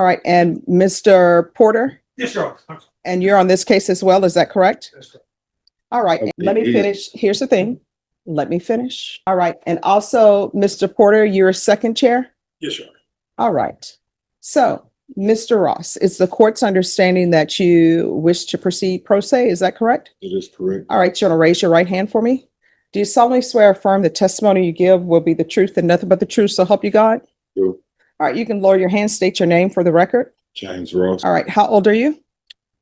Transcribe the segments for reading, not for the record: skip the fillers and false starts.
All right, and Mr. Porter, Yes, Your Honor. and you're on this case as well, is that correct? That's correct. All right, and let me Okay. finish. Here's the thing. Let me finish. All right, and also, Mr. Porter, you're second chair? Yes, Your Honor. All right. So, Mr. Ross, it's the court's understanding that you wish to proceed pro se, is that correct? It is correct. All right, you want to raise your right hand for me? Do you solemnly swear or affirm the testimony you give will be the truth and nothing but the truth, so help you God? Do. All right, you can lower your hand, state your name for the record. James Ross, All right, how old are you?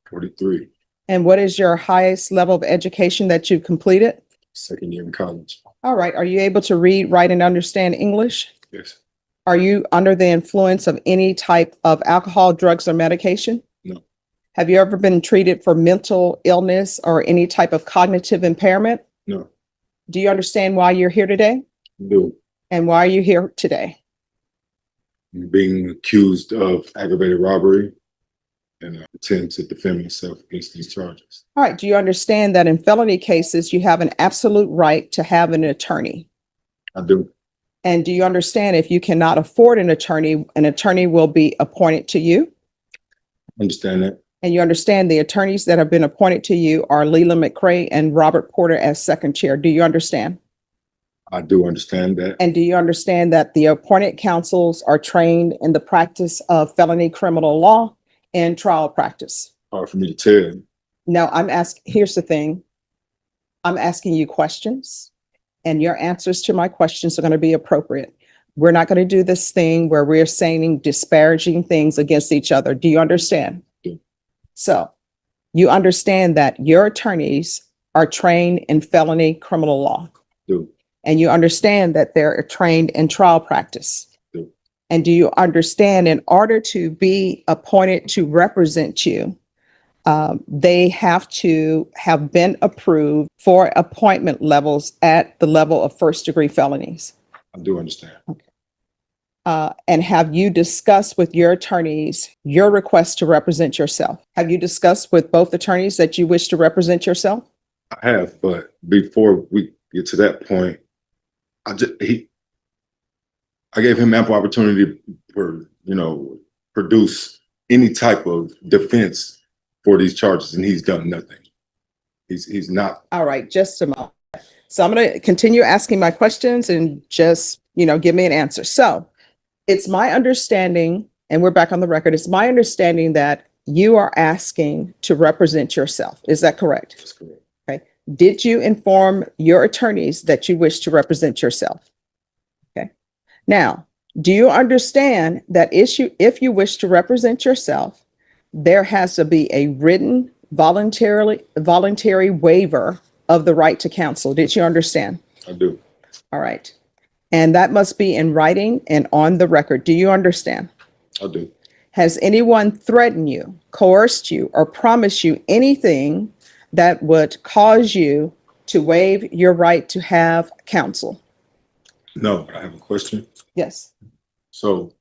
43, And what is your highest level of education that you've completed? second year in college. All right, are you able to read, write, and understand English? Yes. Are you under the influence of any type of alcohol, drugs, or medication? No. Have you ever been treated for mental illness or any type of cognitive impairment? No. Do you understand why you're here today? Do. And why are you here today? Being accused of aggravated robbery and attempt to defend myself against these charges. All right, do you understand that in felony cases, you have an absolute right to have an attorney? I do. And do you understand if you cannot afford an attorney will be appointed to you? Understand that. And you understand the attorneys that have been appointed to you are Leland McCray and Robert Porter as second chair. Do you understand? I do understand that. And do you understand that the appointed counsels are trained in the practice of felony criminal law and trial practice? Hard for me to tell. Now, here's the thing. I'm asking you questions, and your answers to my questions are going to be appropriate. We're not going to do this thing where we're saying disparaging things against each other. Do you understand? Yeah. So you understand that your attorneys are trained in felony criminal law. Do. And you understand that they're trained in trial practice. Yeah. And do you understand in order to be appointed to represent you, they have to have been approved for appointment levels at the level of first degree felonies? I do understand. And have you discussed with your attorneys your request to represent yourself? Have you discussed with both attorneys that you wish to represent yourself? I have, but before we get to that point, I gave him ample opportunity for, produce any type of defense for these charges, and he's done nothing. He's not. All right, just a moment. So I'm going to continue asking my questions and just, give me an answer. So it's my understanding, and we're back on the record, it's my understanding that you are asking to represent yourself. Is that correct? That's correct. Okay. Did you inform your attorneys that you wish to represent yourself? Okay. Now, do you understand that if you wish to represent yourself, there has to be a written voluntary waiver of the right to counsel? Did you understand? I do. All right. And that must be in writing and on the record. Do you understand? I do. Has anyone threatened you, coerced you, or promised you anything that would cause you to waive your right to have counsel? No, but I have a question. Yes. So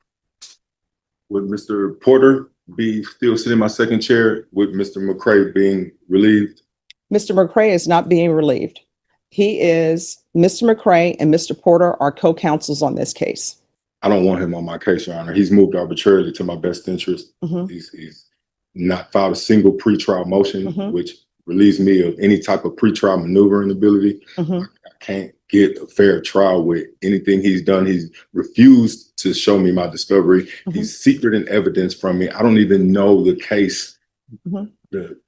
would Mr. Porter be still sitting in my second chair with Mr. McCray being relieved? Mr. McCray is not being relieved. Mr. McCray and Mr. Porter are co-counsels on this case. I don't want him on my case, Your Honor. He's moved arbitrarily to my best interest. Mhm. He's not filed a single pretrial motion, Mhm. which relieves me of any type of pretrial maneuvering ability. Mhm. I can't get a fair trial with anything he's done. He's refused to show me my discovery. Mhm. He's secreting evidence from me. I don't even know the case, Mhm. the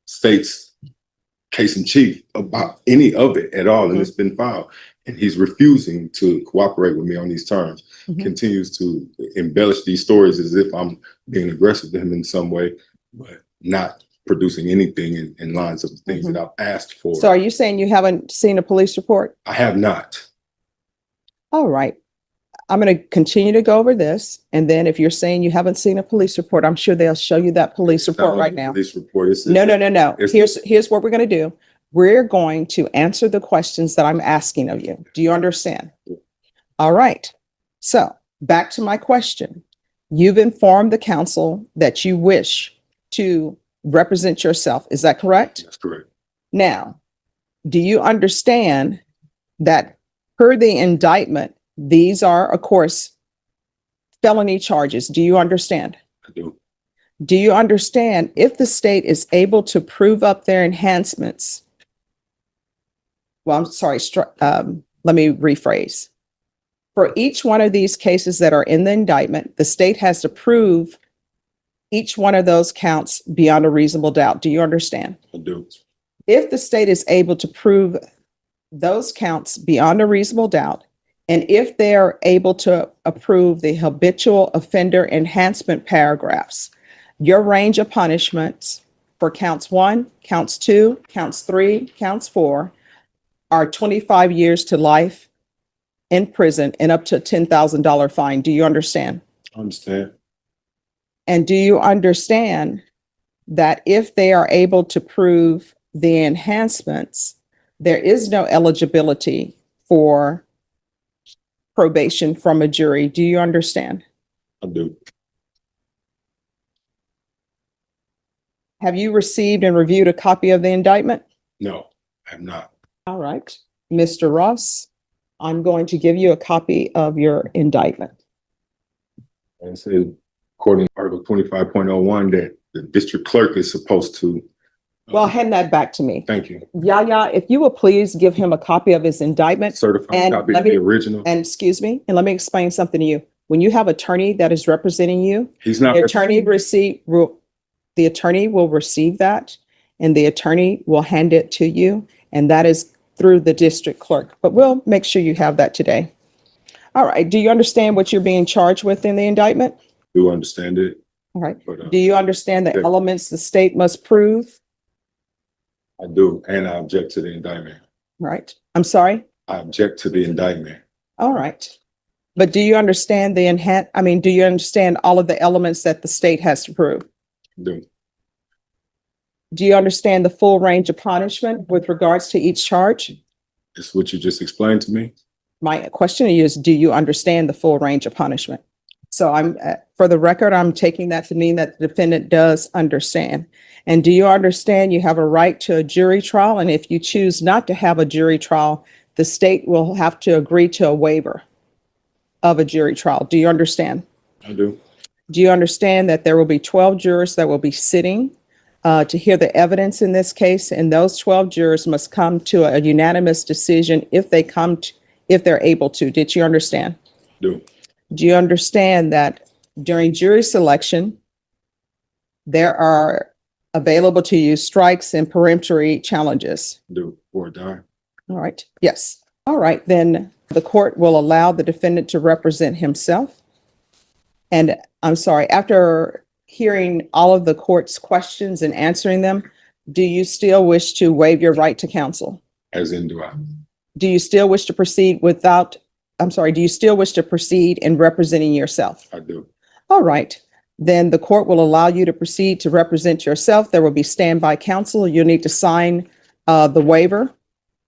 state's case in chief about any of it at all, and it's been filed. And he's refusing to cooperate with me on these terms. Mhm. Continues to embellish these stories as if I'm being aggressive to him in some way, but not producing anything in lines of the things that I've asked for. So are you saying you haven't seen a police report? I have not. All right. I'm going to continue to go over this. And then if you're saying you haven't seen a police report, I'm sure they'll show you that police It's not report on right the now. Police report. No. it's- Here's what we're going to do. We're going to answer the questions that I'm asking of you. Do you understand? All right. So back to my question. You've informed the council that you wish to represent yourself. Is that correct? That's correct. Now, do you understand that per the indictment, these are, of course, felony charges. Do you understand? I do. Do you understand if the state is able to prove up their enhancements? Well, I'm sorry, let me rephrase. For each one of these cases that are in the indictment, the state has to prove each one of those counts beyond a reasonable doubt. Do you understand? I do. If the state is able to prove those counts beyond a reasonable doubt, and if they're able to approve the habitual offender enhancement paragraphs, your range of punishments for counts 1, counts 2, counts 3, counts 4 are 25 years to life in prison and up to a $10,000 fine. Do you understand? I understand. And do you understand that if they are able to prove the enhancements, there is no eligibility for probation from a jury? Do you understand? I do. Have you received and reviewed a copy of the indictment? No, I have not. All right. Mr. Ross, I'm going to give you a copy of your indictment. And it says, according to Article 25.01, that the district clerk is supposed to. Well, hand that back to me. Thank you. Yaya, if you will please give him a copy of his indictment. Certified And copy let of the me- original. And excuse me, and let me explain something to you. When you have attorney that is representing you, He's not. the attorney will receive that, and the attorney will hand it to you, and that is through the district clerk. But we'll make sure you have that today. All right. Do you understand what you're being charged with in the indictment? Do understand it. All right. But, Do you understand the okay. elements the state must prove? I do, and I object to the indictment. All right. I'm sorry. I object to the indictment. All right. But do you understand do you understand all of the elements that the state has to prove? I do. Do you understand the full range of punishment with regards to each charge? It's what you just explained to me. My question to you is, do you understand the full range of punishment? So for the record, I'm taking that to mean that the defendant does understand. And do you understand you have a right to a jury trial? And if you choose not to have a jury trial, the state will have to agree to a waiver of a jury trial. Do you understand? I do. Do you understand that there will be 12 jurors that will be sitting to hear the evidence in this case? And those 12 jurors must come to a unanimous decision if they're able to. Did you understand? I do. Do you understand that during jury selection, there are available to you strikes and peremptory challenges? I do. Or die. All right. Yes. All right. Then the court will allow the defendant to represent himself. And I'm sorry, after hearing all of the court's questions and answering them, do you still wish to waive your right to counsel? As in, do I? Do you still wish to proceed do you still wish to proceed in representing yourself? I do. All right. Then the court will allow you to proceed to represent yourself. There will be standby counsel. You'll need to sign the waiver.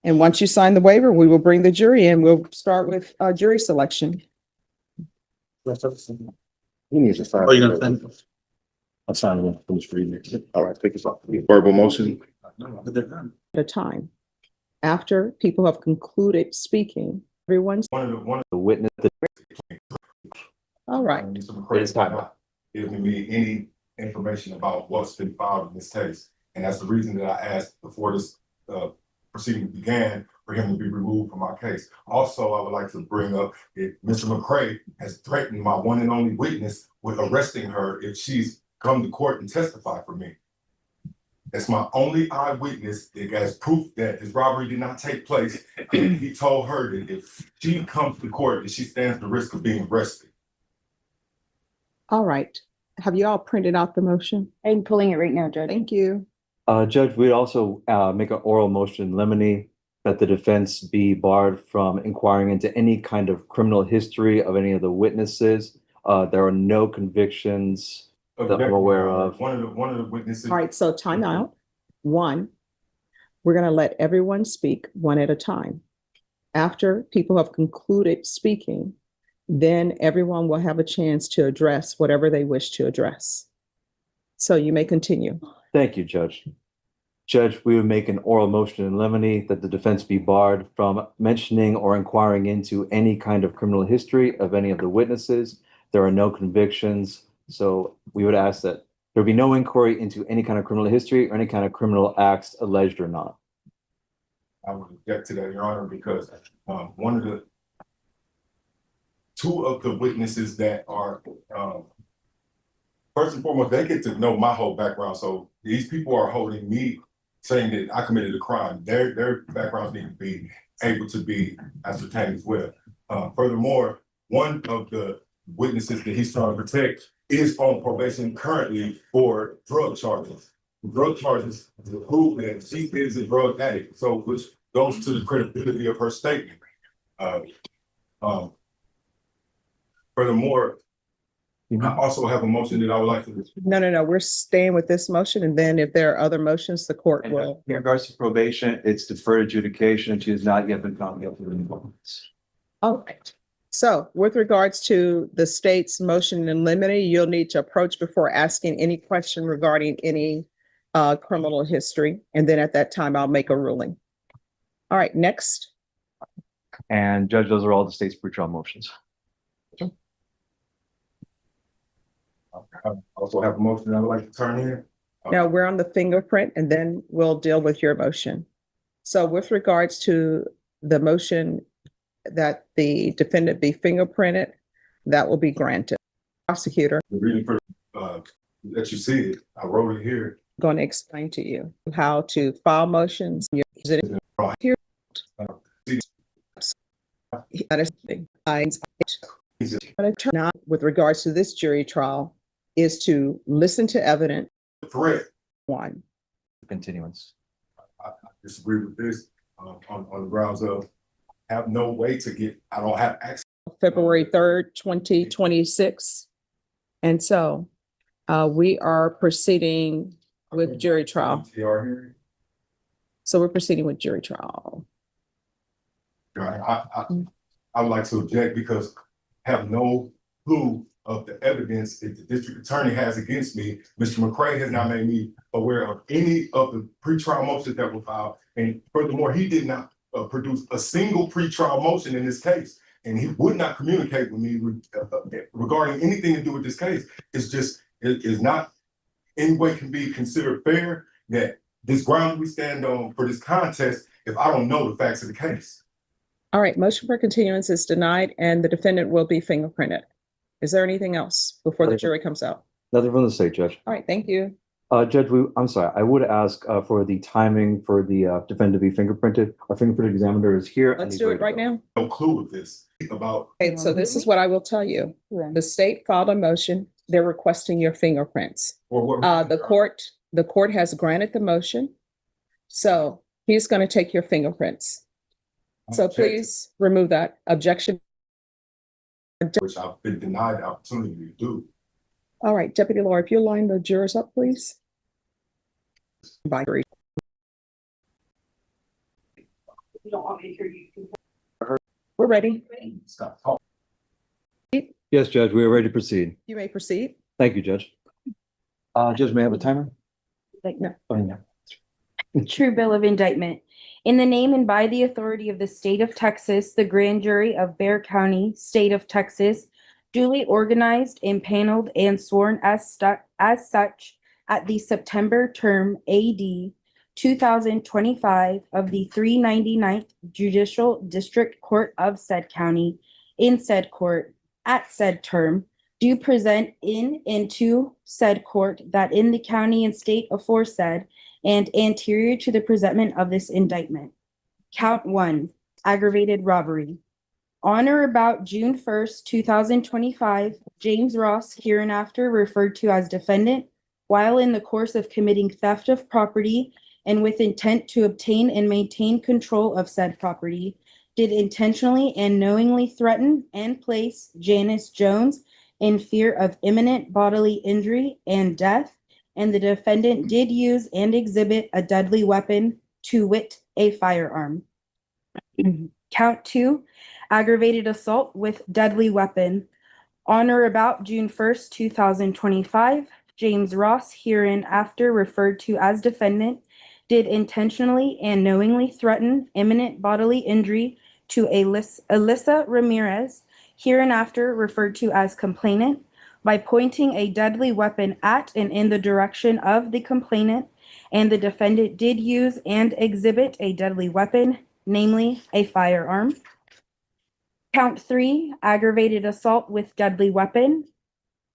And once you sign the waiver, we will bring the jury in. We'll start with jury selection. He needs to sign. Oh, you're gonna send? I'll sign it. Finish reading it. All right, take this off. Verbal motion. But they're done. At a time. After people have concluded speaking, everyone's, One of The witness, all right. It's time. Giving me any information about what's been filed in this case. And that's the reason that I asked before this proceeding began for him to be removed from my case. Also, I would like to bring up that Mr. McCray has threatened my one and only witness with arresting her if she's come to court and testify for me. That's my only eyewitness that has proof that this robbery did not take place. And he told her that if she comes to court, that she stands the risk of being arrested. All right. Have you all printed out the motion? I'm pulling it right now, Judge. Thank you. Judge, we'd also make an oral motion in limine that the defense be barred from inquiring into any kind of criminal history of any of the witnesses. There are no convictions that I'm aware of. One of the witnesses. All right. So time out. One, we're going to let everyone speak one at a time. After people have concluded speaking, then everyone will have a chance to address whatever they wish to address. So you may continue. Thank you, Judge. Judge, we would make an oral motion in limine that the defense be barred from mentioning or inquiring into any kind of criminal history of any of the witnesses. There are no convictions. So we would ask that there be no inquiry into any kind of criminal history or any kind of criminal acts alleged or not. I would object to that, Your Honor, because one of the two of the witnesses that are first and foremost, they get to know my whole background. So these people are holding me, saying that I committed a crime. Their backgrounds need to be able to be ascertained as well. Furthermore, one of the witnesses that he's trying to protect is on probation currently for drug charges. Drug charges to prove that she is a drug addict, so which goes to the credibility of her statement. Furthermore, I also have a motion that I would like to. No, we're staying with this motion, and then if there are other motions, the court And will. in regards to probation, it's deferred adjudication. She has not yet been found guilty of any offense. All right. So with regards to the state's motion in limine, you'll need to approach before asking any question regarding any criminal history. And then at that time, I'll make a ruling. All right, next. And Judge, those are all the state's pretrial motions. I also have a motion I would like to turn in. Now we're on the fingerprint, and then we'll deal with your motion. So with regards to the motion that the defendant be fingerprinted, that will be granted. Prosecutor, The reason for that you see it, I wrote it here. going to explain to you how to file motions. Here. Not with regards to this jury trial is to listen to evidence. Correct. One. Continuance. I disagree with this on the grounds of have no way to get. I don't have access. February 3rd, 2026. And so we are proceeding with jury trial. TR hearing. So we're proceeding with jury trial. I would like to object because I have no clue of the evidence that the district attorney has against me. Mr. McCray has not made me aware of any of the pretrial motions that were filed. And furthermore, he did not produce a single pretrial motion in this case. And he would not communicate with me regarding anything to do with this case. It's just, it is not any way can be considered fair that this ground we stand on for this contest if I don't know the facts of the case. All right, motion for continuance is denied and the defendant will be fingerprinted. Is there anything else before the jury comes out? Nothing from the state, Judge. All right, thank you. Judge, I'm sorry. I would ask for the timing for the defendant to be fingerprinted. Our fingerprint examiner is here. Let's do it right now. No clue of this about. Okay, so this is what I will tell you. The state filed a motion. They're requesting your fingerprints. The court has granted the motion. So he's going to take your fingerprints. So please remove that objection. Which I've been denied the opportunity to do. All right, Deputy Laura, if you line the jurors up, please. By three. You don't want me to hear you. We're ready. Stop talking. Yes, Judge, we are ready to proceed. You may proceed. Thank you, Judge. Judge, may I have a timer? No. Oh, yeah. True bill of indictment. In the name and by the authority of the state of Texas, the grand jury of Bexar County, state of Texas, duly organized, impaneled, and sworn as such at the September term AD 2025 of the 399th Judicial District Court of said county, in said court, at said term, do present in and to said court that in the county and state aforesaid and anterior to the presentment of this indictment. Count 1, aggravated robbery. On or about June 1st, 2025, James Ross, hereinafter referred to as defendant, while in the course of committing theft of property and with intent to obtain and maintain control of said property, did intentionally and knowingly threaten and place Janice Jones in fear of imminent bodily injury and death, and the defendant did use and exhibit a deadly weapon, to wit, a firearm. Count 2, aggravated assault with deadly weapon. On or about June 1st, 2025, James Ross, hereinafter referred to as defendant, did intentionally and knowingly threaten imminent bodily injury to Alyssa Ramirez, hereinafter referred to as complainant, by pointing a deadly weapon at and in the direction of the complainant, and the defendant did use and exhibit a deadly weapon, namely a firearm. Count 3, aggravated assault with deadly weapon.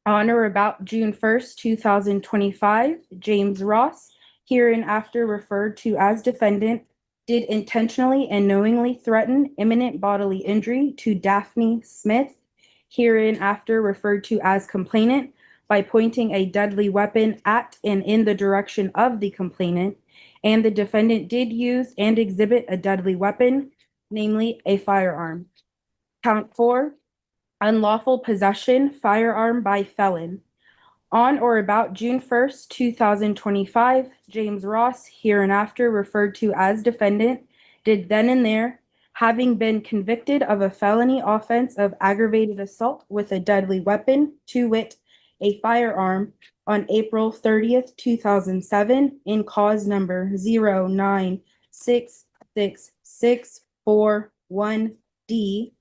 On or about June 1st, 2025, James Ross, hereinafter referred to as defendant, did intentionally and knowingly threaten imminent bodily injury to Daphne Smith, hereinafter referred to as complainant, by pointing a deadly weapon at and in the direction of the complainant, and the defendant did use and exhibit a deadly weapon, namely a firearm. Count 4, unlawful possession firearm by felon. On or about June 1st, 2025, James Ross, hereinafter referred to as defendant, did then and there, having been convicted of a felony offense of aggravated assault with a deadly weapon, to wit, a firearm, on April 30th, 2007, in cause number 09666641D,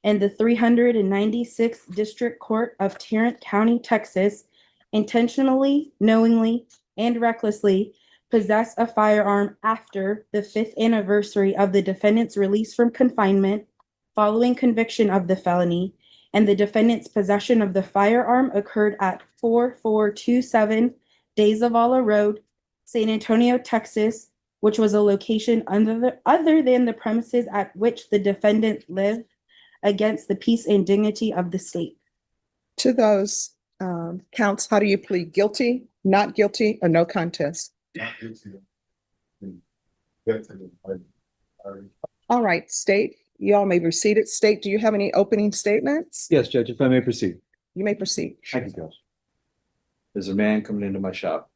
and the 396th District Court of Tarrant County, Texas, intentionally, knowingly, and recklessly possess a firearm after the 5th anniversary of the defendant's release from confinement following conviction of the felony, and the defendant's possession of the firearm occurred at 4427 De Zavala Road, San Antonio, Texas, which was a location other than the premises at which the defendant lived, against the peace and dignity of the state. To those counts, how do you plead? Guilty, not guilty, or no contest? Not guilty. That's it. All right, state, you all may be seated. State, do you have any opening statements? Yes, Judge, if I may proceed. You may proceed. Thank you, Judge. There's a man coming into my shop.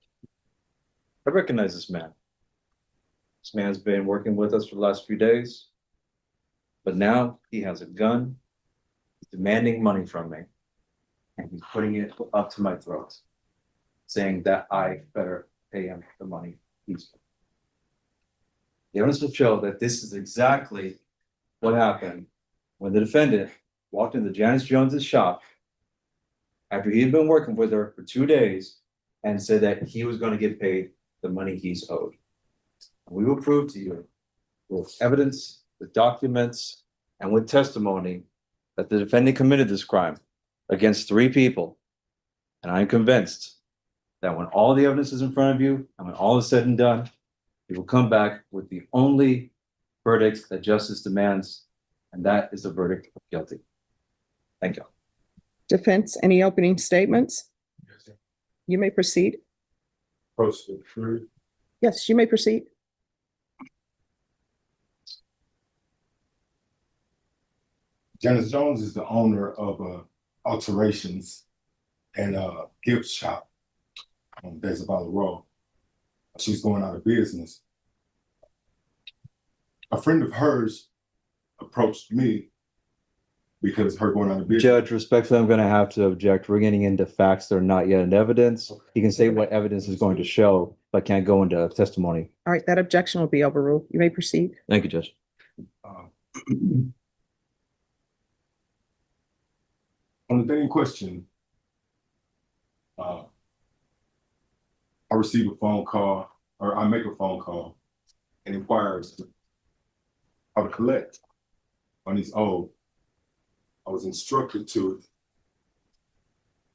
I recognize this man. This man's been working with us for the last few days. But now he has a gun, he's demanding money from me, and he's putting it up to my throat, saying that I better pay him the money he's paid. The evidence will show that this is exactly what happened when the defendant walked into Janice Jones's shop after he had been working with her for 2 days and said that he was going to get paid the money he's owed. And we will prove to you with evidence, with documents, and with testimony that the defendant committed this crime against 3 people. And I'm convinced that when all the evidence is in front of you and when all is said and done, you will come back with the only verdict that justice demands, and that is the verdict of guilty. Thank you. Defense, any opening statements? You may proceed. Proceed. Yes, you may proceed. Janice Jones is the owner of Alterations and a gift shop on De Zavala Road. She's going out of business. A friend of hers approached me because her going out of business. Judge, respectfully, I'm going to have to object. We're getting into facts that are not yet in evidence. You can say what evidence is going to show, but can't go into testimony. All right, that objection will be overruled. You may proceed. Thank you, Judge. On the day in question, I receive a phone call, or I make a phone call and inquire as to how to collect on these owed. I was instructed to,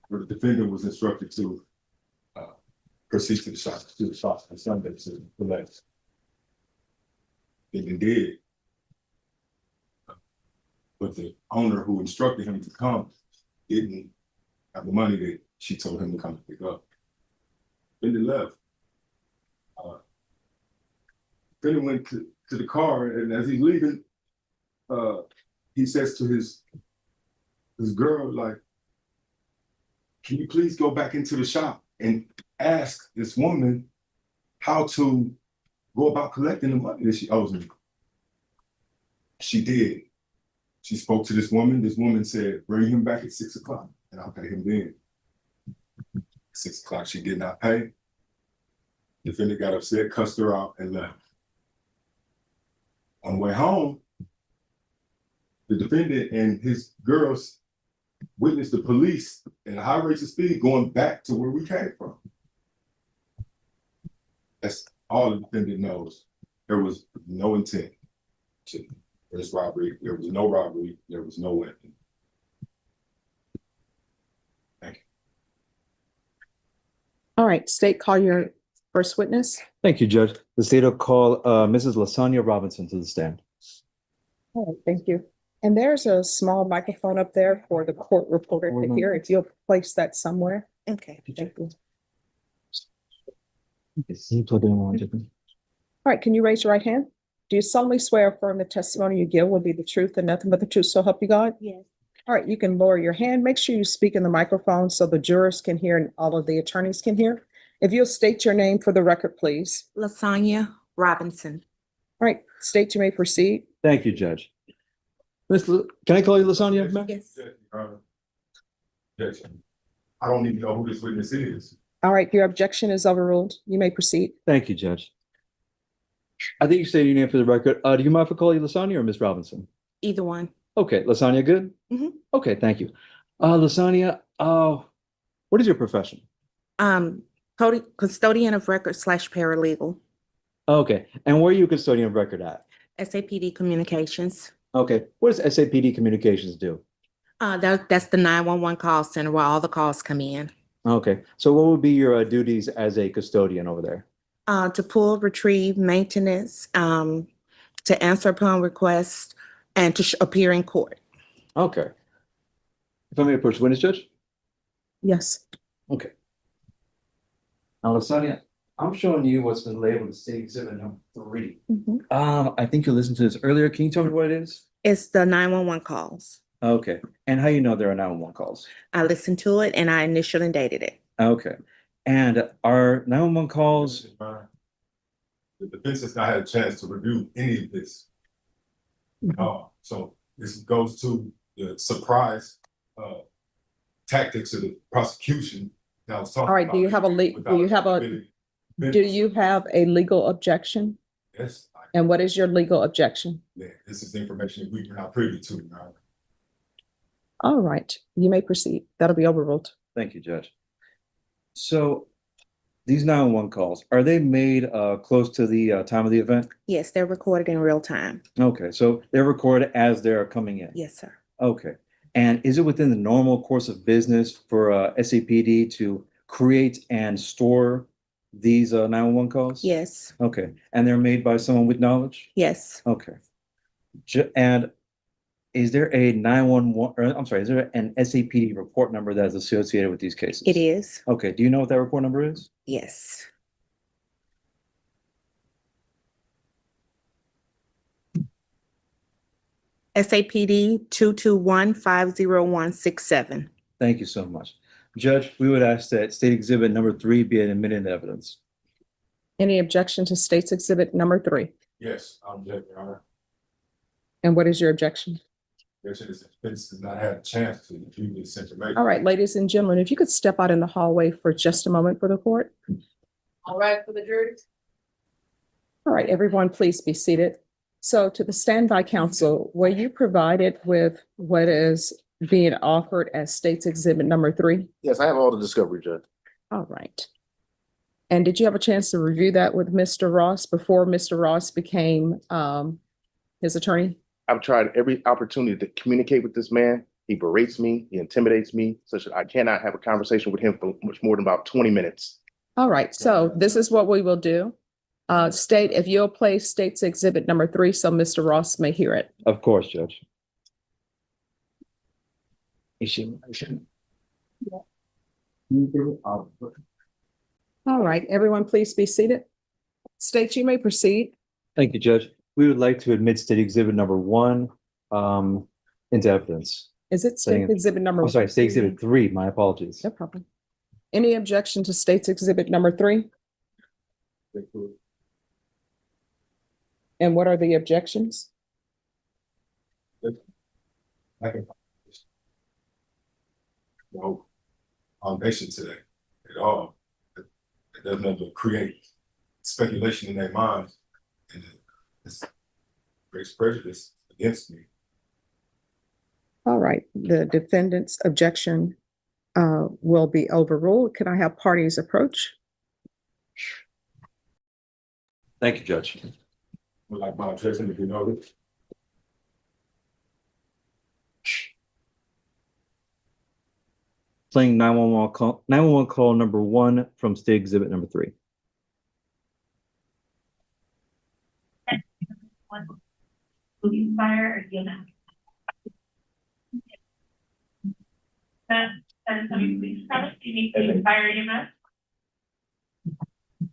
or the defendant was instructed to proceed to the shop on Sunday to collect. And they did. But the owner who instructed him to come didn't have the money that she told him to come pick up. Then they left. Then he went to the car, and as he's leaving, he says to his girl, like, can you please go back into the shop and ask this woman how to go about collecting the money that she owes me? She did. She spoke to this woman. This woman said, bring him back at 6 o'clock and I'll pay him then. 6 o'clock, she did not pay. Defendant got upset, cussed her out, and left. On the way home, the defendant and his girls witnessed the police at high rates of speed going back to where we came from. That's all the defendant knows. There was no intent to this robbery. There was no robbery. There was no weapon. Thank you. All right, state, call your first witness. Thank you, Judge. The state will call Mrs. Lasagna Robinson to the stand. All right, thank you. And there's a small microphone up there for the court reporter to hear. If you'll place that somewhere. Okay, thank you. You plug it in one, Tiffany. All right, can you raise your right hand? Do you solemnly swear or affirm the testimony you give will be the truth and nothing but the truth, so help you God? Yes. All right, you can lower your hand. Make sure you speak in the microphone so the jurors can hear and all of the attorneys can hear. If you'll state your name for the record, please. Lasagna Robinson. All right, state you may proceed. Thank you, Judge. Can I call you Lasagna, ma'am? Yes. Yes. I don't even know who this witness is. All right, your objection is overruled. You may proceed. Thank you, Judge. I think you stated your name for the record. Do you mind if I call you Lasagna or Miss Robinson? Either one. Okay, Lasagna, good? Mhm. Okay, thank you. Lasagna, what is your profession? Custodian of record / paralegal. Okay, and where are you a custodian of record at? SAPD Communications. Okay, what does SAPD Communications do? That's the 911 call center where all the calls come in. Okay, so what would be your duties as a custodian over there? To pull, retrieve, maintenance, to answer upon request, and to appear in court. Okay. If I may approach the witness, Judge? Yes. Okay. Now, Lasagna, I'm showing you what's been labeled as state exhibit number 3. I think you listened to this earlier. Can you tell me what it is? It's the 911 calls. Okay. And how you know there are 911 calls? I listened to it and I initialed and dated it. Okay. And are 911 calls? The defense has not had a chance to review any of this. So this goes to the surprise tactics of the prosecution that I was talking All right, about. do you have a do you have a legal objection? Yes. And what is your legal objection? Yeah, this is information that we were not privy to, Your Honor. All right, you may proceed. That'll be overruled. Thank you, Judge. So these 911 calls, are they made close to the time of the event? Yes, they're recorded in real time. Okay, so they're recorded as they're coming in? Yes, sir. Okay. And is it within the normal course of business for SAPD to create and store these 911 calls? Yes. Okay. And they're made by someone with knowledge? Yes. Okay. And is there a 911, or I'm sorry, is there an SAPD report number that is associated with these cases? It is. Okay. Do you know what that report number is? Yes. SAPD 221-50167. Thank you so much. Judge, we would ask that state exhibit number 3 be admitted into evidence. Any objection to state's exhibit number 3? Yes, I'm object, Your Honor. And what is your objection? This defense has not had a chance to review this information. All right, ladies and gentlemen, if you could step out in the hallway for just a moment for the court. All right, for the jury. All right, everyone, please be seated. So to the standby counsel, were you provided with what is being offered as state's exhibit number 3? Yes, I have all the discovery, Judge. All right. And did you have a chance to review that with Mr. Ross before Mr. Ross became his attorney? I've tried every opportunity to communicate with this man. He berates me, he intimidates me, such that I cannot have a conversation with him for much more than about 20 minutes. All right, so this is what we will do. State, if you'll play state's exhibit number 3, so Mr. Ross may hear it. Of course, Judge. All right, everyone, please be seated. State, you may proceed. Thank you, Judge. We would like to admit state exhibit number 1 into evidence. Is it state Saying- exhibit number? I'm sorry, state exhibit 3, my apologies. No problem. Any objection to state's exhibit number 3? And what are the objections? I can. No foundation to that at all. It doesn't create speculation in their minds, and it's raise prejudice against me. All right, the defendant's objection will be overruled. Can I have parties approach? Thank you, Judge. Would like my objection to be noted. Playing 911 call number 1 from State Exhibit number 3. Police, fire, or EMS? That's something police premise, you need police, fire, EMS?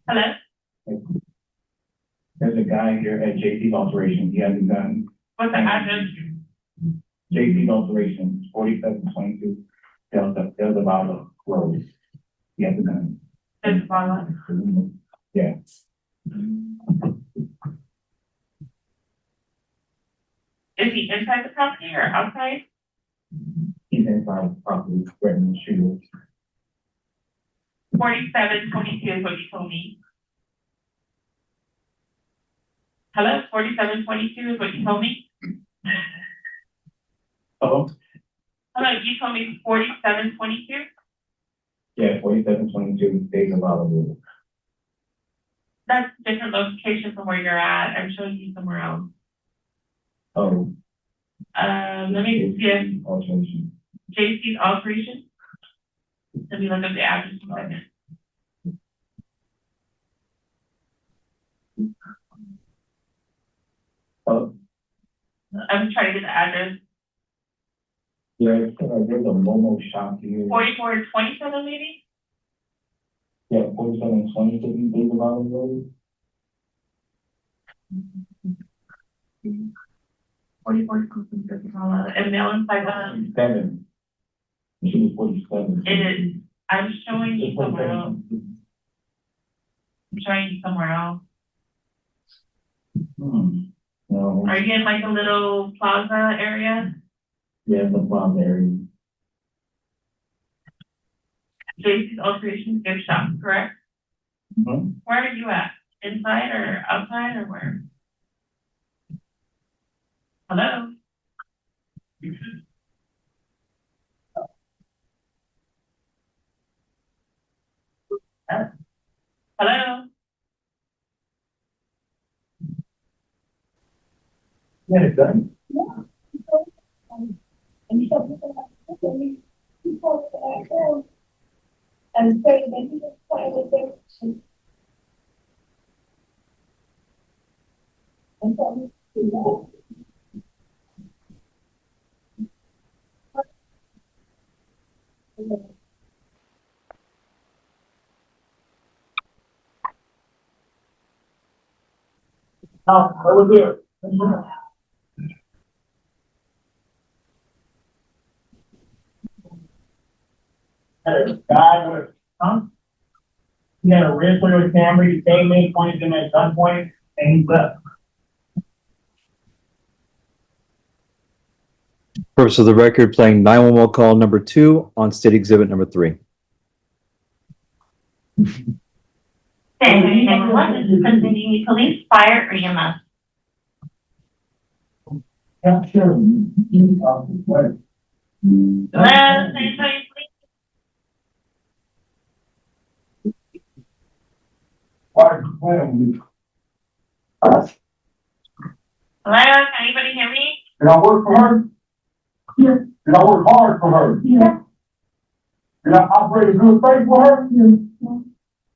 Hello? There's a guy here at JC's alteration, he has a gun. What's the address? JC's alteration, 4722 Delta Valley Road. He has a gun. It's Paula. Yeah. Is he inside the property or outside? He's inside the property, right in the street. 4722 is what you told me. Hello, 4722 is what you told me? Oh, Hello, you told me 4722? yeah, 4722 Delta Valley Road. That's a different location from where you're at. I'm showing you somewhere else. Oh. Let me see if Alteration. JC's alteration. Let me look up the address in a second. Oh, I'm trying to get the address. yeah, there's a Momo shop here. 4427 maybe? Yeah, 4722 Delta Valley Road. 44 something, and mail inside the, 47. She was 47. it is, I'm showing you somewhere else. I'm showing you somewhere else. No, Are you in like a little plaza area? yeah, the plaza area. JC's Alterations gift shop, correct? Mhm. Where are you at? Inside or outside or where? Hello? Hello? Yeah, it's done. And say that he was trying to get. And so, Oh, I was there. Guy with, he had a red Toyota Camry, he came in, pointed him at gunpoint, and he left. Purpose of the record, playing 911 call number 2 on State Exhibit number 3. Say, number one, this is presenting police, fire, or EMS? Yeah, sure. Hello, sanitary police? Hello, can anybody hear me? Did I work for her? Yeah. Did I work hard for her? Yeah. Did I operate a good faith for her? Yeah.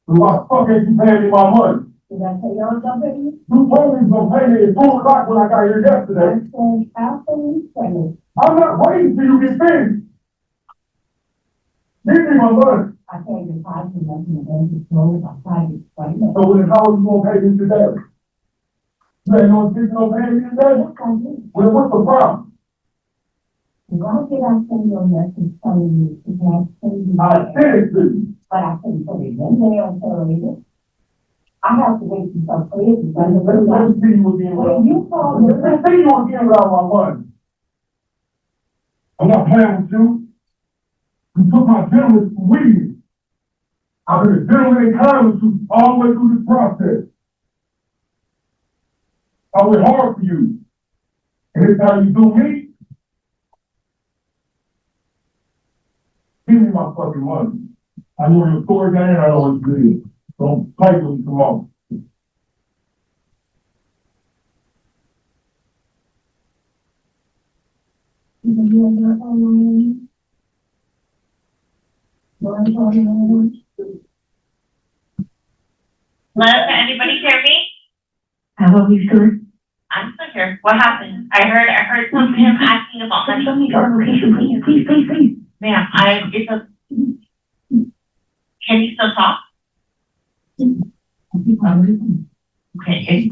Why the fuck ain't you paying me my money? did I tell y'all something? You told me you was gonna pay me at 2 o'clock when I got here yesterday. I said, absolutely. I'm not waiting till you get finished. Give me my money. I paid the price and nothing, and then he told us, I tried to explain it. So when how are you gonna pay me today? You ain't gonna think you gonna pay me today? Yes, I did. Well, what's the problem? Why did I send your message telling you to have send you? I sent it to you. But I couldn't put it in there until later. I have to wait until Friday. Let's see you again. When you called me, Let's see you again without my money. I'm not playing with you. You took my gentleman for weed. I've been a gentleman and kind with you all the way through this process. I went hard for you. And this how you do me? Give me my fucking money. I know the tour guy and I know what to do. Don't fight when you come on. Hello, can anybody hear me? Hello, you sure? I'm still here. What happened? I heard some of him asking about money. Show me your location, please, please, please, please. Ma'am, can you still talk? Okay,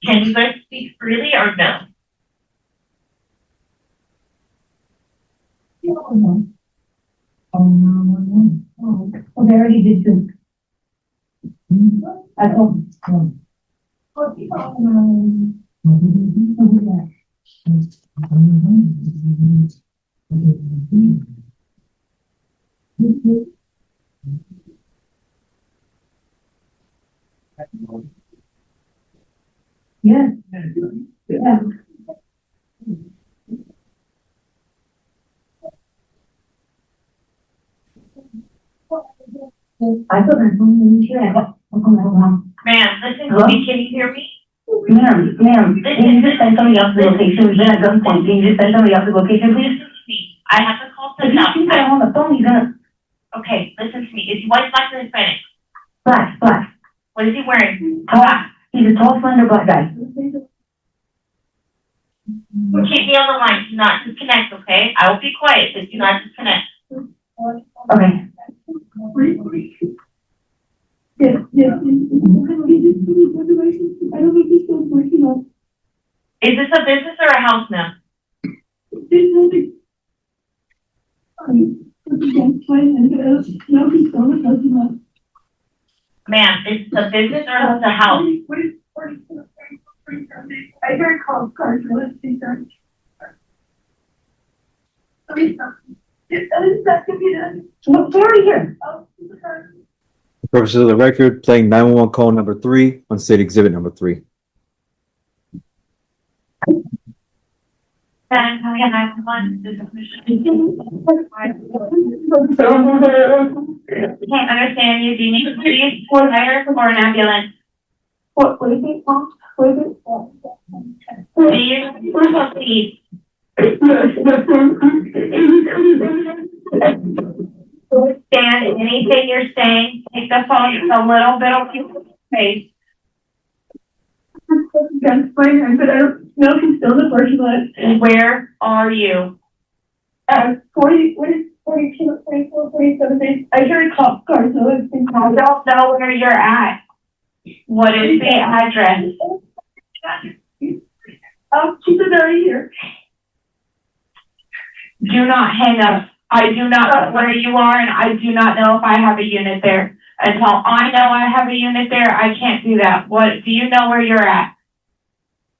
can you guys speak freely or no? Oh, they already did too. I don't. Yes. Yeah. I thought I was going to hear it. Ma'am, listen to me. Can you hear me? Ma'am, can you just send somebody else's location? We're at gunpoint. Can you just send somebody else's location, please? Listen to me. I have to call If someone you else. keep that on the phone, you're gonna. Okay, listen to me. Is he white, black, or Hispanic? Black. What is he wearing? Black. He's a tall, slender black guy. Keep me on the line. Do not disconnect, okay? I will be quiet, but do not disconnect. Okay. Yes. Is this a business or a house now? Ma'am, is this a business or is it a house? I heard call cars. Let's see that. Look, they're already here. For purposes of the record, playing 911 call number 3 on state exhibit number 3. Then, can I have one? I can't understand you. Do you need a police, fire, or an ambulance? What is it, Mom? What is it? Do you please? Stand anything you're saying. Take the phone a little bit of your face. That's my hand, but I don't know if he's still in the first one. Where are you? 42, 44, 47. I heard cop car, so it's been I don't know where you're at. What is the address? She's already here. Do not hang up. I do not know where you are, and I do not know if I have a unit there. Until I know I have a unit there, I can't do that. What, do you know where you're at?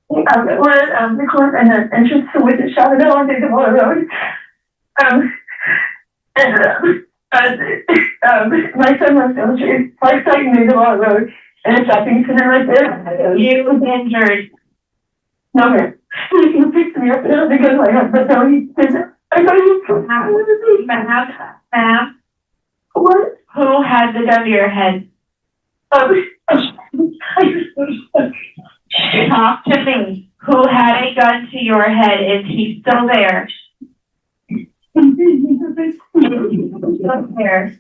We're at the court and the entrance to Witness Chapel on the Road. My son was illustrated, like the road, and a shopping center right there. You was injured. No, man. He picked me up there because I had, but no, he didn't. I thought he was Ma'am, what? who had the gun to your head? Talk to me. Who had a gun to your head? Is he still there? Still there.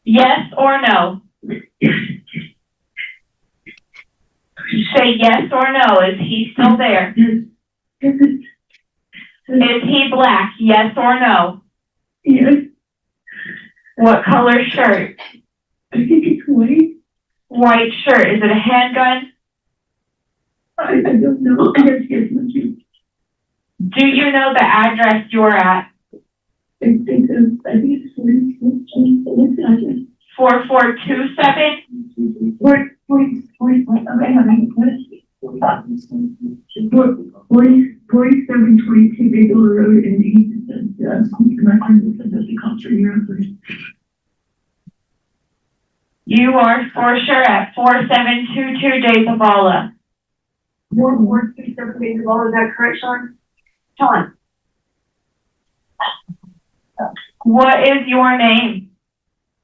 Yes or no? Say yes or no. Is he still there? Is he black? Yes or no? Yes, What color shirt? I think it's white. White shirt. Is it a handgun? I don't know. I guess yes, Do you know the address you're at? I think it's 4427? 4722 Bigelow Road in the east, and my friend said that the cops are here. You are for sure at 4722 De Zavala. 427 Bigelow, is that correct, Sean? Sean. What is your name?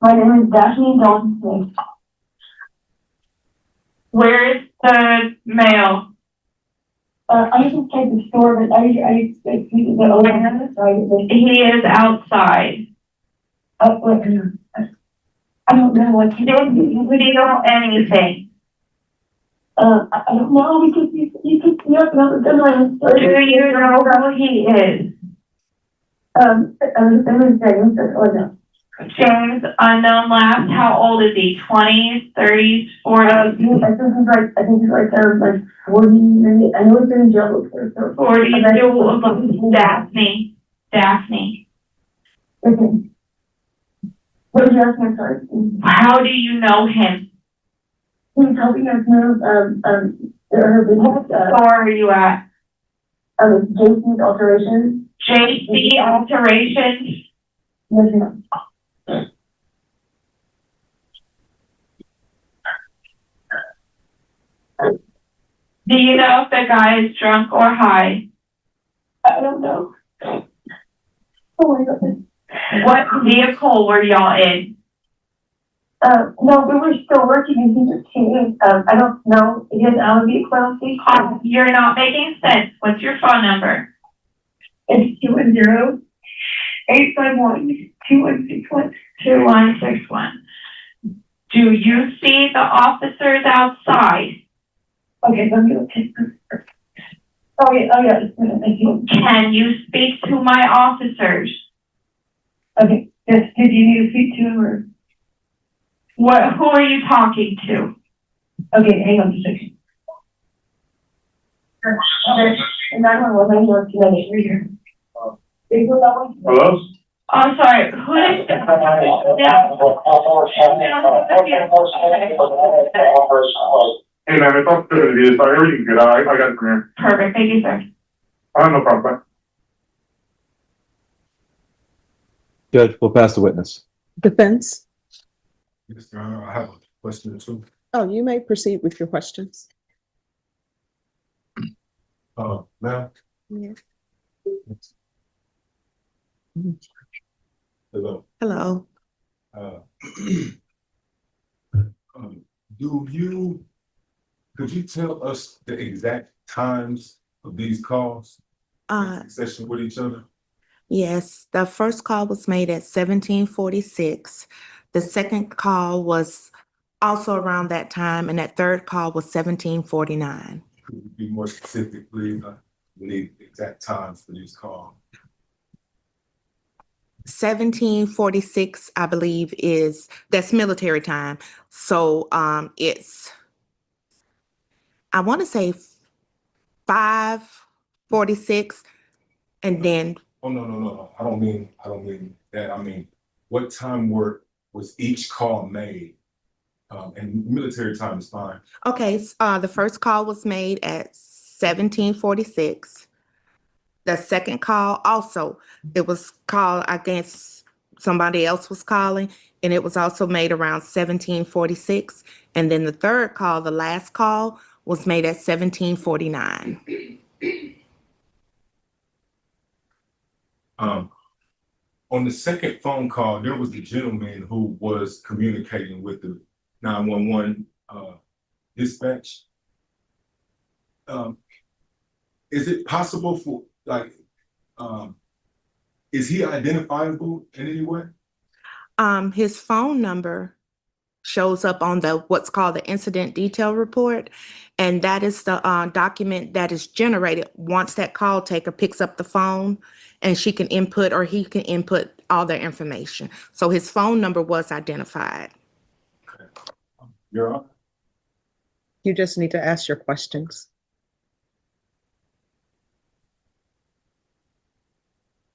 My name is Daphne Dalton Smith. Where is the mail? I just came to the store, but I expect you to go over on the side. He is outside. I don't know what to Do you know anything? I don't know because you picked me up and I was in my Do you know who he is? it was James, oh no. James, unknown last, how old is he? 20s, 30s, 40s? I think he's right there, like 40, maybe. I know he's been in jail before, so. 40s, Daphne. Daphne. Okay. What did you ask me, sorry? How do you know him? He's helping us move, her business, Where are you at? JC's alterations. JC Alterations? Yes, ma'am. Do you know if the guy is drunk or high? I don't know. Oh my goodness. What vehicle were y'all in? No, we were still working and he just came in. I don't know. He has alibi equivalency. You're not making sense. What's your phone number? It's 210-851-2161. 2161. Do you see the officers outside? Okay, let me look at this. Oh yeah, just a minute, thank you. Can you speak to my officers? Okay, yes, did you need to speak to him or? Who are you talking to? Okay, hang on just a second. And 911, I'm working on it right here. Hello? I'm sorry, who is Hey, man, it's all good. It is. Everything's good. I got it from here. Perfect, thank you, sir. No problem. Judge, we'll pass the witness. Defense? Yes, Your Honor, I have a question or two. Oh, you may proceed with your questions. Ma'am? Yes. Hello. Hello. Could you tell us the exact times of these calls? In succession with each other? Yes, the first call was made at 1746. The second call was also around that time, and that third call was 1749. Could you be more specific, please? We need exact times for these calls. 1746, I believe, that's military time. So it's, I want to say 5:46, and then Oh, no. I don't mean that. I mean, what time was each call made? And military time is fine. okay, the first call was made at 1746. The second call also, it was called, I guess somebody else was calling, and it was also made around 1746. And then the third call, the last call, was made at 1749. On the second phone call, there was the gentleman who was communicating with the 911 dispatch. Is it possible for is he identifiable in any way? His phone number shows up on what's called the incident detail report, and that is the document that is generated once that call taker picks up the phone, and she can input or he can input all their information. So his phone number was identified. Okay. You're on. You just need to ask your questions.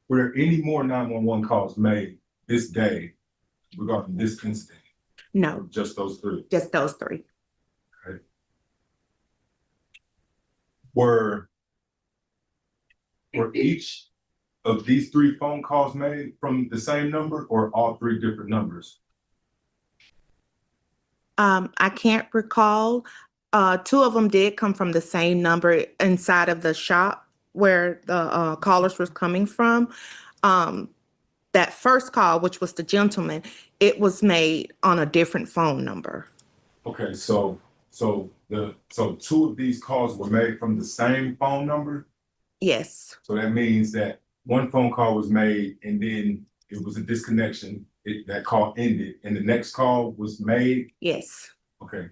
Were there any more 911 calls made this day regarding this incident? No, Or just those three? just those three. Okay. Were each of these three phone calls made from the same number or all three different numbers? I can't recall. Two of them did come from the same number inside of the shop where the callers were coming from. That first call, which was the gentleman, it was made on a different phone number. Okay, so two of these calls were made from the same phone number? Yes, So that means that one phone call was made and then it was a disconnection. That call ended and the next call was made. yes, Okay,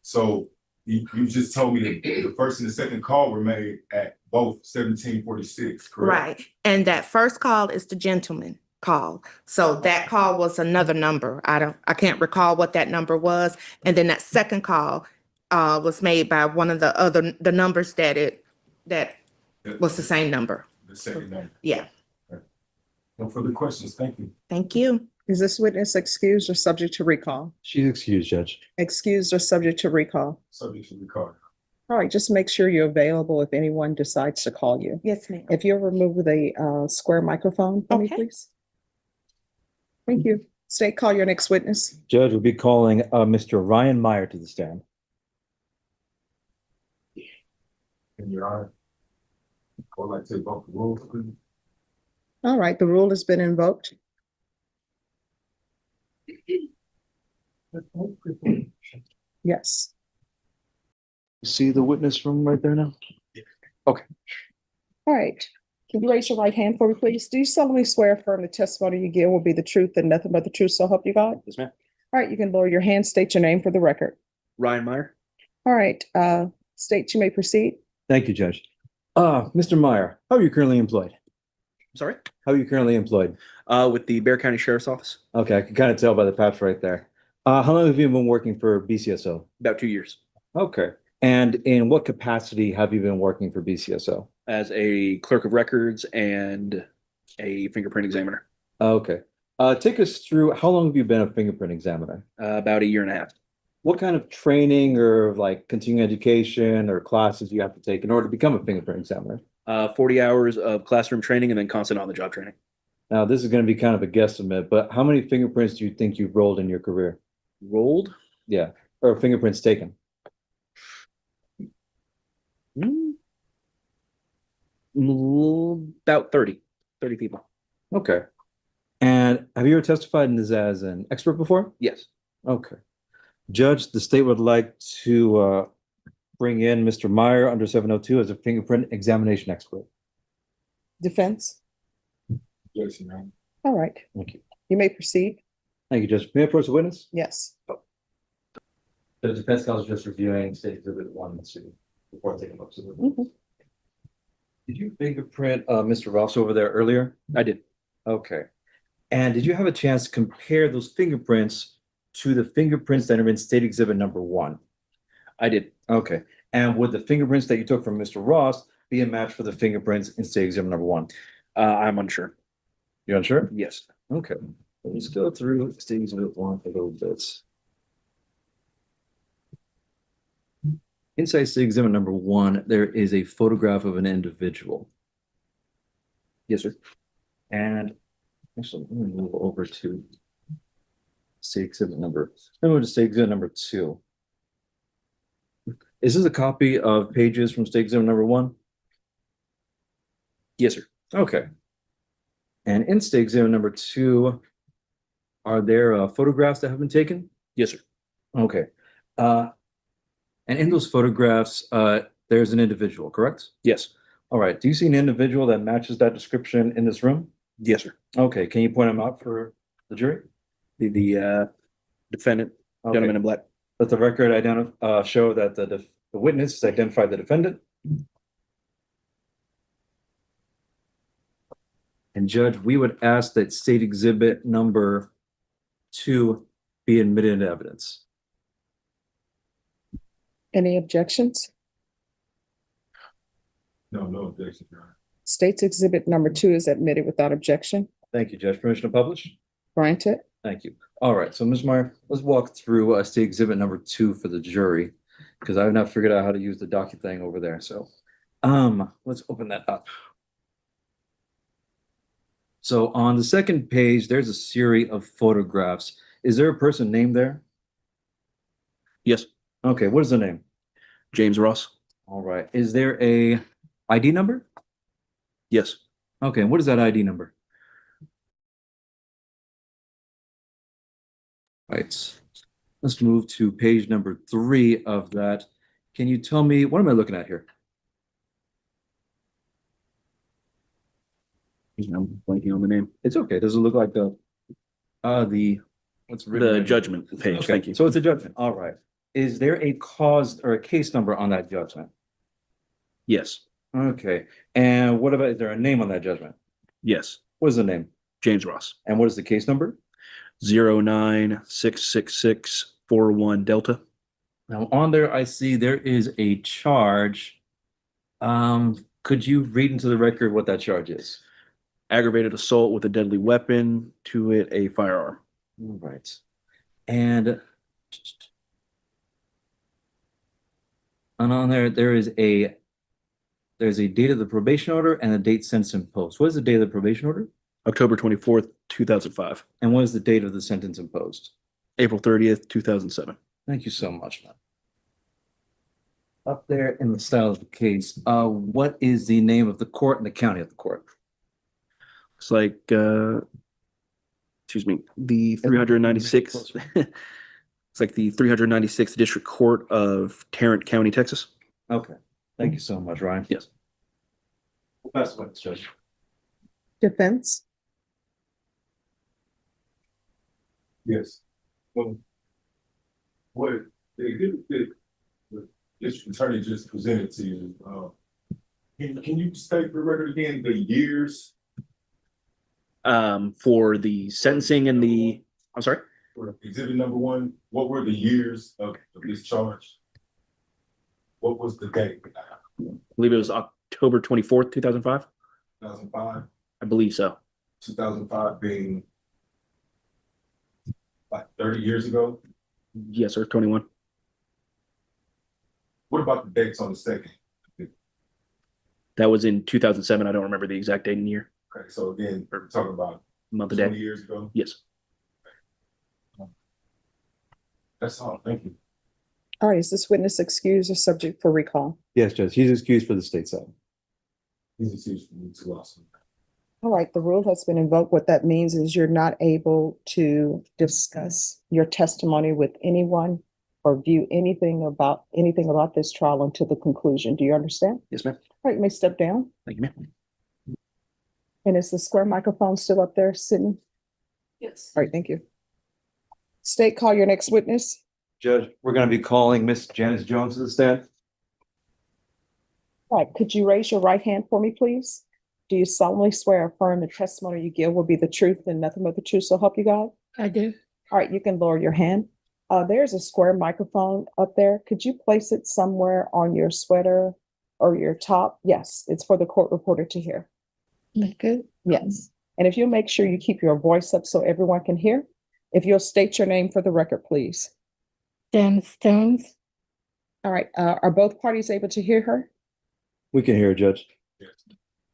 so you just told me that the first and the second call were made at both 1746, correct? right. And that first call is the gentleman call. So that call was another number. I can't recall what that number was. And then that second call was made by one of the numbers that was the same number. The second number. Yeah, No further questions. Thank you. thank you. Is this witness excused or subject to recall? She's excused, Judge. Excused or subject to recall? Subject to record. All right, just make sure you're available if anyone decides to call you. Yes, ma'am. If you'll remove the square microphone for me, Okay. please. Thank you. State, call your next witness. Judge will be calling Mr. Ryan Meyer to the stand. And Your Honor, I would like to invoke the rules, please. All right, the rule has been invoked. Yes. See the witness from right there now? All right. Can you raise your right hand for me, please? Do you solemnly swear affirm the testimony you give will be the truth and nothing but the truth, so help you God? Yes, ma'am. All right, you can lower your hand, state your name for the record. Ryan Meyer. All right, state you may proceed. Thank you, Judge. Mr. Meyer, how are you currently employed? Sorry. How are you currently employed? With the Bear County Sheriff's Office. Okay, I can kind of tell by the patch right there. How long have you been working for BCSO? About 2 years. Okay. And in what capacity have you been working for BCSO? As a clerk of records and a fingerprint examiner. Okay. Take us through, how long have you been a fingerprint examiner? About 1.5 years. What kind of training or like continuing education or classes you have to take in order to become a fingerprint examiner? 40 hours of classroom training and then constant on-the-job training. Now, this is going to be kind of a guesstimate, but how many fingerprints do you think you've rolled in your career? Rolled? Yeah, or fingerprints taken? About 30 people. Okay. And have you ever testified in this as an expert before? Yes. Okay. Judge, the state would like to bring in Mr. Meyer under 702 as a fingerprint examination expert. Defense? Yes, Your Honor. All right, Thank you. you may proceed. Thank you, Judge. May I approach the witness? Yes. The defense counsel just reviewing state exhibit 1 and 2 before taking up. Mhm. Did you fingerprint Mr. Ross over there earlier? I did. Okay. And did you have a chance to compare those fingerprints to the fingerprints that are in state exhibit number 1? I did. Okay. And would the fingerprints that you took from Mr. Ross be a match for the fingerprints in state exhibit number 1? I'm unsure. You're unsure? Yes. Okay. Let's go through state exhibit 1 a little bit. Inside state exhibit number 1, there is a photograph of an individual. Yes, sir. And actually, let me move over to state exhibit number. Let me move to state exhibit number 2. Is this a copy of pages from state exhibit number 1? Yes, sir. Okay. And in state exhibit number 2, are there photographs that have been taken? Yes, sir. Okay. And in those photographs, there's an individual, correct? Yes. All right. Do you see an individual that matches that description in this room? Yes, sir. Okay. Can you point him out for the jury? The defendant, Okay. gentleman in black. Let the record show that the witness has identified the defendant. And Judge, we would ask that state exhibit number 2 be admitted into evidence. Any objections? No objection, Your Honor. State's exhibit number 2 is admitted without objection. Thank you, Judge. Permission to publish? Granted. Thank you. All right, so Ms. Meyer, let's walk through state exhibit number 2 for the jury, because I have not figured out how to use the docu thing over there. So let's open that up. So on the second page, there's a series of photographs. Is there a person named there? Yes. Okay, what is the name? James Ross. All right. Is there a ID number? Yes. Okay, and what is that ID number? Right. Let's move to page number 3 of that. Can you tell me, what am I looking at here? I'm blanking on the name. It's okay. Does it look like the what's written? The right here? judgment page. Okay, Thank you. so it's a judgment. All right. Is there a cause or a case number on that judgment? Yes. Okay. And what about, is there a name on that judgment? Yes. What is the name? James Ross. And what is the case number? 0966641 Delta. Now on there, I see there is a charge. Could you read into the record what that charge is? Aggravated assault with a deadly weapon, to it a firearm. All right. And on there, there's a date of the probation order and a date sentence imposed. What is the date of the probation order? October 24th, 2005. And what is the date of the sentence imposed? April 30th, 2007. Thank you so much, man. Up there in the style of the case, what is the name of the court and the county of the court? It's like, excuse me, the 396. It's like the 396th District Court of Tarrant County, Texas. Okay. Thank you so much, Ryan. Yes. We'll pass the witness, Judge. Defense? Yes. What the district attorney just presented to you, can you state for the record again the years? For the sentencing and the, I'm sorry? For exhibit number 1, what were the years of this charge? What was the date? I believe it was October 24th, 2005. 2005, I believe so. 2005 being like 30 years ago. Yes, sir, 21. What about the dates on the second? That was in 2007. I don't remember the exact date and year, Okay, so again, we're talking about month of 20 day. years ago. Yes. That's all. Thank you. All right, is this witness excused or subject for recall? Yes, Judge. He's excused for the state side. He's excused from to us. All right, the rule has been invoked. What that means is you're not able to discuss your testimony with anyone or view anything about this trial until the conclusion. Do you understand? Yes, ma'am. All right, you may step down. Thank you, ma'am. And is the square microphone still up there, Sydney? Yes. All right, thank you. State, call your next witness. Judge, we're going to be calling Miss Janice Jones to the stand. All right, could you raise your right hand for me, please? Do you solemnly swear or affirm the testimony you give will be the truth and nothing but the truth, so help you God? I do. All right, you can lower your hand. There's a square microphone up there. Could you place it somewhere on your sweater or your top? Yes, it's for the court reporter to hear. That's good. Yes. And if you'll make sure you keep your voice up so everyone can hear, if you'll state your name for the record, please. Janice Jones. All right, are both parties able to hear her? We can hear, Judge.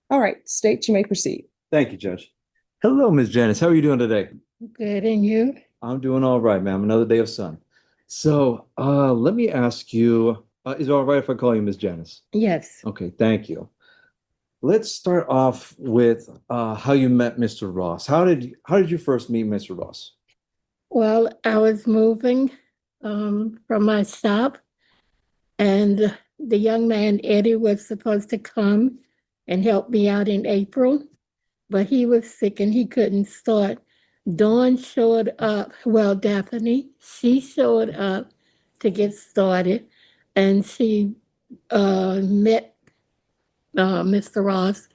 All right, state, you may proceed. Thank you, Judge. Hello, Miss Janice. How are you doing today? Good, and you? I'm doing all right, ma'am. Another day of sun. So, let me ask you, is it all right if I call you Miss Janice? Yes. Okay, thank you. Let's start off with how you met Mr. Ross. How did you first meet Mr. Ross? Well, I was moving from my shop, and the young man, Eddie, was supposed to come and help me out in April, but he was sick and he couldn't start. Dawn showed up, well, Daphne, she showed up to get started, and she met Mr. Ross,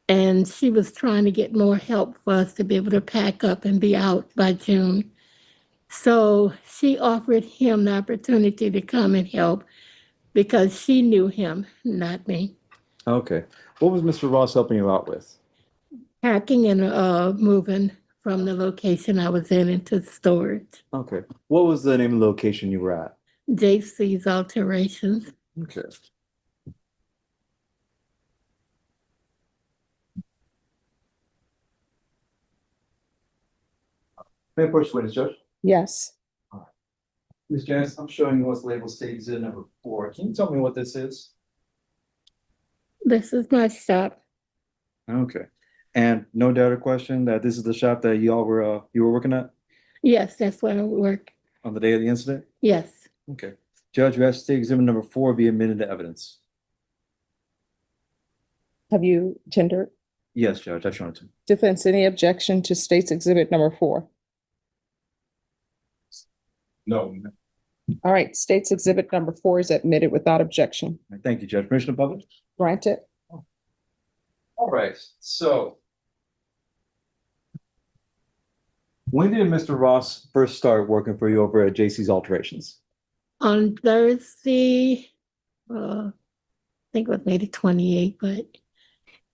and she was trying to get more help for us to be able to pack up and be out by June. So she offered him the opportunity to come and help because she knew him, not me. Okay. What was Mr. Ross helping you out with? Packing and moving from the location I was in into storage. Okay. What was the name of the location you were at? JC's Alterations. Okay. May I approach the witness, Judge? Yes. Ms. Janice, I'm showing you what's labeled state exhibit number 4. Can you tell me what this is? This is my shop. Okay. And no doubt or question that this is the shop that you were working at Yes, that's where I work. on the day of the incident? Yes. Okay. Judge, you asked state exhibit number 4 be admitted to evidence. Have you tendered? Yes, Judge, I've shown it to him. Defense, any objection to state's exhibit number 4? No, All right, state's exhibit number 4 is admitted without objection. Thank you, Judge. Permission to publish? Granted. All right, so when did Mr. Ross first start working for you over at JC's Alterations? On Thursday, I think it was maybe 28, but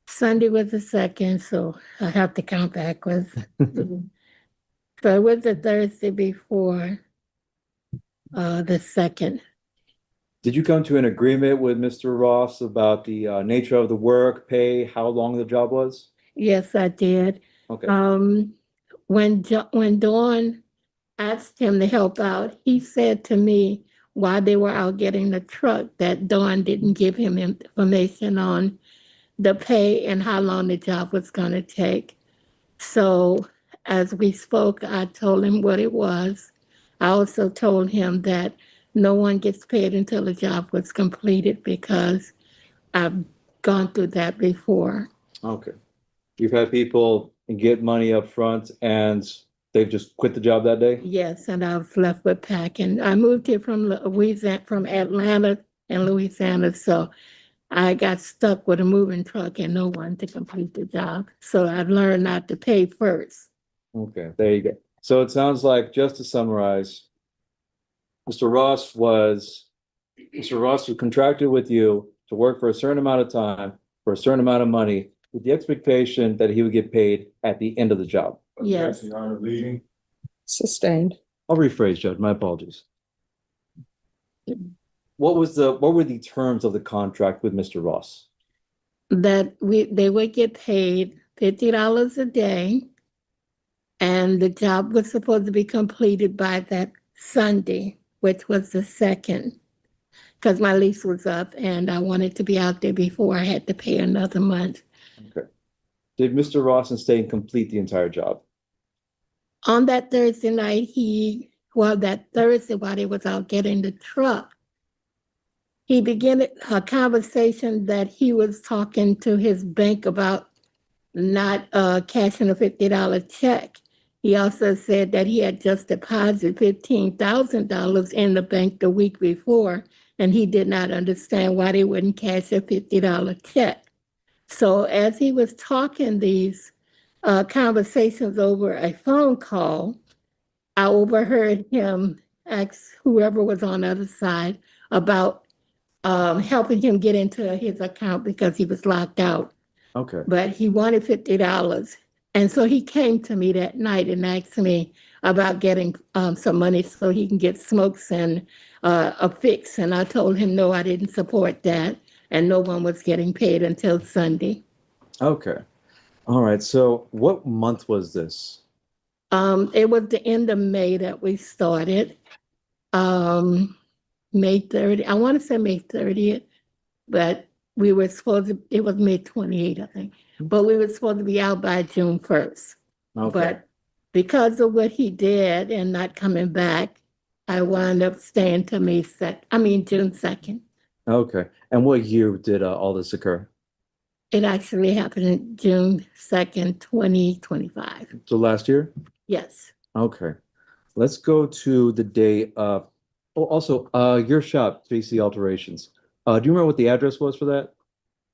Sunday was the second, so I have to count backwards. So it was the Thursday before the second. Did you come to an agreement with Mr. Ross about the nature of the work, pay, how long the job was? Yes, I did. Okay, When Dawn asked him to help out, he said to me while they were out getting the truck that Dawn didn't give him information on the pay and how long the job was going to take. So as we spoke, I told him what it was. I also told him that no one gets paid until the job was completed because I've gone through that before. okay. You've had people get money up front and they've just quit the job that day? Yes, and I was left with packing. I moved here from Louisiana, from Atlanta and Louisiana, so I got stuck with a moving truck and no one to complete the job. So I've learned not to pay first. Okay, there you go. So it sounds like, just to summarize, Mr. Ross was contracted with you to work for a certain amount of time, for a certain amount of money, with the expectation that he would get paid at the end of the job. Yes. Your Honor, leading. Sustained. I'll rephrase, Judge, my apologies. What were the terms of the contract with Mr. Ross? That they would get paid $50 a day, and the job was supposed to be completed by that Sunday, which was the second, because my lease was up and I wanted to be out there before I had to pay another month. Okay. Did Mr. Ross and Stain complete the entire job? On that Thursday night, that Thursday while they was out getting the truck, he began a conversation that he was talking to his bank about not cashing a $50 check. He also said that he had just deposited $15,000 in the bank the week before, and he did not understand why they wouldn't cash a $50 check. So as he was talking these conversations over a phone call, I overheard him ask whoever was on the other side about helping him get into his account because he was locked out. Okay. But he wanted $50. And so he came to me that night and asked me about getting some money so he can get smokes and a fix. And I told him, no, I didn't support that. And no one was getting paid until Sunday. Okay. All right. So what month was this? It was the end of May that we started. May 30th. I want to say May 30th, but we were supposed to, it was May 28th, I think. But we were supposed to be out by June 1st. Okay. But because of what he did and not coming back, I wound up staying till June 2nd. Okay. And what year did all this occur? It actually happened in June 2nd, 2025. So last year? Yes. Okay. Let's go to the day of, also, your shop, JC Alterations. Do you remember what the address was for that?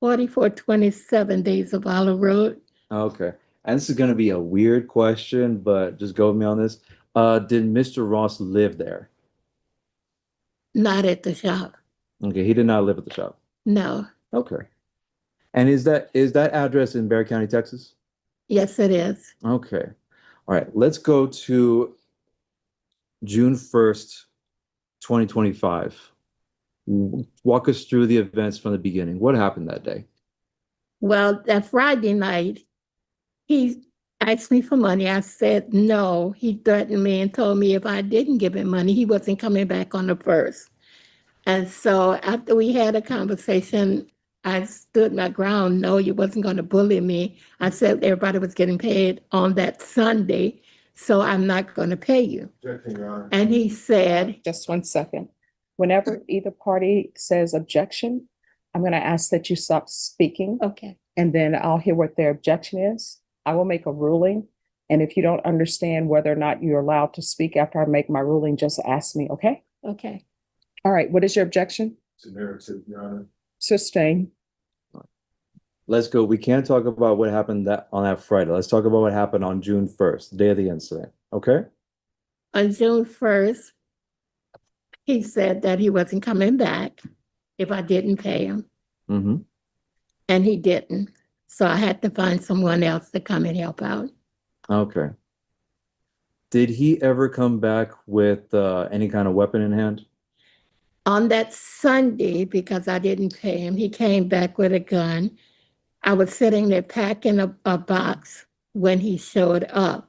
4427 Days of Olive Road. Okay. And this is going to be a weird question, but just go with me on this. Did Mr. Ross live there? Not at the shop. Okay, he did not live at the shop. No. Okay. And is that address in Bexar County, Texas? Yes, it is. Okay. All right. Let's go to June 1st, 2025. Walk us through the events from the beginning. What happened that day? Well, that Friday night, he asked me for money. I said no. He threatened me and told me if I didn't give him money, he wasn't coming back on the 1st. And so after we had a conversation, I stood my ground. No, you wasn't going to bully me. I said everybody was getting paid on that Sunday, so I'm not going to pay you. Objection, Your Honor. And he said, Just 1 second. Whenever either party says objection, I'm going to ask that you stop speaking, okay, and then I'll hear what their objection is. I will make a ruling. And if you don't understand whether or not you're allowed to speak after I make my ruling, just ask me, okay? okay. All right, what is your objection? To narrative, Your Honor. Sustain. Let's go. We can't talk about what happened on that Friday. Let's talk about what happened on June 1st, the day of the incident. Okay? On June 1st, he said that he wasn't coming back if I didn't pay him, Mm-hmm. and he didn't. So I had to find someone else to come and help out. Okay. Did he ever come back with any kind of weapon in hand? On that Sunday, because I didn't pay him, he came back with a gun. I was sitting there packing a box when he showed up.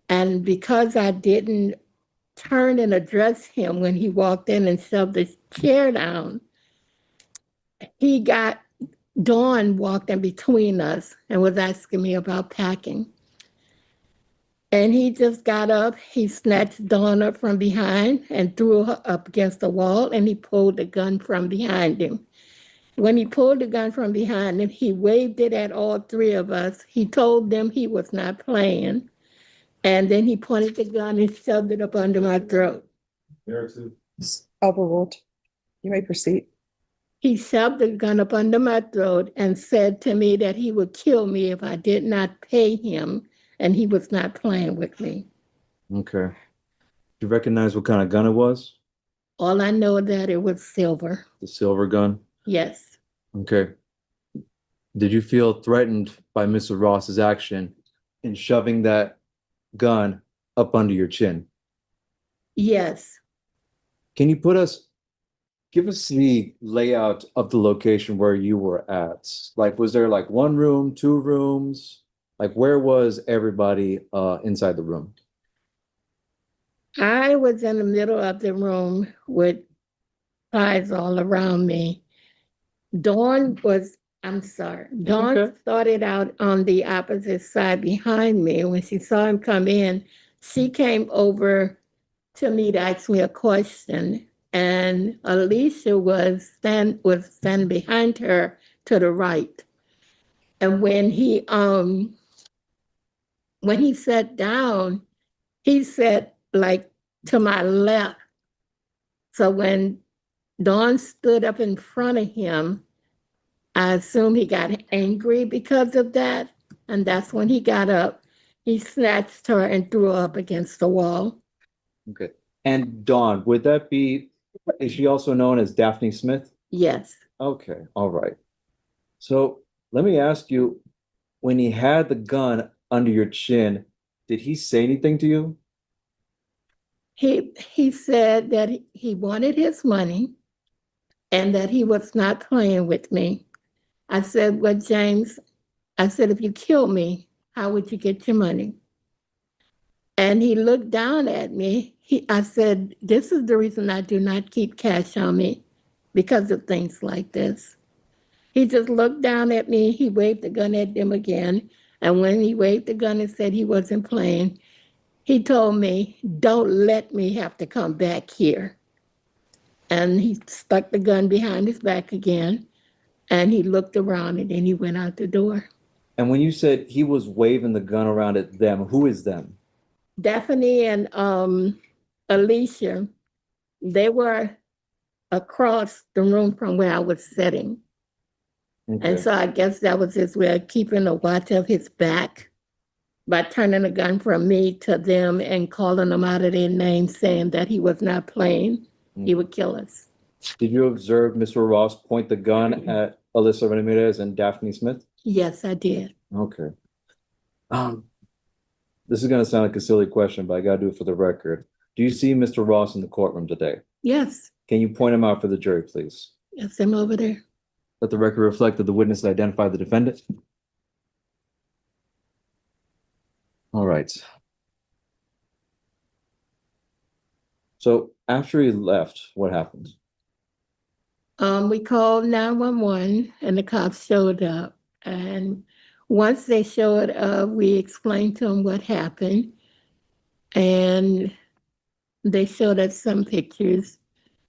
And because I didn't turn and address him when he walked in and shoved his chair down, Dawn walked in between us and was asking me about packing. And he just got up, he snatched Dawn up from behind and threw her up against the wall, and he pulled the gun from behind him. When he pulled the gun from behind him, he waved it at all three of us. He told them he was not playing. And then he pointed the gun and shoved it up under my throat. Narrative. Overruled. You may proceed. He shoved the gun up under my throat and said to me that he would kill me if I did not pay him, and he was not playing with me. Okay. Do you recognize what kind of gun it was? All I know is that it was silver. The silver gun? Yes. Okay. Did you feel threatened by Mr. Ross's action in shoving that gun up under your chin? Yes. Can you give us the layout of the location where you were at? Like, was there like one room, two rooms? Like, where was everybody inside the room? I was in the middle of the room with guys all around me. Dawn Okay. started out on the opposite side behind me. When she saw him come in, she came over to me to ask me a question. And Alicia was standing behind her to the right. And when he sat down, he sat like to my left. So when Dawn stood up in front of him, I assume he got angry because of that. And that's when he got up. He snatched her and threw her up against the wall. Okay. And Dawn, is she also known as Daphne Smith? Yes. Okay. All right. So let me ask you, when he had the gun under your chin, did he say anything to you? He said that he wanted his money and that he was not playing with me. I said, well, James, if you kill me, how would you get your money? And he looked down at me. I said, this is the reason I do not keep cash on me, because of things like this. He just looked down at me. He waved the gun at them again. And when he waved the gun and said he wasn't playing, he told me, don't let me have to come back here. And he stuck the gun behind his back again. And he looked around and then he went out the door. And when you said he was waving the gun around at them, who is them? Daphne and Alicia, they were across the room from where I was sitting. Okay. And so I guess that was his way of keeping a watch of his back by turning the gun from me to them and calling them out of their names, saying that he was not playing. He would kill us. Did you observe Mr. Ross point the gun at Alyssa Ramirez and Daphne Smith? Yes, I did. Okay. This is going to sound like a silly question, but I got to do it for the record. Do you see Mr. Ross in the courtroom today? Yes. Can you point him out for the jury, please? Yes, him over there. Let the record reflect that the witness identified the defendant. All right. So after he left, what happened? We called 911 and the cops showed up. And once they showed up, we explained to them what happened. And they showed us some pictures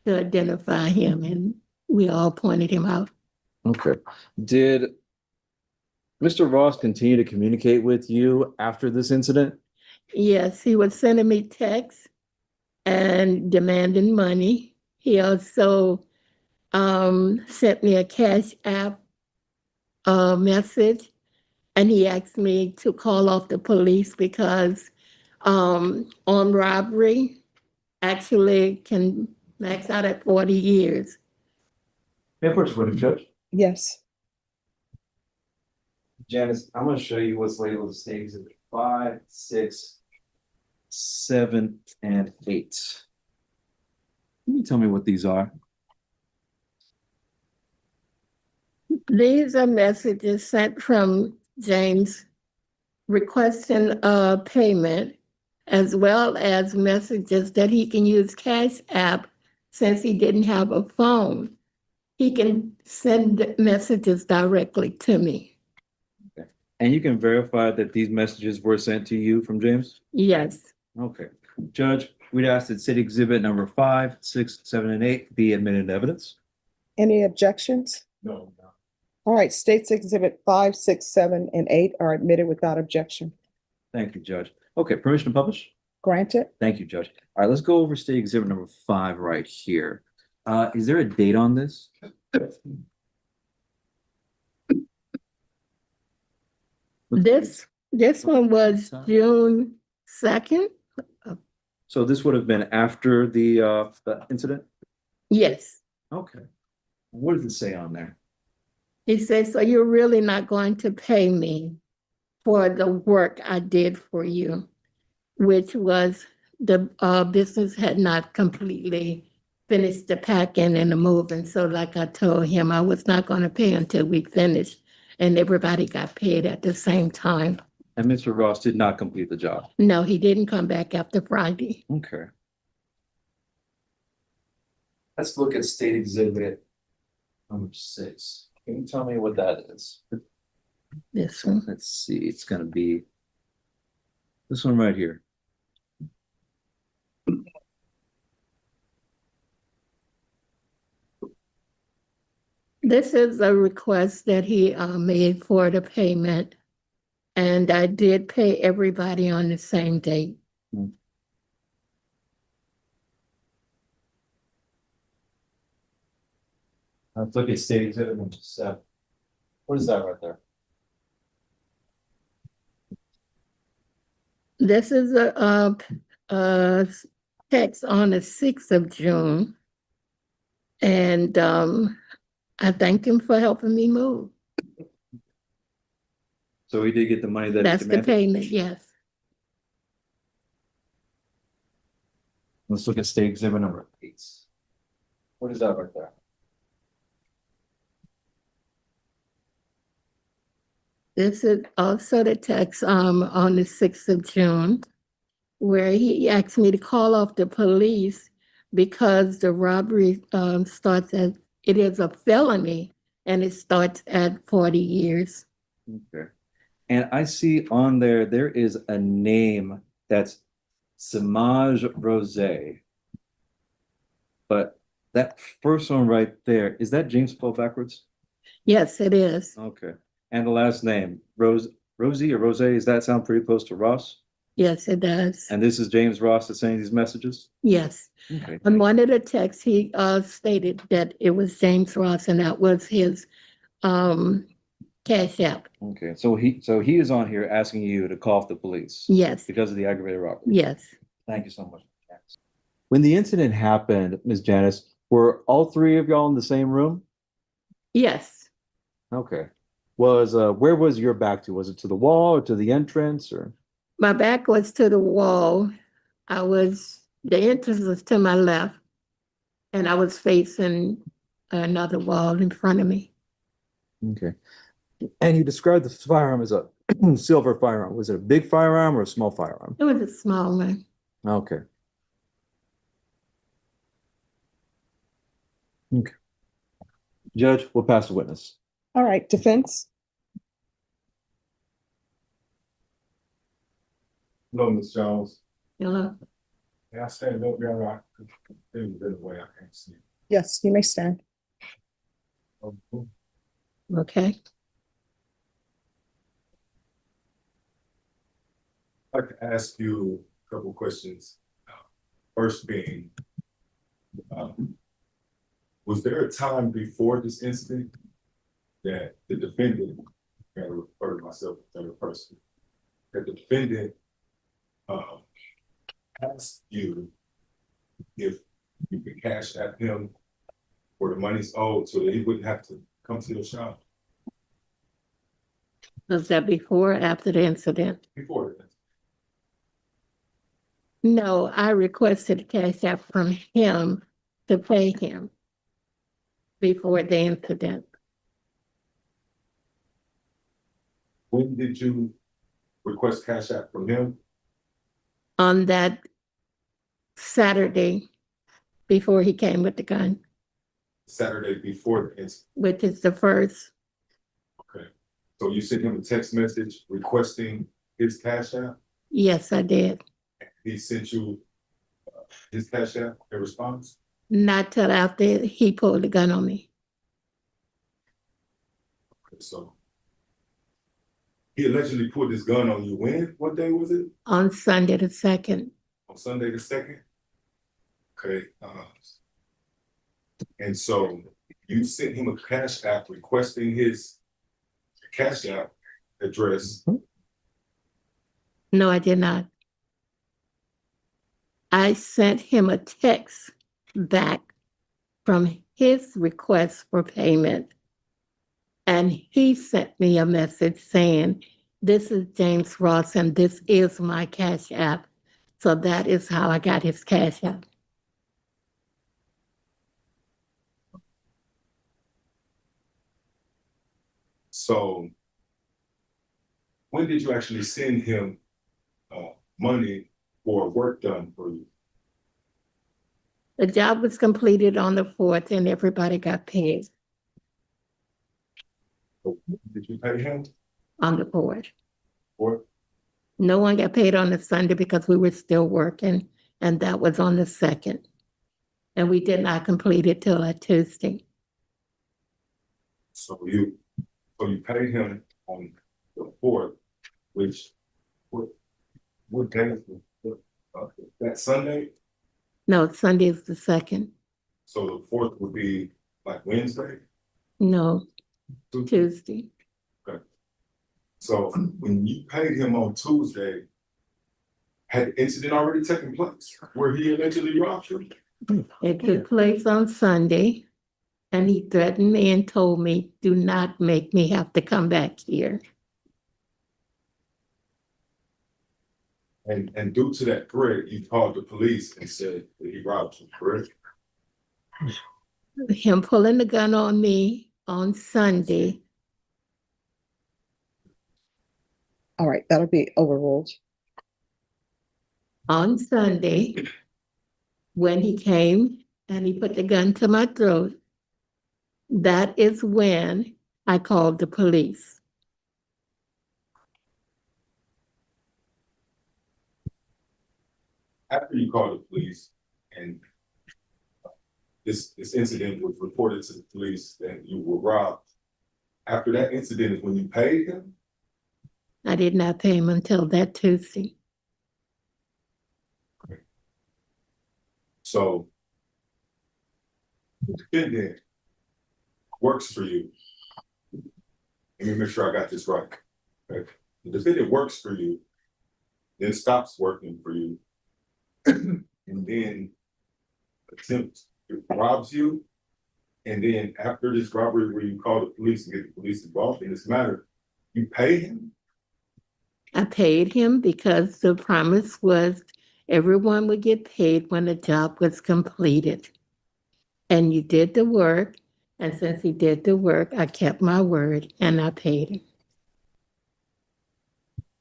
to identify him, and we all pointed him out. Okay. Did Mr. Ross continue to communicate with you after this incident? Yes, he was sending me texts and demanding money. He also sent me a Cash App message, and he asked me to call off the police because on robbery actually can max out at 40 years. Yeah, first, what Judge? Yes. Janice, I'm gonna show you what's labeled as state exhibit 5, 6, 7, and 8. Can you tell me what these are? These are messages sent from James requesting a payment, as well as messages that he can use Cash App since he didn't have a phone. He can send messages directly to me. And you can verify that these messages were sent to you from James? Yes. Okay. Judge, we'd ask that city exhibit number 5, 6, 7, and 8 be admitted into evidence. Any objections? No. All right, States Exhibit 5, 6, 7, and 8 are admitted without objection. Thank you, Judge. Okay, permission to publish? Granted. Thank you, Judge. All right, let's go over state exhibit number 5 right here. Is there a date on this? This one was June 2nd. So this would have been after the incident? Yes. Okay. What does it say on there? He said, so you're really not going to pay me for the work I did for you, which was the business had not completely finished the packing and the moving. So like I told him, I was not going to pay until we finished, and everybody got paid at the same time. And Mr. Ross did not complete the job. No, he didn't come back after Friday. Okay. Let's look at state exhibit number 6. Can you tell me what that is? This one. Let's see, it's gonna be this one right here. This is a request that he made for the payment, and I did pay everybody on the same date. Let's look at state exhibit number 7. What is that right there? This is a text on the 6th of June. And I thank him for helping me move. So he did get the money that he That's the demanded? payment, yes. Let's look at state exhibit number 8. What is that right there? This is also the text on the 6th of June, where he asked me to call off the police because the robbery starts at, it is a felony, and it starts at 40 years. Okay. And I see on there, there is a name that's Samaj Rose. But that first one right there, is that James spelled backwards? Yes, it is. Okay. And the last name, Rosie or Rose, does that sound pretty close to Ross? Yes, it does. And this is James Ross that's sending these messages? Yes. Okay. On one of the texts, he stated that it was James Ross, and that was his Cash App. Okay. So he is on here asking you to call off the police? Yes. Because of the aggravated robbery? Yes. Thank you so much, Janice. When the incident happened, Ms. Janice, were all 3 of y'all in the same room? Yes. Okay. Where was your back to? Was it to the wall or to the entrance or? My back was to the wall. The entrance was to my left, and I was facing another wall in front of me. Okay. And you described the firearm as a silver firearm. Was it a big firearm or a small firearm? It was a small one. Okay. Okay. Judge, we'll pass the witness. All right, defense. Hello, Ms. Jones. Hello. Can I stand up there? I there's a better way I can't see. Yes, you may stand. Okay. I'd like to ask you a couple questions. First being, was there a time before this incident that the defendant, I'm gonna refer to myself as third person, that the defendant asked you if you could cash at him or the money's owed so that he wouldn't have to come to your shop Was that before or after the incident? before that? No, I requested a cash app from him to pay him before the incident. When did you request cash app from him? On that Saturday before he came with the gun, Saturday before the incident. which is the first. Okay. So you sent him a text message requesting his cash app? Yes, I did. He sent you his cash app in response? Not till after he pulled the gun on me. Okay, so he allegedly pulled his gun on you when? What day was it? On Sunday the 2nd. On Sunday the 2nd? Okay. And so you sent him a cash app requesting his cash app address. No, I did not. I sent him a text back from his request for payment. And he sent me a message saying, "This is James Ross and this is my cash app." So that is how I got his cash app. So when did you actually send him money for work done for you? The job was completed on the 4th and everybody got paid Did you pay him on the 4th. for? No one got paid on the Sunday because we were still working, and that was on the 2nd. And we did not complete it till that Tuesday. So you paid him on the 4th, which what day is that Sunday? No, Sunday is the 2nd. So the 4th would be like Wednesday? No, Tuesday. Okay. So when you paid him on Tuesday, had the incident already taken place where he allegedly robbed you? It took place on Sunday, and he threatened me and told me, "Do not make me have to come back here." And due to that threat, you called the police and said that he robbed you, correct? Him pulling the gun on me on Sunday. All right, that'll be overruled. On Sunday, when he came and he put the gun to my throat, that is when I called the police. After you called the police and this incident was reported to the police that you were robbed, after that incident is when you paid him? I did not pay him until that Tuesday. So the defendant works for you. Let me make sure I got this right. Okay. The defendant works for you, then stops working for you, and then robs you. And then after this robbery where you call the police and get the police involved in this matter, you pay him? I paid him because the promise was everyone would get paid when the job was completed. And you did the work, and since he did the work, I kept my word and I paid him.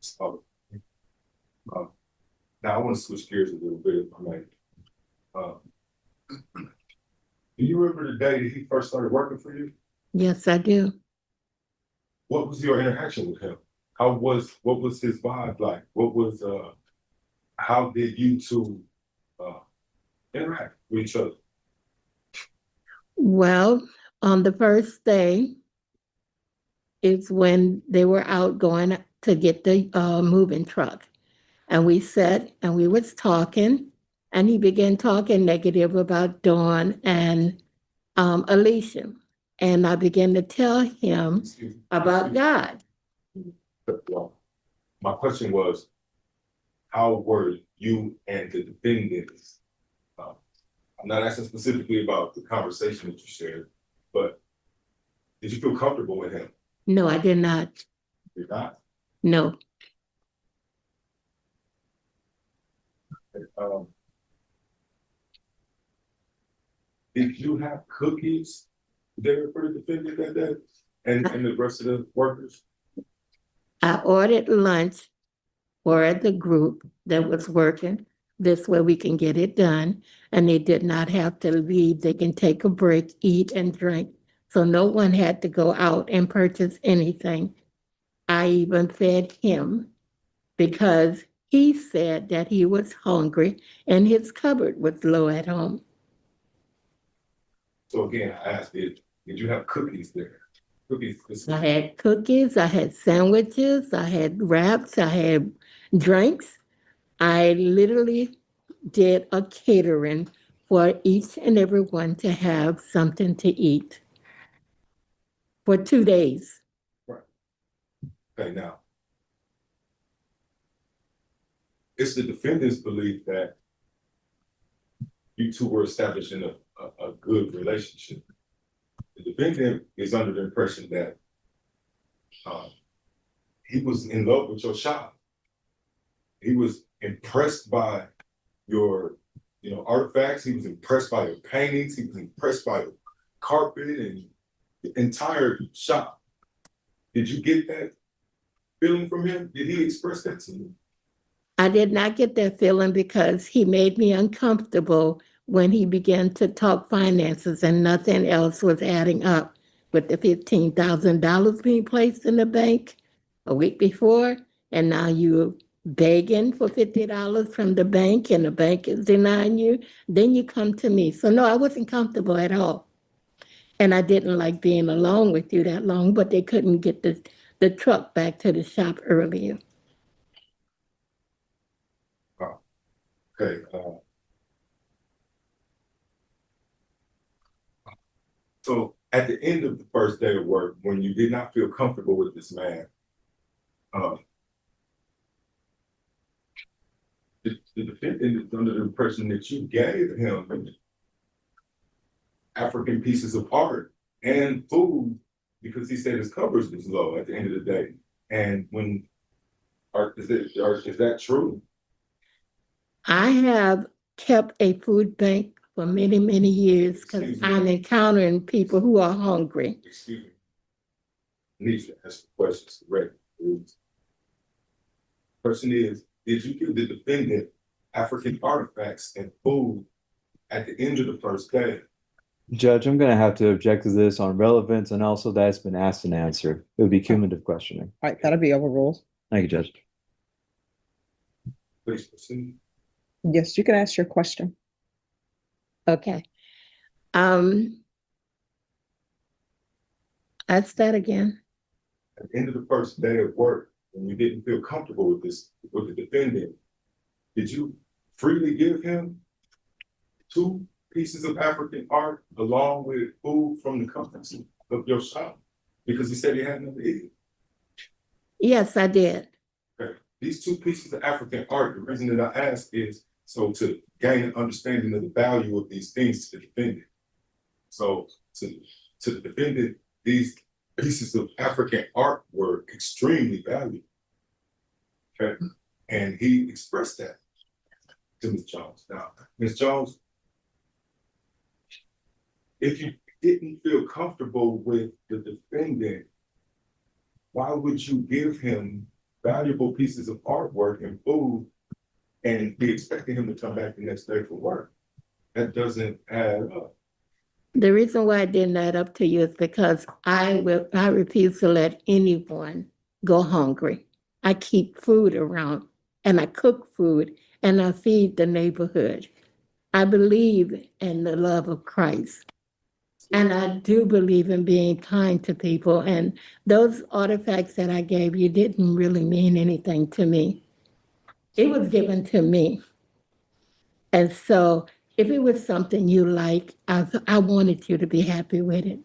So, now I want to switch gears a little bit, if I may. Do you remember the day that he first started working for you? Yes, I do. What was your interaction with him? What was his vibe like? How did you two interact with each other? Well, on the first day is when they were out going to get the moving truck. And we sat and we was talking, and he began talking negative about Dawn and Alicia. And I began to tell him Excuse me. about God. Well, my question was, how were you and the defendants? I'm not asking specifically about the conversation that you shared, but did you feel comfortable with him? No, I did not. Did not? No. Um, did you have cookies there for the defendant that day and the rest of the workers? I ordered lunch for the group that was working. This way we can get it done. And they did not have to leave. They can take a break, eat and drink. So no one had to go out and purchase anything. I even fed him because he said that he was hungry and his cupboard was low at home. So again, I asked, did you have cookies there? Cookies. I had cookies, I had sandwiches, I had wraps, I had drinks. I literally did a catering for each and every one to have something to eat for 2 days. Right. Okay, now. It's the defendant's belief that you two were establishing a good relationship. The defendant is under the impression that he was in love with your shop. He was impressed by your, artifacts. He was impressed by your paintings. He was impressed by your carpet and the entire shop. Did you get that feeling from him? Did he express that to you? I did not get that feeling because he made me uncomfortable when he began to talk finances and nothing else was adding up with the $15,000 being placed in the bank a week before, and now you're begging for $50 from the bank and the bank is denying you, then you come to me. So no, I wasn't comfortable at all. And I didn't like being alone with you that long, but they couldn't get the truck back to the shop earlier. Okay. So at the end of the first day of work, when you did not feel comfortable with this man, the defendant is under the impression that you gave him African pieces of art and food because he said his covers was low at the end of the day. And is that true? I have kept a food bank for many, many years because Excuse me. I'm encountering people who are hungry. Excuse me. I need you to ask the questions correctly, please. Question is, did you give the defendant African artifacts and food at the end of the first day? Judge, I'm going to have to object to this on relevance and also that's been asked and answered. It would be cumulative questioning. All right, that'll be overruled. Thank you, Judge. Please proceed. Yes, you can ask your question. Okay. Ask that again. At the end of the first day of work, when you didn't feel comfortable with the defendant, did you freely give him 2 pieces of African art along with food from the company of your shop? Because he said he had nothing to eat. Yes, I did. Okay. These 2 pieces of African art, the reason that I ask is so to gain an understanding of the value of these things to the defendant. So to the defendant, these pieces of African art were extremely valuable. Okay. And he expressed that to Ms. Jones. Now, Ms. Jones, if you didn't feel comfortable with the defendant, why would you give him valuable pieces of artwork and food and be expecting him to come back the next day for work? That doesn't add up. The reason why I didn't add up to you is because I refuse to let anyone go hungry. I keep food around and I cook food and I feed the neighborhood. I believe in the love of Christ. And I do believe in being kind to people. And those artifacts that I gave you didn't really mean anything to me. It was given to me. And so if it was something you like, I wanted you to be happy with it.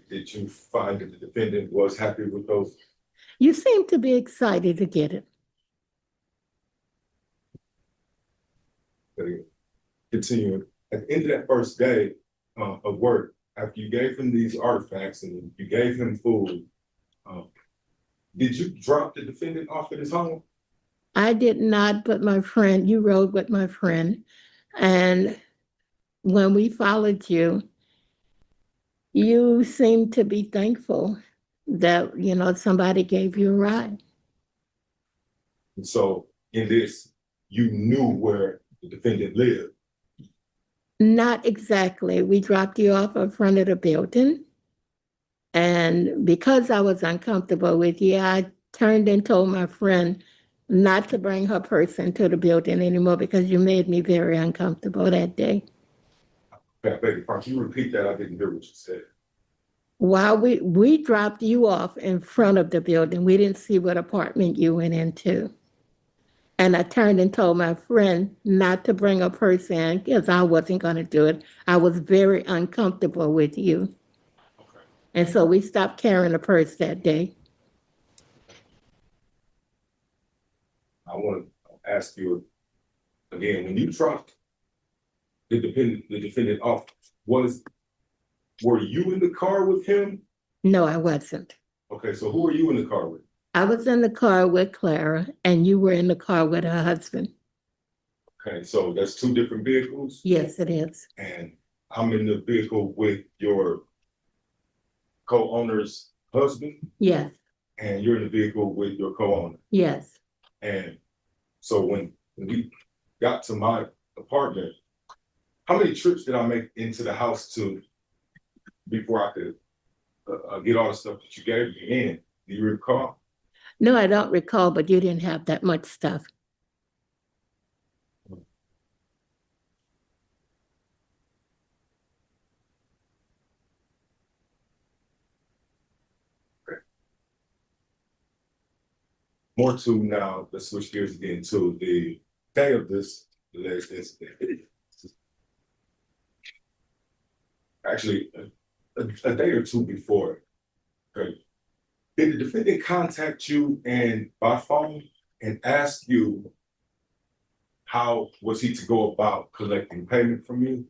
Did you find that the defendant was happy with those? You seem to be excited to get it. Continuing, at the end of that first day of work, after you gave him these artifacts and you gave him food, did you drop the defendant off at his home? I did not, but my friend, you rode with my friend. And when we followed you, you seemed to be thankful that, somebody gave you a ride. And so in this, you knew where the defendant lived. Not exactly. We dropped you off in front of the building. And because I was uncomfortable with you, I turned and told my friend not to bring her purse into the building anymore because you made me very uncomfortable that day. I beg your pardon, can you repeat that? I didn't hear what you said. While we dropped you off in front of the building, we didn't see what apartment you went into. And I turned and told my friend not to bring a purse in because I wasn't going to do it. I was very uncomfortable with you. Okay. And so we stopped carrying a purse that day. I want to ask you again, when you dropped the defendant off, were you in the car with him? No, I wasn't. Okay, so who were you in the car with? I was in the car with Clara and you were in the car with her husband. Okay, so that's two different vehicles? Yes, it is. And I'm in the vehicle with your co-owner's husband? Yes, And you're in the vehicle with your co-owner? yes. And so when we got to my apartment, how many trips did I make into the house before I could get all the stuff that you gave me in? Do you recall? No, I don't recall, but you didn't have that much stuff. More to now, let's switch gears again to the day of this alleged incident. Actually, a day or two before. Okay. Did the defendant contact you and by phone and ask you how was he to go about collecting payment from you?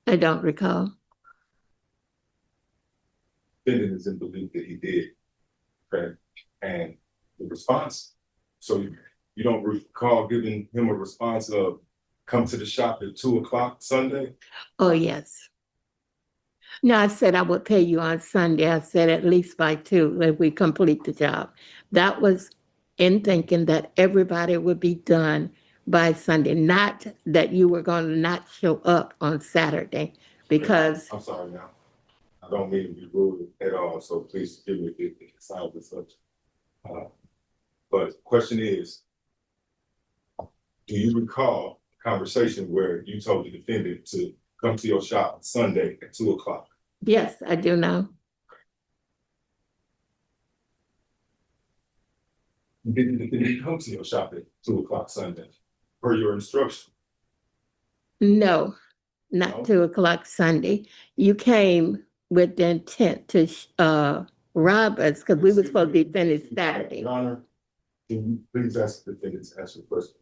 I don't recall. Defendant is in belief that he did. Okay. And the response, so you don't recall giving him a response of come to the shop at 2:00 Sunday? Oh, yes. No, I said I would pay you on Sunday. I said at least by 2 if we complete the job. That was in thinking that everybody would be done by Sunday, not that you were going to not show up on Saturday because I'm sorry now. I don't mean to be rude at all, so please forgive me if it sounds as such. But the question is, do you recall a conversation where you told the defendant to come to your shop Sunday at 2:00? yes, I do now. Did the defendant come to your shop at 2:00 Sunday per your instruction? No, not No? 2 o'clock Sunday. You came with the intent to rob us because we were supposed to be finished Saturday. Your Honor, can you please ask the defendant to answer the question?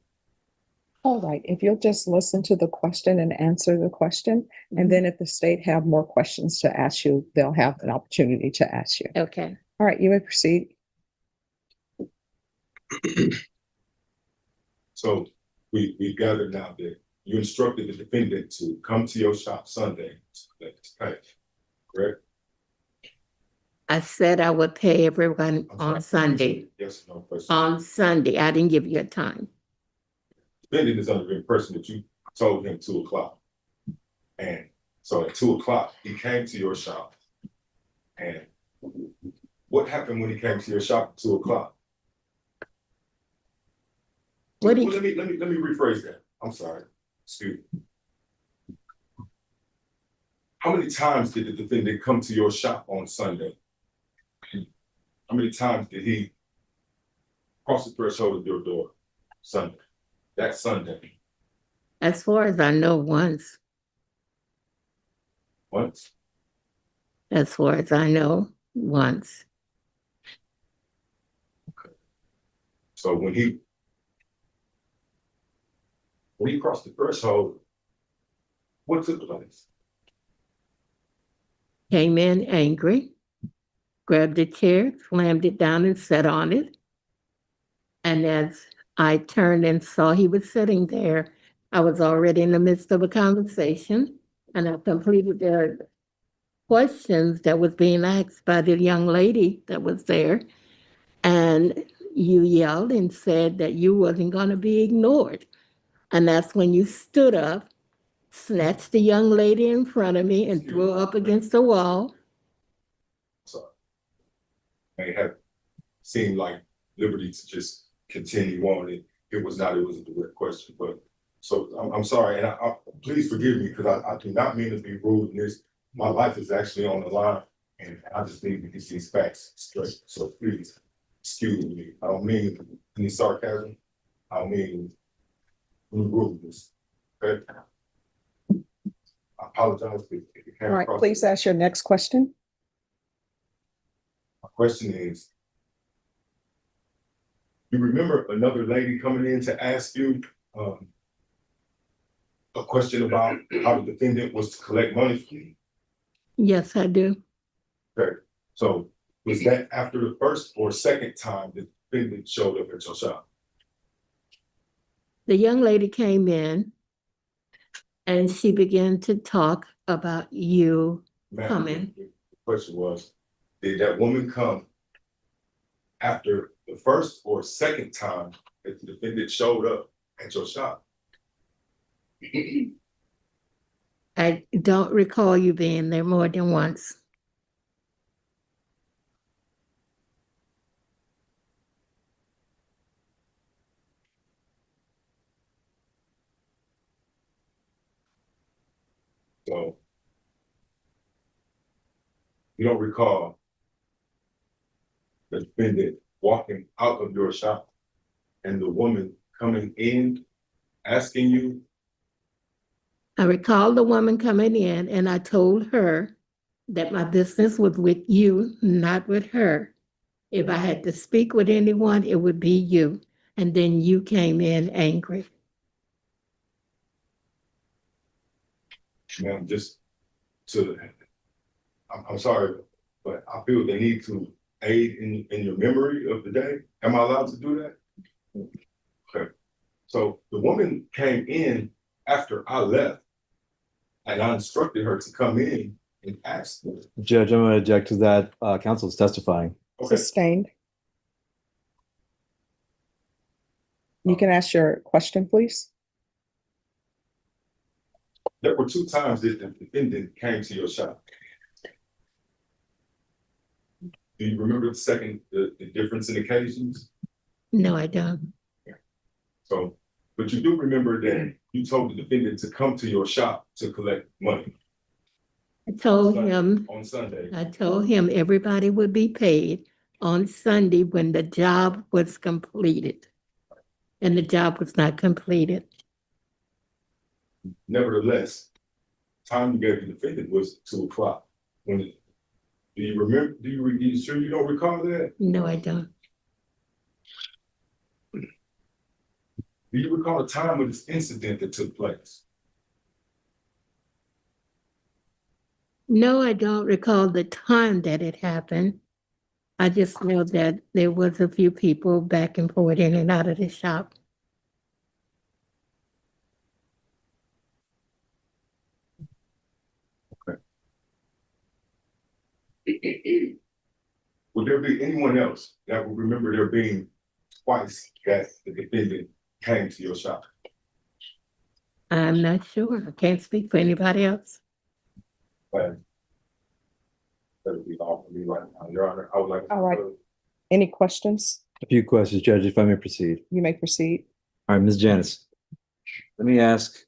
All right, if you'll just listen to the question and answer the question, and then if the state have more questions to ask you, they'll have an opportunity to ask you. Okay. All right, you may proceed. So we gathered now that you instructed the defendant to come to your shop Sunday to collect his pay, correct? I said I would pay everyone I'm on sorry. Sunday. Yes or no question? On Sunday, I didn't give you a time. Defendant is under the impression that you told him 2 o'clock. And so at 2 o'clock, he came to your shop. And what happened when he came to your shop at 2 o'clock? What Well, did let me rephrase that. I'm sorry. Excuse me. How many times did the defendant come to your shop on Sunday? How many times did he cross the threshold of your door Sunday? That Sunday. as far as I know, once, Once? as far as I know, once. So when he crossed the threshold, what took place? Came in angry, grabbed a chair, slammed it down and sat on it. And as I turned and saw he was sitting there, I was already in the midst of a conversation, and I completed the questions that was being asked by the young lady that was there. And you yelled and said that you wasn't going to be ignored. And that's when you stood up, snatched the young lady in front of me and threw her up against the wall. Sorry. May have seemed like liberty to just continue on. It was not, it was a direct question, but so I'm sorry, and I please forgive me because I do not mean to be rude in this. My life is actually on the line and I just need to get these facts straight. So please excuse me. I don't mean any sarcasm. I mean any rudeness. Okay? I apologize if it came All right, across. please ask your next question. My question is, you remember another lady coming in to ask you a question about how the defendant was to collect money from you? Yes, I do. Okay, so was that after the first or second time the defendant showed up at your shop? The young lady came in and she began to talk about you Ma'am, coming. the question was, did that woman come after the first or second time that the defendant showed up at your shop? I don't recall you being there more than once. So you don't recall the defendant walking out of your shop and the woman coming in asking you? I recall the woman coming in and I told her that my business was with you, not with her. If I had to speak with anyone, it would be you. And then you came in angry. Ma'am, just to, I'm sorry, but I feel the need to aid in your memory of the day. Am I allowed to do that? Okay. So the woman came in after I left and I instructed her to come in and ask me. Judge, I'm going to object to that. Counsel is testifying. Okay. Sustained. You can ask your question, please. There were 2 times that the defendant came to your shop. Do you remember the difference in occasions? No, I don't. So, but you do remember that you told the defendant to come to your shop to collect money I told him, on Sunday. I told him everybody would be paid on Sunday when the job was completed. And the job was not completed. Nevertheless, time you gave the defendant was 2 o'clock. Do you remember, you sure you don't recall that? No, I don't. Do you recall the time of this incident that took place? No, I don't recall the time that it happened. I just know that there was a few people back and forth in and out of the shop. Would there be anyone else that would remember there being twice that the defendant came to your shop? I'm not sure. I can't speak for anybody else. But that would be all for me right now, Your Honor. I would like. All right. Any questions? A few questions, Judge, if I may proceed. You may proceed. All right, Ms. Janice, let me ask,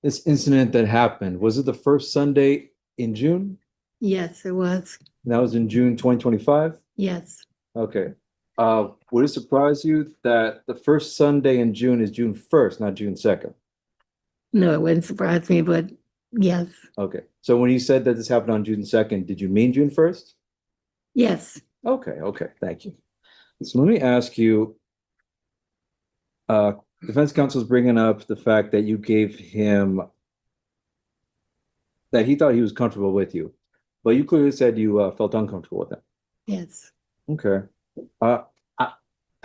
this incident that happened, was it the first Sunday in June? Yes, it was. That was in June 2025? Yes. Okay. Would it surprise you that the first Sunday in June is June 1st, not June 2nd? No, it wouldn't surprise me, but yes. Okay. So when you said that this happened on June 2nd, did you mean June 1st? Yes. Okay, thank you. So let me ask you, defense counsel is bringing up the fact that you gave him, that he thought he was comfortable with you, but you clearly said you felt uncomfortable with him. Yes. Okay. I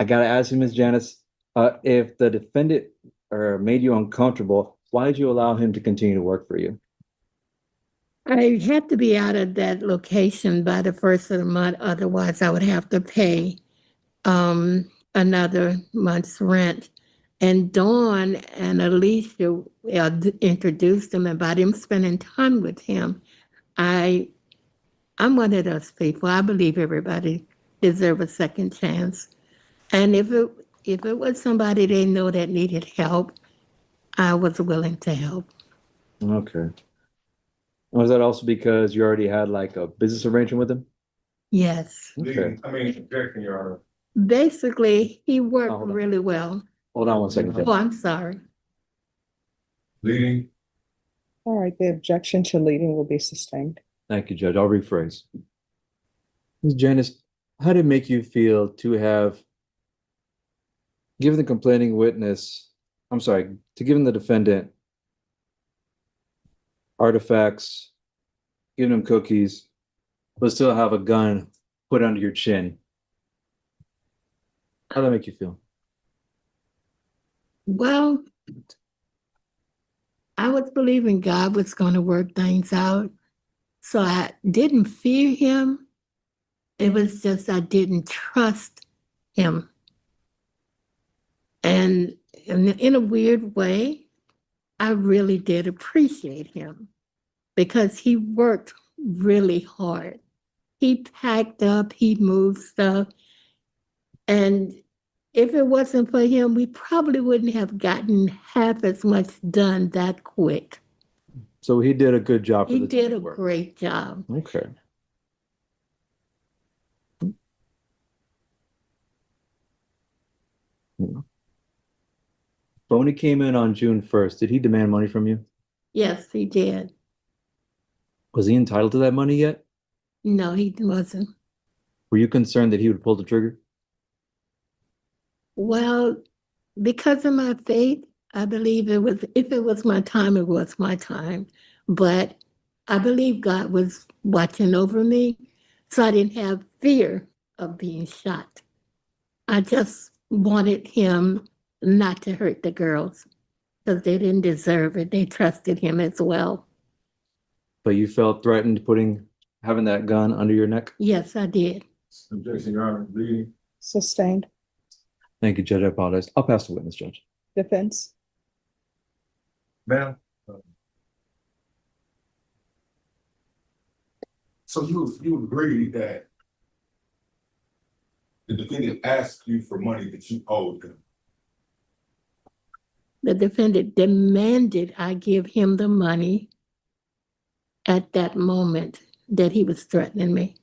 gotta ask you, Ms. Janice, if the defendant made you uncomfortable, why did you allow him to continue to work for you? I had to be out of that location by the first of the month, otherwise I would have to pay another month's rent. And Dawn and Alicia introduced him, and by them spending time with him, I'm one of those people. I believe everybody deserves a second chance. And if it was somebody they know that needed help, I was willing to help. Okay. Was that also because you already had like a business arrangement with him? Yes. Okay. I mean, objection, Your Honor. Basically, he worked Hold on. really well. Hold on one second. Judge. Oh, I'm sorry. Leading. All right, the objection to leading will be sustained. Thank you, Judge. I'll rephrase. Ms. Janice, how did it make you feel to have given the complaining witness, I'm sorry, to given the defendant artifacts, giving him cookies, but still have a gun put under your chin? How did that make you feel? Well, I was believing God was going to work things out. So I didn't fear him. It was just I didn't trust him. And in a weird way, I really did appreciate him because he worked really hard. He packed up, he moved stuff. And if it wasn't for him, we probably wouldn't have gotten half as much done that quick. So he did a good job for He the did a teamwork. great job. Okay. But when he came in on June 1st, did he demand money from you? Yes, he did. Was he entitled to that money yet? No, he wasn't. Were you concerned that he would pull the trigger? Well, because of my faith, I believe if it was my time, it was my time. But I believe God was watching over me, so I didn't have fear of being shot. I just wanted him not to hurt the girls because they didn't deserve it. They trusted him as well. But you felt threatened having that gun under your neck? Yes, I did. Objection, Your Honor. Leading. Sustained. Thank you, Judge. I apologize. I'll pass the witness, Judge. Defense. Ma'am. So you agree that the defendant asked you for money that you owed him? The defendant demanded I give him the money at that moment that he was threatening me.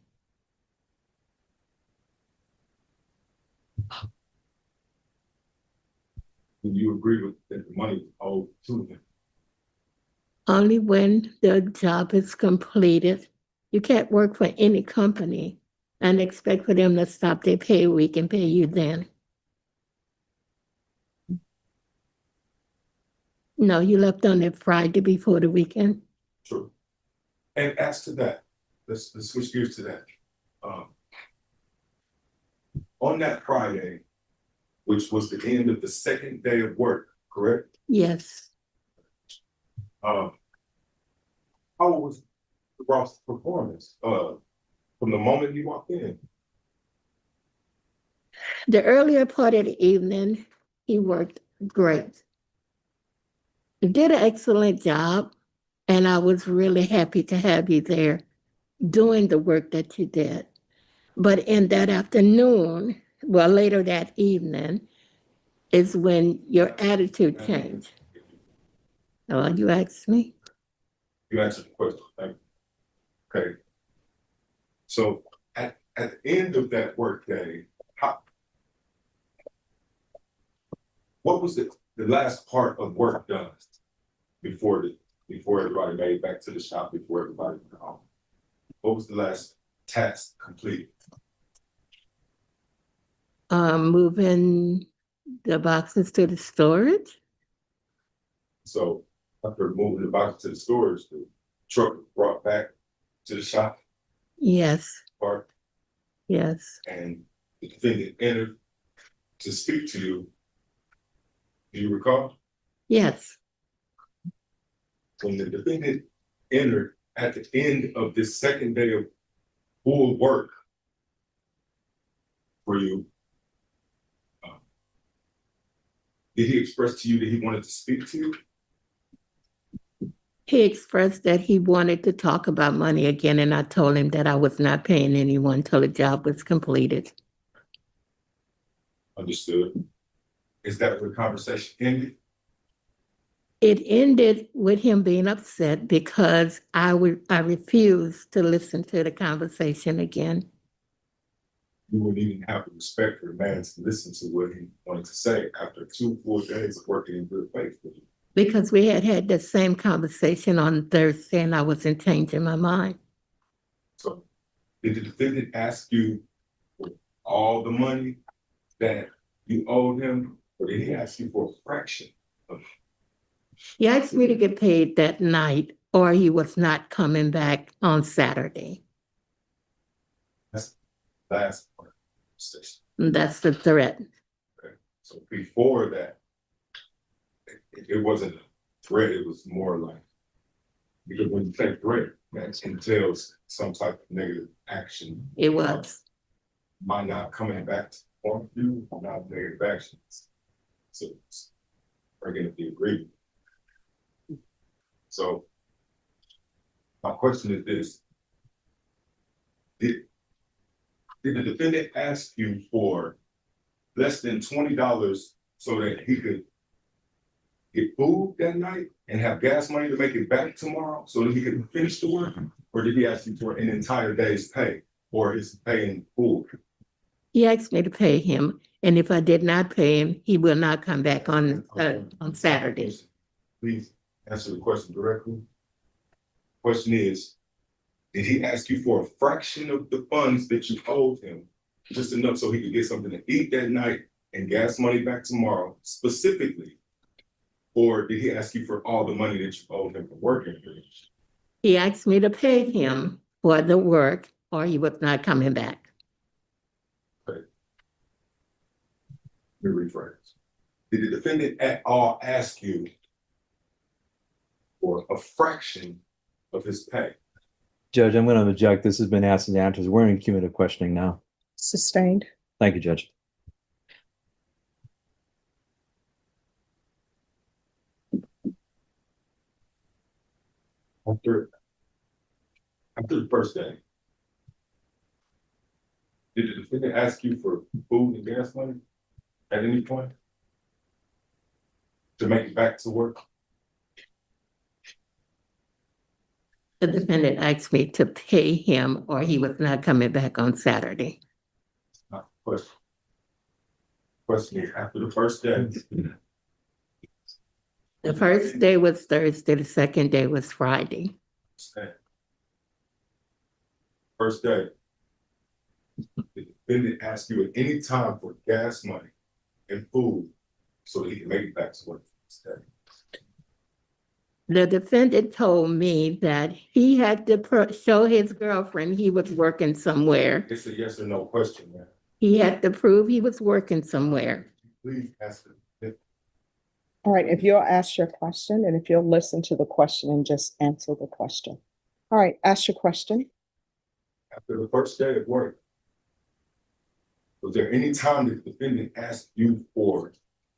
Do you agree with that the money was owed to him? Only when the job is completed. You can't work for any company and expect for them to stop their pay week and pay you then. No, you left on that Friday before the weekend. True. And as to that, let's switch gears to that. On that Friday, which was the end of the second day of work, correct? Yes. How was Ross' performance from the moment he walked in? The earlier part of the evening, he worked great. You did an excellent job, and I was really happy to have you there doing the work that you did. But in that afternoon, well, later that evening, is when your attitude changed. Oh, you asked me? You answered the question. Thank you. Okay. So at the end of that workday, what was the last part of work done before everybody made it back to the shop, before everybody went home? What was the last task completed? Moving the boxes to the storage. So after moving the box to the storage, the truck was brought back to the shop Yes, part, yes, and the defendant entered to speak to you. Do you recall? yes. When the defendant entered at the end of this second day of full work for you, did he express to you that he wanted to speak to you? He expressed that he wanted to talk about money again, and I told him that I was not paying anyone till the job was completed. Understood. Is that where the conversation ended? It ended with him being upset because I refused to listen to the conversation again. You wouldn't even have the respect for the man to listen to what he wanted to say after 2 full days of working in good faith with you. Because we had had the same conversation on Thursday and I wasn't changing my mind. So did the defendant ask you for all the money that you owed him, or did he ask you for a fraction of it? He asked me to get paid that night or he was not coming back on Saturday. That's the last part of the conversation. That's the threat. Okay. So before that, it wasn't a threat, it was more like, because when you say threat, that entails some type of negative action. It was. By not coming back to form you, not negative actions. So it's bringing up the agreement. So my question is this: Did the defendant ask you for less than $20 so that he could get food that night and have gas money to make it back tomorrow so that he could finish the work? Or did he ask you for an entire day's pay or his pay in full? He asked me to pay him, and if I did not pay him, he will not come back on Saturday. Please answer the question directly. Question is, did he ask you for a fraction of the funds that you owed him, just enough so he could get something to eat that night and gas money back tomorrow specifically? Or did he ask you for all the money that you owed him for working? He asked me to pay him for the work or he was not coming back. Okay. Let me rephrase. Did the defendant at all ask you for a fraction of his pay? Judge, I'm going to object. This has been asked and answered. We're in cumulative questioning now. Sustained. Thank you, Judge. After the first day, did the defendant ask you for food and gas money at any point to make it back to work? The defendant asked me to pay him or he was not coming back on Saturday. Not the question. Question is, after the first day, The first day was Thursday, the second day was Friday. first day, the defendant asked you at any time for gas money and food so that he can make it back to work the next day. The defendant told me that he had to show his girlfriend he was working somewhere. It's a yes or no question, man. He had to prove he was working somewhere. Please ask it. All right, if you'll ask your question and if you'll listen to the question and just answer the question. All right, ask your question. After the first day of work, was there any time the defendant asked you for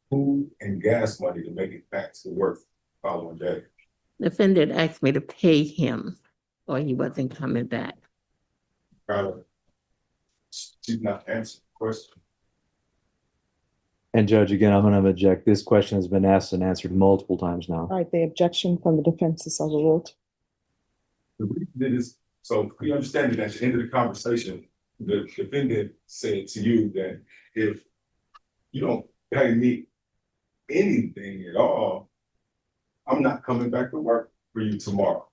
food and gas money to make it back to work following day. Defendant asked me to pay him, or he wasn't coming back. She's not answering the question. And Judge, again, I'm gonna object. This question has been asked and answered multiple times now. All right, the objection from the defense is overruled. The reason it is, so we understand that at the end of the conversation, the defendant said to you that if you don't pay me anything at all, I'm not coming back to work for you tomorrow.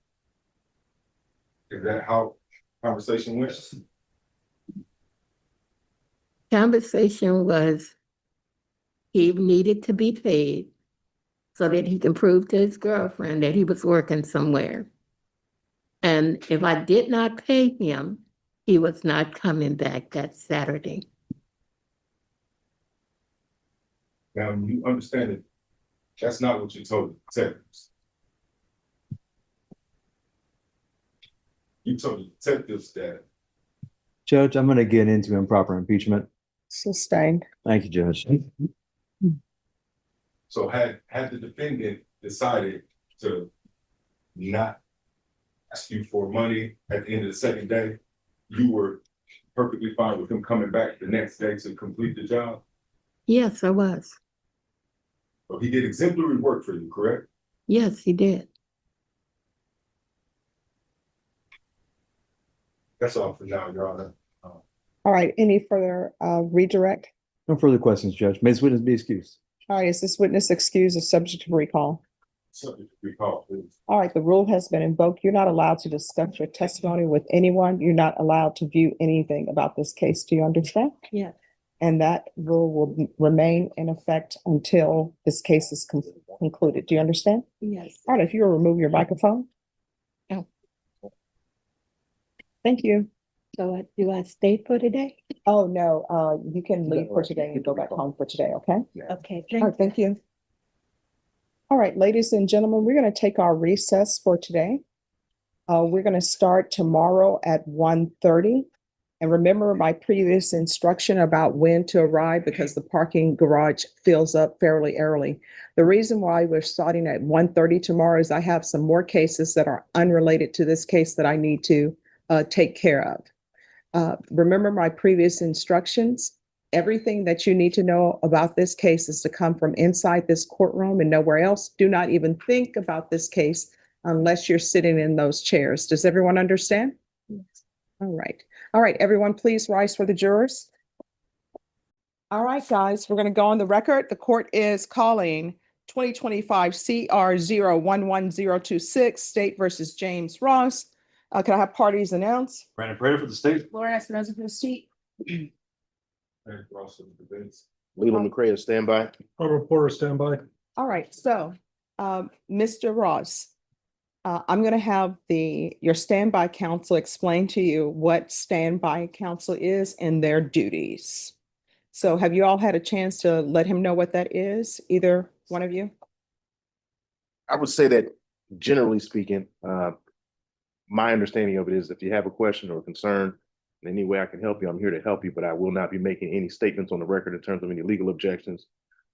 Is that how conversation went? Conversation was he needed to be paid so that he can prove to his girlfriend that he was working somewhere. And if I did not pay him, he was not coming back that Saturday. Now, you understand that that's not what you told the detectives. You told the detectives that. Judge, I'm gonna get into improper impeachment. Sustained. Thank you, Judge. So had the defendant decided to not ask you for money at the end of the second day, you were perfectly fine with him coming back the next day to complete the job? Yes, I was. So he did exemplary work for you, correct? Yes, he did. That's all for now, Your Honor. All right, any further redirect? No further questions, Judge. May this witness be excused. All right, is this witness excused or subject to recall? Subject to recall, please. All right, the rule has been invoked. You're not allowed to discuss your testimony with anyone. You're not allowed to view anything about this case. Do you understand? Yeah. And that rule will remain in effect until this case is concluded. Do you understand? Yes. All right, if you will remove your microphone. Oh. Thank you. So do I stay for today? Oh, no, you can leave for today and go back home for today, okay? Okay, All right, thank you. All right, ladies and gentlemen, we're going to take our recess for today. We're going to start tomorrow at 1:30. And remember my previous instruction about when to arrive because the parking garage fills up fairly early. The reason why we're starting at 1:30 tomorrow is I have some more cases that are unrelated to this case that I need to take care of. Remember my previous instructions. Everything that you need to know about this case is to come from inside this courtroom and nowhere else. Do not even think about this case unless you're sitting in those chairs. Does everyone understand? Yes. All right. All right, everyone, please rise for the jurors. All right, guys, we're going to go on the record. The court is calling 2025 CR 011026 State versus James Ross. Can I have parties announced? Brandon Prater for the state. Laura Espinoza for the state. Thank you also for the defense. Leland McCray, stand by. Reporter, stand by. All right, so, Mr. Ross, I'm going to have your standby counsel explain to you what standby counsel is and their duties. So have you all had a chance to let him know what that is? Either one of you? I would say that generally speaking, my understanding of it is if you have a question or a concern, in any way I can help you, I'm here to help you, but I will not be making any statements on the record in terms of any legal objections,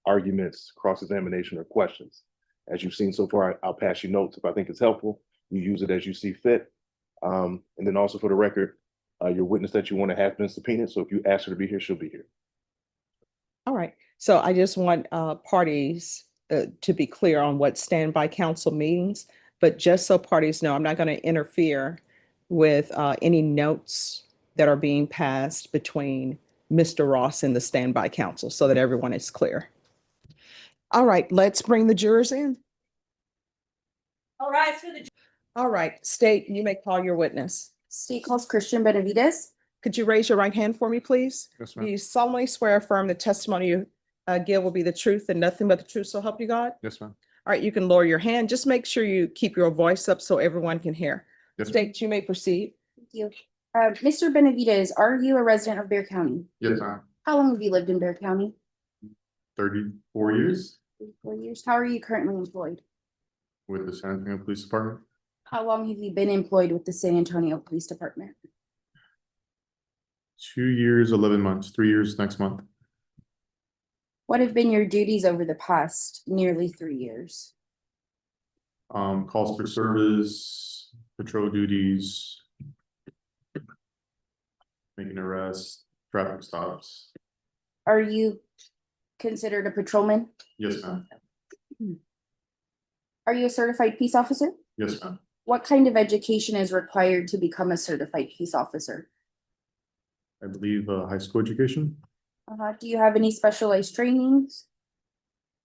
arguments, cross-examination, or questions. As you've seen so far, I'll pass you notes if I think it's helpful. You use it as you see fit. And then also for the record, your witness that you want to have been subpoenaed. So if you ask her to be here, she'll be here. All right, so I just want parties to be clear on what standby counsel means, but just so parties know, I'm not going to interfere with any notes that are being passed between Mr. Ross and the standby counsel so that everyone is clear. All right, let's bring the jurors in. All rise for the All right, state, you may call your witness. state calls Christian Benavides. Could you raise your right hand for me, please? Yes, Do you solemnly swear or affirm the testimony you give will be the truth and nothing but the truth, so help you God? Yes, ma'am. All right, you can lower your hand. Just make sure you keep your voice up so everyone can hear. Yes, ma'am. State, you may proceed. Thank you. Mr. Benavides, are you a resident of Bear County? Yes, ma'am. How long have you lived in Bear County? 34 years 4 years. How are you currently employed? with the San Antonio Police Department. How long have you been employed with the San Antonio Police Department? 2 years, 11 months, 3 years next month. What have been your duties over the past nearly 3 years? Calls for service, patrol duties, making arrests, traffic stops. Are you considered a patrolman? Yes, ma'am. Are you a certified peace officer? Yes, ma'am. What kind of education is required to become a certified peace officer? I believe high school education, Do you have any specialized trainings?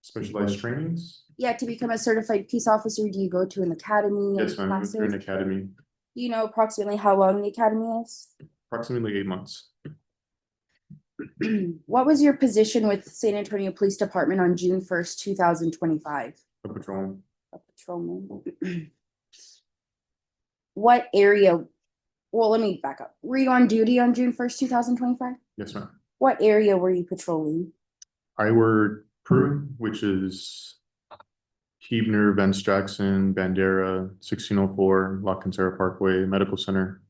specialized trainings. Yeah, to become a certified peace officer, do you go to an academy? Yes, ma'am. Classes? Through an academy, Do you know approximately how long the academy is? approximately 8 months. What was your position with San Antonio Police Department on June 1st, 2025? A patrolman. A patrolman. What area? Well, let me back up. Were you on duty on June 1st, 2025? Yes, ma'am. What area were you patrolling? I work Purr, which is Huebner, Vance Jackson, Bandera, 1604, La Cantera Parkway, Medical Center.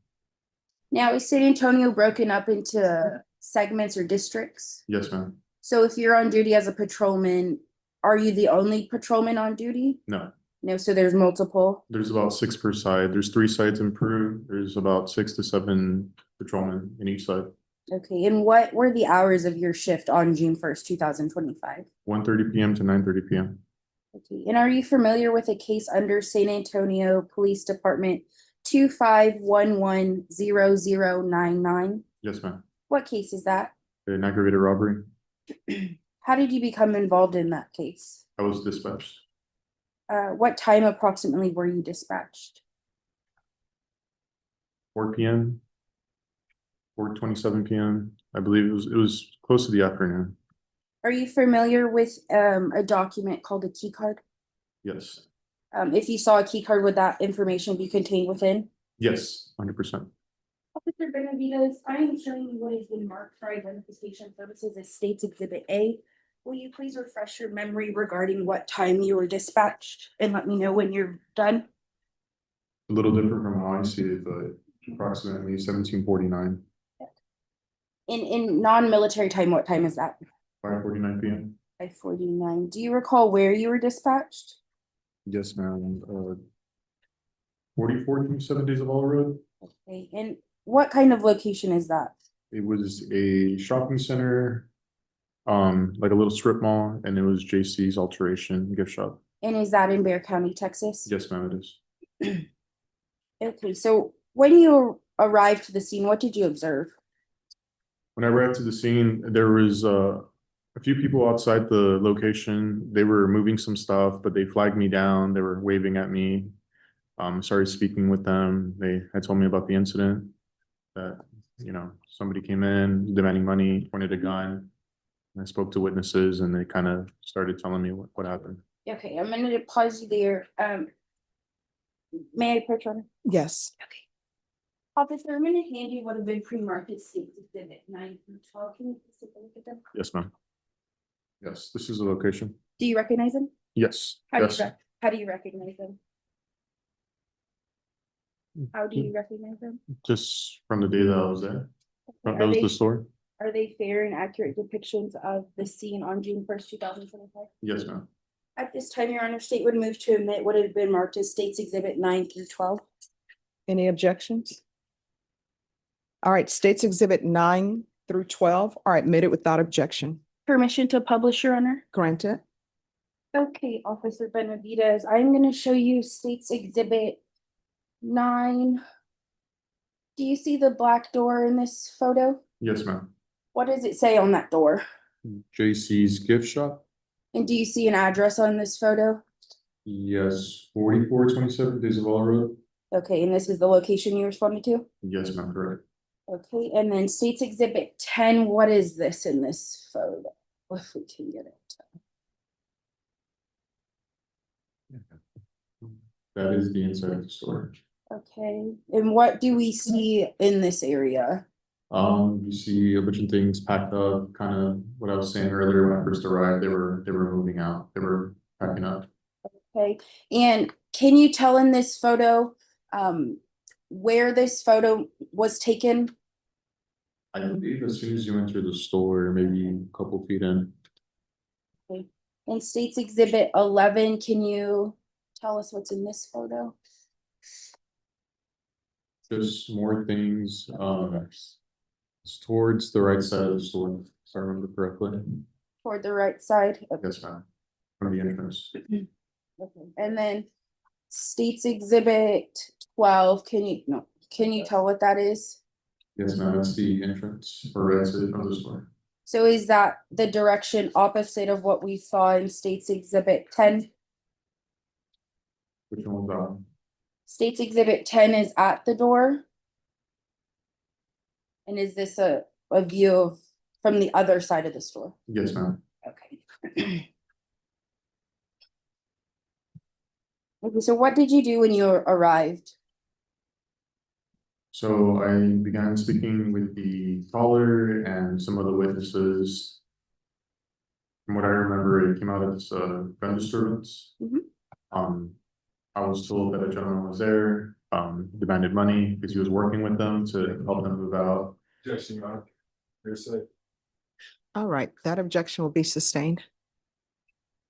Now, is San Antonio broken up into segments or districts? Yes, ma'am. So if you're on duty as a patrolman, are you the only patrolman on duty? No, No, so there's multiple. there's about 6 per side. There's 3 sides in Peru. There's about 6 to 7 patrolmen in each side. Okay, and what were the hours of your shift on June 1st, 2025? 1:30 p.m. to 9:30 p.m. Okay, and are you familiar with a case under San Antonio Police Department 25110099? Yes, ma'am. What case is that? An aggravated robbery. How did you become involved in that case? I was dispatched. What time approximately were you dispatched? 4 p.m. 4:27 p.m. I believe it was close to the afternoon. Are you familiar with a document called a key card? Yes. If you saw a key card, would that information be contained within? Yes, 100%. Officer Benavides, I am showing you what has been marked for identification purposes as State's Exhibit A. Will you please refresh your memory regarding what time you were dispatched and let me know when you're done? A little different from how I see it, but approximately 17:49, In non-military time, what time is that? 5:49 p.m. 5:49. Do you recall where you were dispatched? Yes, ma'am. 4427 Days of All Road. Okay, and what kind of location is that? It was a shopping center, like a little strip mall, and it was JC's Alteration gift shop. And is that in Bear County, Texas? Yes, ma'am, it is. Okay, so when you arrived to the scene, what did you observe? When I arrived to the scene, there was a few people outside the location. They were moving some stuff, but they flagged me down. They were waving at me. Started speaking with them. They had told me about the incident that, somebody came in demanding money, pointed a gun. And I spoke to witnesses and they kind of started telling me what happened. Okay, I'm gonna pause you there. May I approach on? Yes. Okay. Officer, I'm gonna hand you what have been pre-marked as State's Exhibit 9 through 12. Can you please take a look at them? Yes, ma'am. Yes, this is the location. Do you recognize them? Yes, How do you yes. how do you recognize them? How do you recognize them? Just from the day that I was there. That Are was they, the store. are they fair and accurate depictions of the scene on June 1st, 2025? Yes, ma'am. At this time, Your Honor, State would move to admit what had been marked as State's Exhibit 9 through 12. Any objections? All right, States Exhibit 9 through 12 are admitted without objection. Permission to publish, Your Honor. Granted. Okay, Officer Benavides, I'm gonna show you State's Exhibit 9. Do you see the black door in this photo? Yes, ma'am. What does it say on that door? JC's gift shop. And do you see an address on this photo? Yes, 4427 Days of All Road. Okay, and this is the location you responded to? Yes, ma'am, correct. Okay, and then State's Exhibit 10, what is this in this photo? If we can get it. That is the inside of the store. Okay, and what do we see in this area? You see a bunch of things packed up, kind of what I was saying earlier when I first arrived. They were moving out. They were packing up. Okay, and can you tell in this photo where this photo was taken? I believe as soon as you enter the store, maybe a couple feet in. In State's Exhibit 11, can you tell us what's in this photo? Just more things, it's towards the right side of the store, if I remember correctly. Toward the right side? Yes, ma'am. From the entrance. Okay. And then States Exhibit 12, can you tell what that is? Yes, ma'am, it's the entrance or exit of the store. So is that the direction opposite of what we saw in States Exhibit 10? Which one was that? States Exhibit 10 is at the door. And is this a view of from the other side of the store? Yes, ma'am. Okay. Okay, so what did you do when you arrived? So I began speaking with the caller and some of the witnesses. From what I remember, it came out as a gun disturbance. Mhm. I was told that a gentleman was there, demanded money because he was working with them to help them move out. Objection, Your Honor. Hearsay. All right, that objection will be sustained.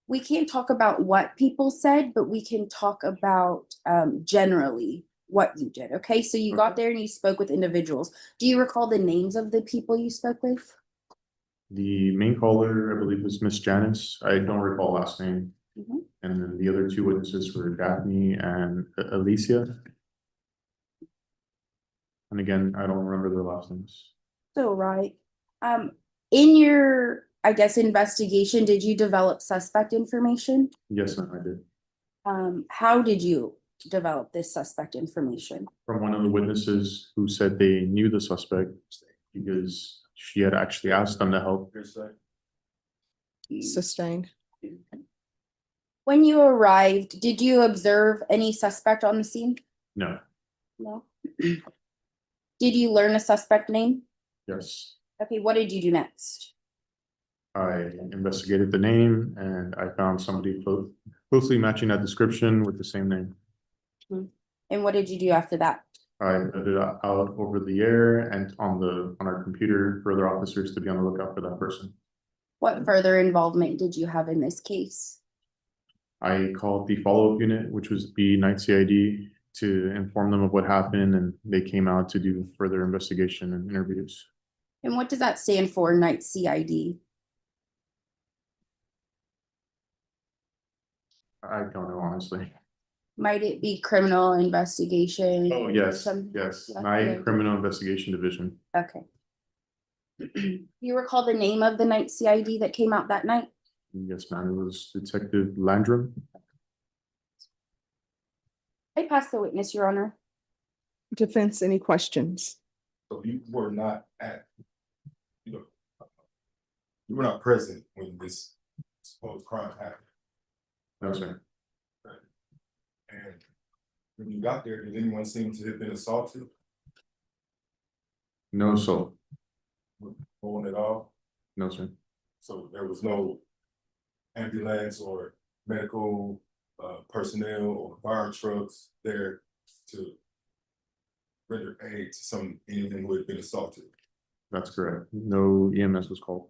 We can't talk about what people said, but we can talk about generally what you did. Okay, so you got there and you spoke with individuals. Do you recall the names of the people you spoke with? The main caller, I believe, was Miss Janice. I don't recall last name. Mhm. And then the other two witnesses were Daphne and Alicia. And again, I don't remember their last names. So, right. In your, I guess, investigation, did you develop suspect information? Yes, ma'am, I did. How did you develop this suspect information? From one of the witnesses who said they knew the suspect because she had actually asked them to help. Hearsay. Sustained. When you arrived, did you observe any suspect on the scene? No, No. Did you learn a suspect name? yes. Okay, what did you do next? I investigated the name and I found somebody closely matching that description with the same name. And what did you do after that? I put it out over the air and on our computer for other officers to be on the lookout for that person. What further involvement did you have in this case? I called the follow-up unit, which was the night CID, to inform them of what happened, and they came out to do further investigation and interviews. And what does that stand for, night CID? I don't know, honestly. Might it be criminal investigation? Oh, yes, yes, Yeah, Night yeah. Criminal Investigation Division. Okay. You recall the name of the night CID that came out that night? Yes, ma'am, it was Detective Landrum. I pass the witness, Your Honor. Defense, any questions? So you were not you were not present when this supposed crime happened. No, sir. And when you got there, did anyone seem to have been assaulted? No, so, On at all? no, sir. So there was no ambulance or medical personnel or fire trucks there to render aid to anyone who had been assaulted. That's correct. No EMS was called.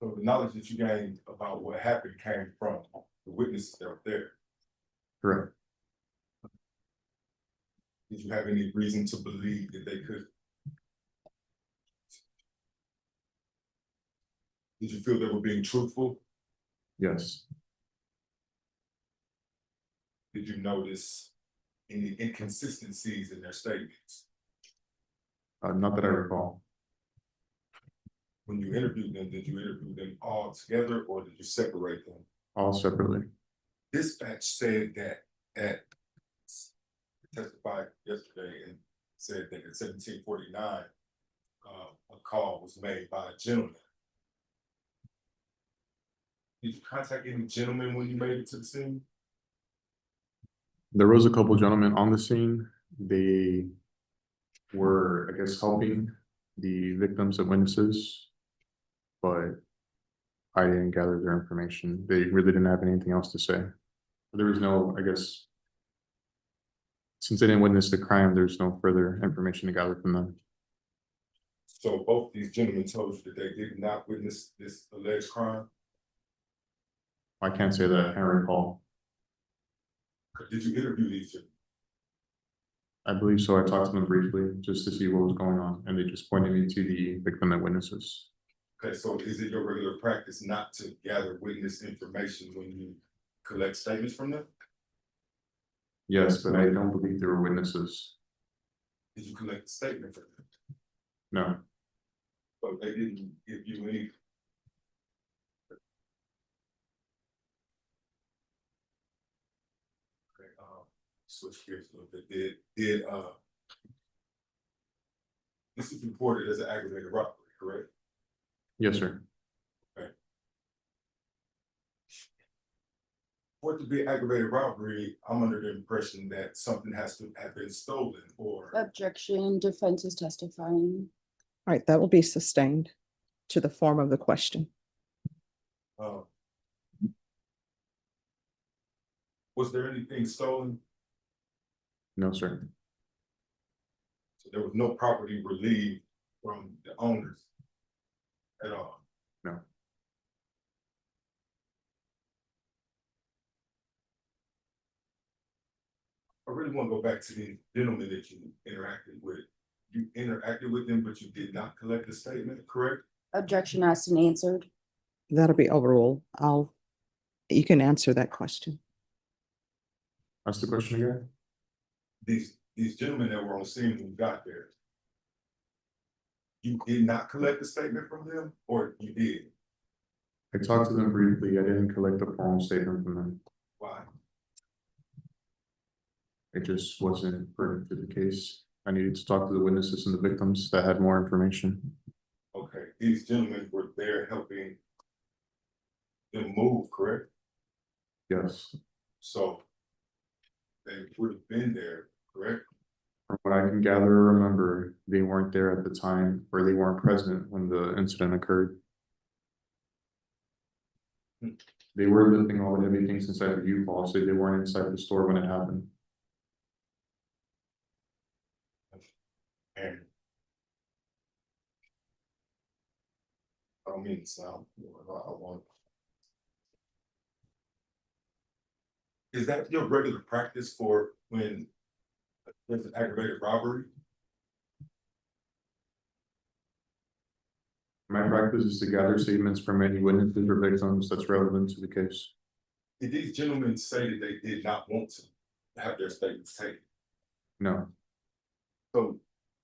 So the knowledge that you gained about what happened came from the witnesses that were there. Correct. Did you have any reason to believe that they could? Did you feel they were being truthful? Yes. Did you notice any inconsistencies in their statements? Not that I recall. When you interviewed them, did you interview them all together or did you separate them? All separately. Dispatch said that testified yesterday and said that at 1749, a call was made by a gentleman. Did you contact any gentleman when you made it to the scene? There was a couple gentlemen on the scene. They were, I guess, helping the victims and witnesses, but I didn't gather their information. They really didn't have anything else to say. There was no, I guess, since they didn't witness the crime, there's no further information to gather from them. So both these gentlemen told you that they did not witness this alleged crime? I can't say that I can recall. Did you interview these gentlemen? I believe so. I talked to them briefly just to see what was going on, and they just pointed me to the victim and witnesses. Okay, so is it your regular practice not to gather witness information when you collect statements from them? Yes, but I don't believe there were witnesses. Did you collect a statement from them? No, But they didn't give you any. Okay, switch gears a little bit. This is reported as an aggravated robbery, correct? yes, sir. For it to be aggravated robbery, I'm under the impression that something has to have been stolen or. Objection, defense is testifying. All right, that will be sustained to the form of the question. Was there anything stolen? No, sir. So there was no property relieved from the owners at all? No. I really want to go back to the gentleman that you interacted with. You interacted with them, but you did not collect a statement, correct? Objection asked and answered. That'll be overruled. You can answer that question. Ask the question again. These gentlemen that were on scene when you got there, you did not collect a statement from them, or you did? I talked to them briefly. I didn't collect a formal statement from them. Why? It just wasn't pertinent to the case. I needed to talk to the witnesses and the victims that had more information. Okay, these gentlemen were there helping them move, correct? Yes. So they would have been there, correct? From what I can gather or remember, they weren't there at the time, or they weren't present when the incident occurred. They were lifting all the heavy things inside the U-Haul, so they weren't inside the store when it happened. And I don't mean to sound, I want. Is that your regular practice for when there's an aggravated robbery? My practice is to gather statements from any witnesses or victims that's relevant to the case. Did these gentlemen say that they did not want to have their statements taken? No, So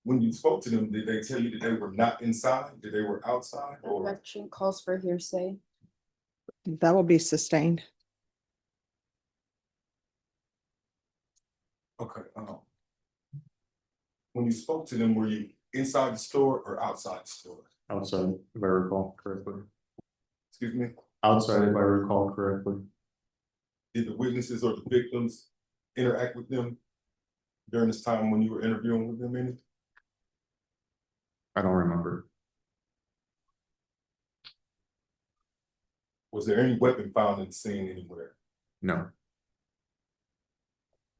when you spoke to them, did they tell you that they were not inside, that they were outside, or? Objection calls for hearsay. That will be sustained. Okay, when you spoke to them, were you inside the store or outside the store? outside, if I recall correctly. Excuse me? Outside, if I recall correctly. Did the witnesses or the victims interact with them during this time when you were interviewing with them any? I don't remember. Was there any weapon found in the scene anywhere? No,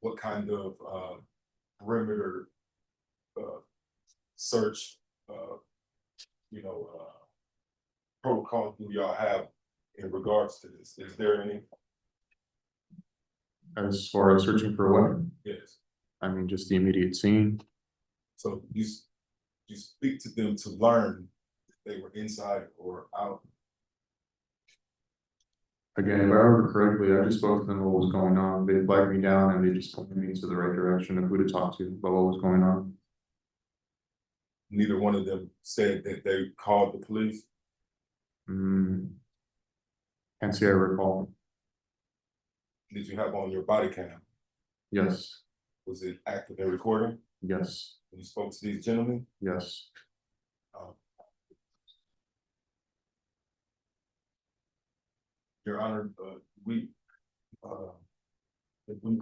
What kind of perimeter search protocol do y'all have in regards to this? Is there any? as far as searching for a weapon, Yes. I mean, just the immediate scene. So you speak to them to learn if they were inside or out. Again, if I remember correctly, I just spoke to them what was going on. They flagged me down and they just pointed me to the right direction of who to talk to about what was going on. Neither one of them said that they called the police. Can't say I recall. Did you have on your body cam? Yes, Was it active and recording yes, when you spoke to these gentlemen? yes. Your Honor, we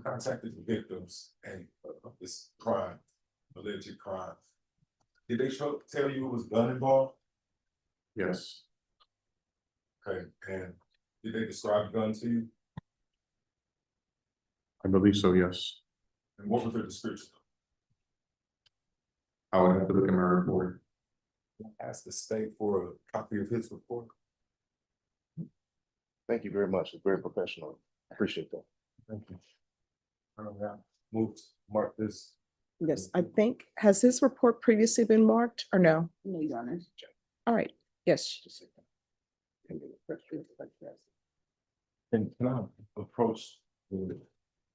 contacted the victims and of this crime, alleged crime. Did they tell you it was gun involved? Yes, Okay, and did they describe the gun to you? I believe so, yes. And what was their description? I would have to look at my report. Ask the state for a copy of his report. Thank you very much. It's very professional. Appreciate that. Thank you. Move to mark this. Yes, I think, has his report previously been marked or no? No, Your Honor. All right, yes. Can I approach the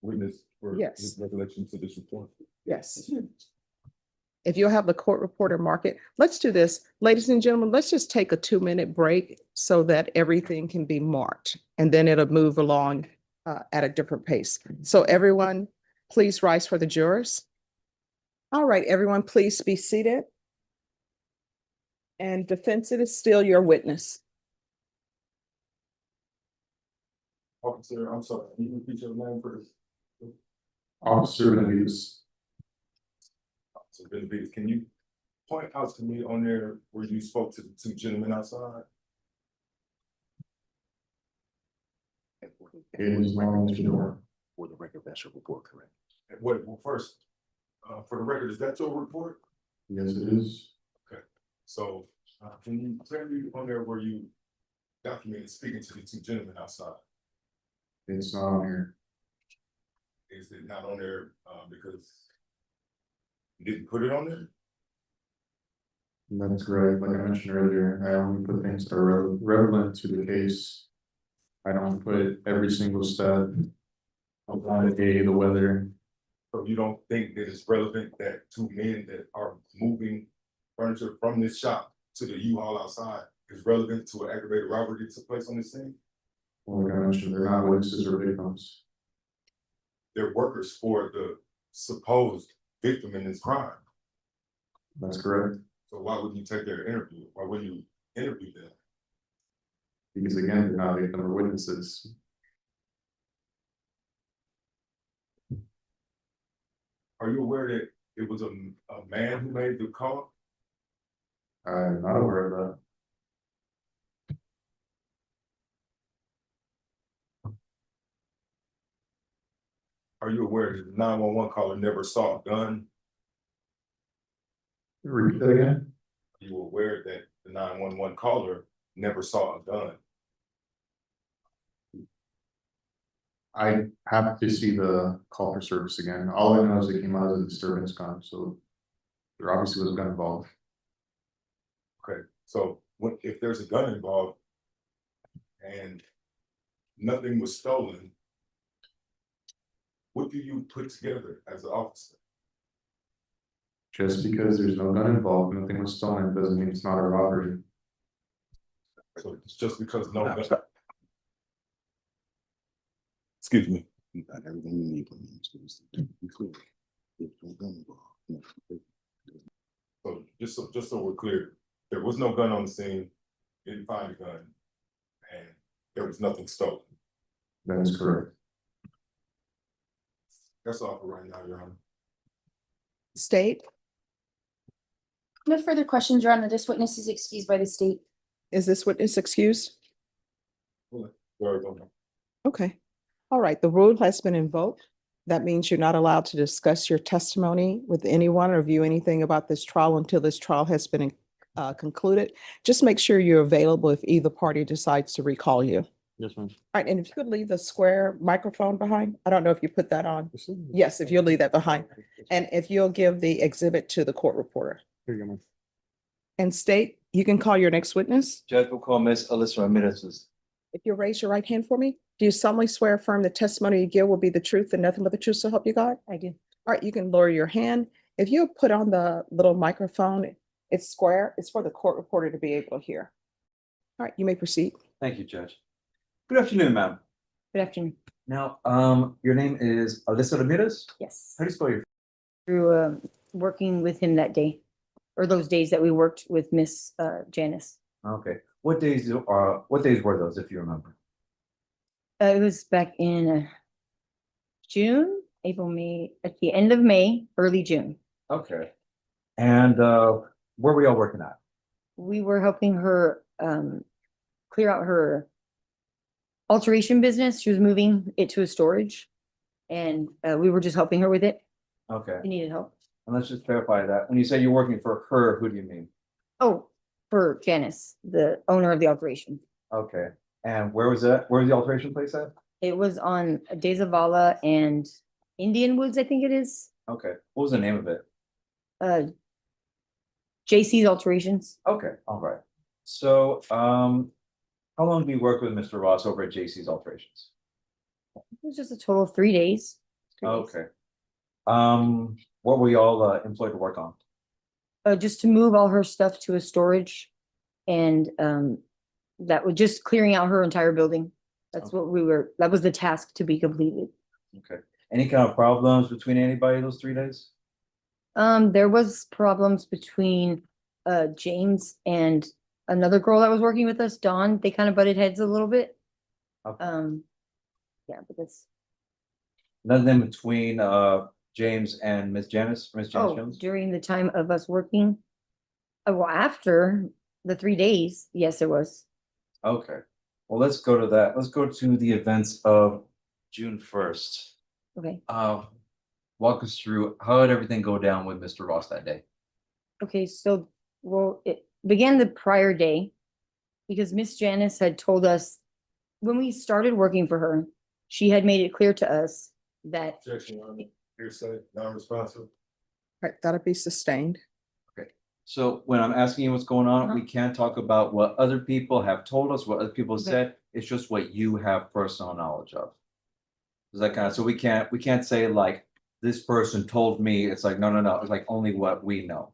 witness for Yes. his recollection to this report? Yes. If you'll have the court reporter mark it, let's do this. Ladies and gentlemen, let's just take a 2-minute break so that everything can be marked and then it'll move along at a different pace. So everyone, please rise for the jurors. All right, everyone, please be seated. And defense, it is still your witness. Officer, I'm sorry, can you repeat your name for this? Officer Benavides. Officer Benavides, can you point out to me on there where you spoke to the two gentlemen outside? It is my name is Junior. For the record, that's your report, correct? And well, first, for the record, is that your report? Yes, it is. So, can you tell me on there where you documented speaking to the two gentlemen outside? It's not on here. Is it not on there, because you didn't put it on there? That's correct. Like I mentioned earlier, I only put things that are relevant to the case. I don't put every single step of the day, the weather. So you don't think that it's relevant that two men that are moving furniture from this shop to the U-Haul outside is relevant to an aggravated robbery that took place on this scene? Well, like I mentioned, they're not witnesses or victims. They're workers for the supposed victim in this crime. That's correct. So why wouldn't you take their interview? Why wouldn't you interview them? Because again, they're not victim or witnesses. Are you aware that it was a man who made the call? I'm not aware of that. Are you aware that the 911 caller never saw a gun? Repeat that again? Are you aware that the 911 caller never saw a gun? I have to see the call for service again. All I know is it came out as a disturbance gun, so there obviously was a gun involved. Okay, so if there's a gun involved and nothing was stolen, what do you put together as an officer? Just because there's no gun involved, nothing was stolen, doesn't mean it's not a robbery. So it's just because no gun. Excuse me. You got everything you need from me, to be clear. There's no gun involved. So just so we're clear, there was no gun on the scene, didn't find a gun, and there was nothing stolen. That is correct. That's all for right now, Your Honor. State, No further questions, Your Honor. This witness is excused by the state. is this witness excused? Very well. Okay. All right, the rule has been invoked. That means you're not allowed to discuss your testimony with anyone or view anything about this trial until this trial has been concluded. Just make sure you're available if either party decides to recall you. Yes, ma'am. All right, and if you could leave the square microphone behind, I don't know if you put that on. Yes, if you'll leave that behind. And if you'll give the exhibit to the court reporter. Here you go, ma'am. And state, you can call your next witness. Judge will call Miss Alyssa Ramirez. If you raise your right hand for me, do you solemnly swear affirm the testimony you give will be the truth and nothing but the truth, so help you God? I do. All right, you can lower your hand. If you put on the little microphone, it's square, it's for the court reporter to be able to hear. All right, you may proceed. Thank you, Judge. Good afternoon, ma'am. Good afternoon. Now, your name is Alyssa Ramirez? Yes. How do you spell your? Through working with him that day, or those days that we worked with Miss Janice. Okay, what days were those, if you remember? It was back in June, April, May, at the end of May, early June. Okay. And where were y'all working at? We were helping her clear out her alteration business. She was moving it to a storage, and we were just helping her with it. Okay, She needed help. and let's just clarify that. When you say you're working for her, who do you mean? Oh, for Janice, the owner of the operation. Okay, And where was that? Where was the alteration place at? It was on De Zavala and Indian Woods, I think it is. Okay, what was the name of it? Uh, JC's Alterations. Okay, all right. So, how long do you work with Mr. Ross over at JC's Alterations? It was just a total of 3 days. 3 days. Okay. What were you all employed to work on? Just to move all her stuff to a storage, and that was just clearing out her entire building. That's Okay. what we were. That was the task to be completed. Okay. Any kind of problems between anybody those 3 days? There was problems between James and another girl that was working with us, Dawn. They kind of butted heads a little bit. Okay. Yeah, but that's Nothing between James and Miss Janice Jones? during the time of us working. Well, after the 3 days, yes, it was. Okay. Well, let's go to that. Let's go to the events of June 1st. Okay. Walk us through, how did everything go down with Mr. Ross that day? Okay, so, well, it began the prior day because Miss Janice had told us when we started working for her, she had made it clear to us that, Objection, Your Honor. Hearsay, non-responsive. Right, that'll be sustained. So when I'm asking you what's going on, we can't talk about what other people have told us, what other people Okay. said. It's just what you have personal knowledge of. Is that kind of, so we can't say like, this person told me, it's like, no, it's like only what we know.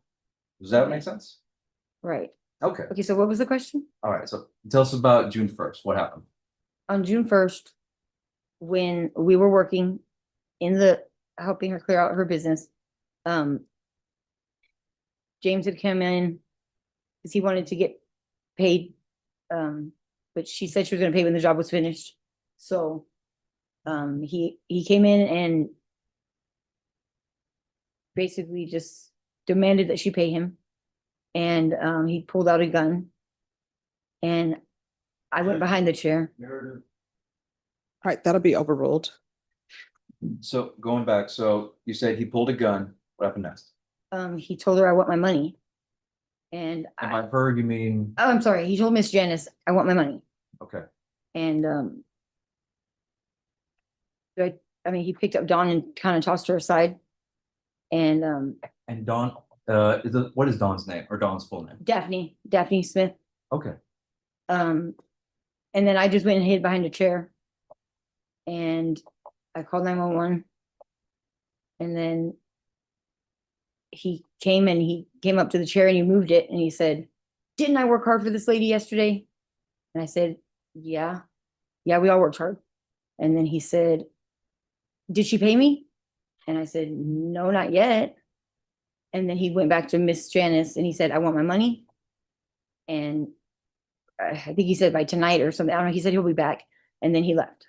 Does that make sense? right. Okay, Okay, so what was the question? all right, so tell us about June 1st, what happened? On June 1st, when we were working in the, helping her clear out her business, James had come in because he wanted to get paid. But she said she was gonna pay when the job was finished. So, he came in and basically just demanded that she pay him. And, he pulled out a gun. And I went behind the chair. Narrative. Right, that'll be overruled. So going back, so you said he pulled a gun, what happened next? He told her I want my money. And If I heard you mean, I'm sorry, he told Miss Janice, I want my money. okay, And, I mean, he picked up Dawn and kind of tossed her aside. And, and Dawn, what is Dawn's name or Dawn's full name? Daphne Smith. Okay, And then I just went and hid behind a chair. And I called 911. And then he came up to the chair and he moved it and he said, "Didn't I work hard for this lady yesterday?" And I said, yeah, we all worked hard. And then he said, "Did she pay me?" And I said, "No, not yet." And then he went back to Miss Janice and he said, "I want my money." And I think he said by tonight or something. I don't know. He said he'll be back. And then he left.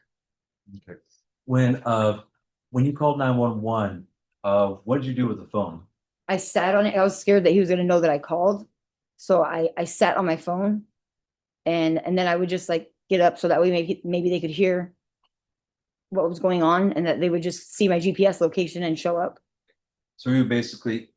okay. When you called 911, what did you do with the phone? I sat on it. I was scared that he was gonna know that I called. So I sat on my phone and then I would just like get up so that way maybe they could hear what was going on and that they would just see my GPS location and show up. So you basically,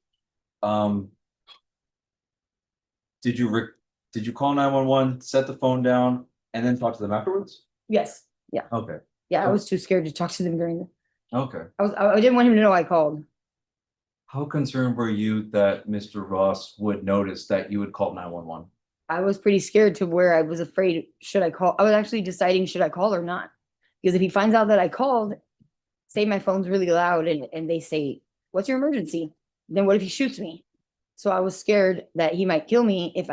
did you call 911, set the phone down, and then talk to them afterwards? Yes. Yeah. Okay, Yeah. I was too scared to talk to them during okay. I didn't want him to know I called. How concerned were you that Mr. Ross would notice that you would call 911? I was pretty scared to where I was afraid, should I call? I was actually deciding, should I call or not? Because if he finds out that I called, say my phone's really loud and they say, "What's your emergency?" Then what if he shoots me? So I was scared that he might kill me if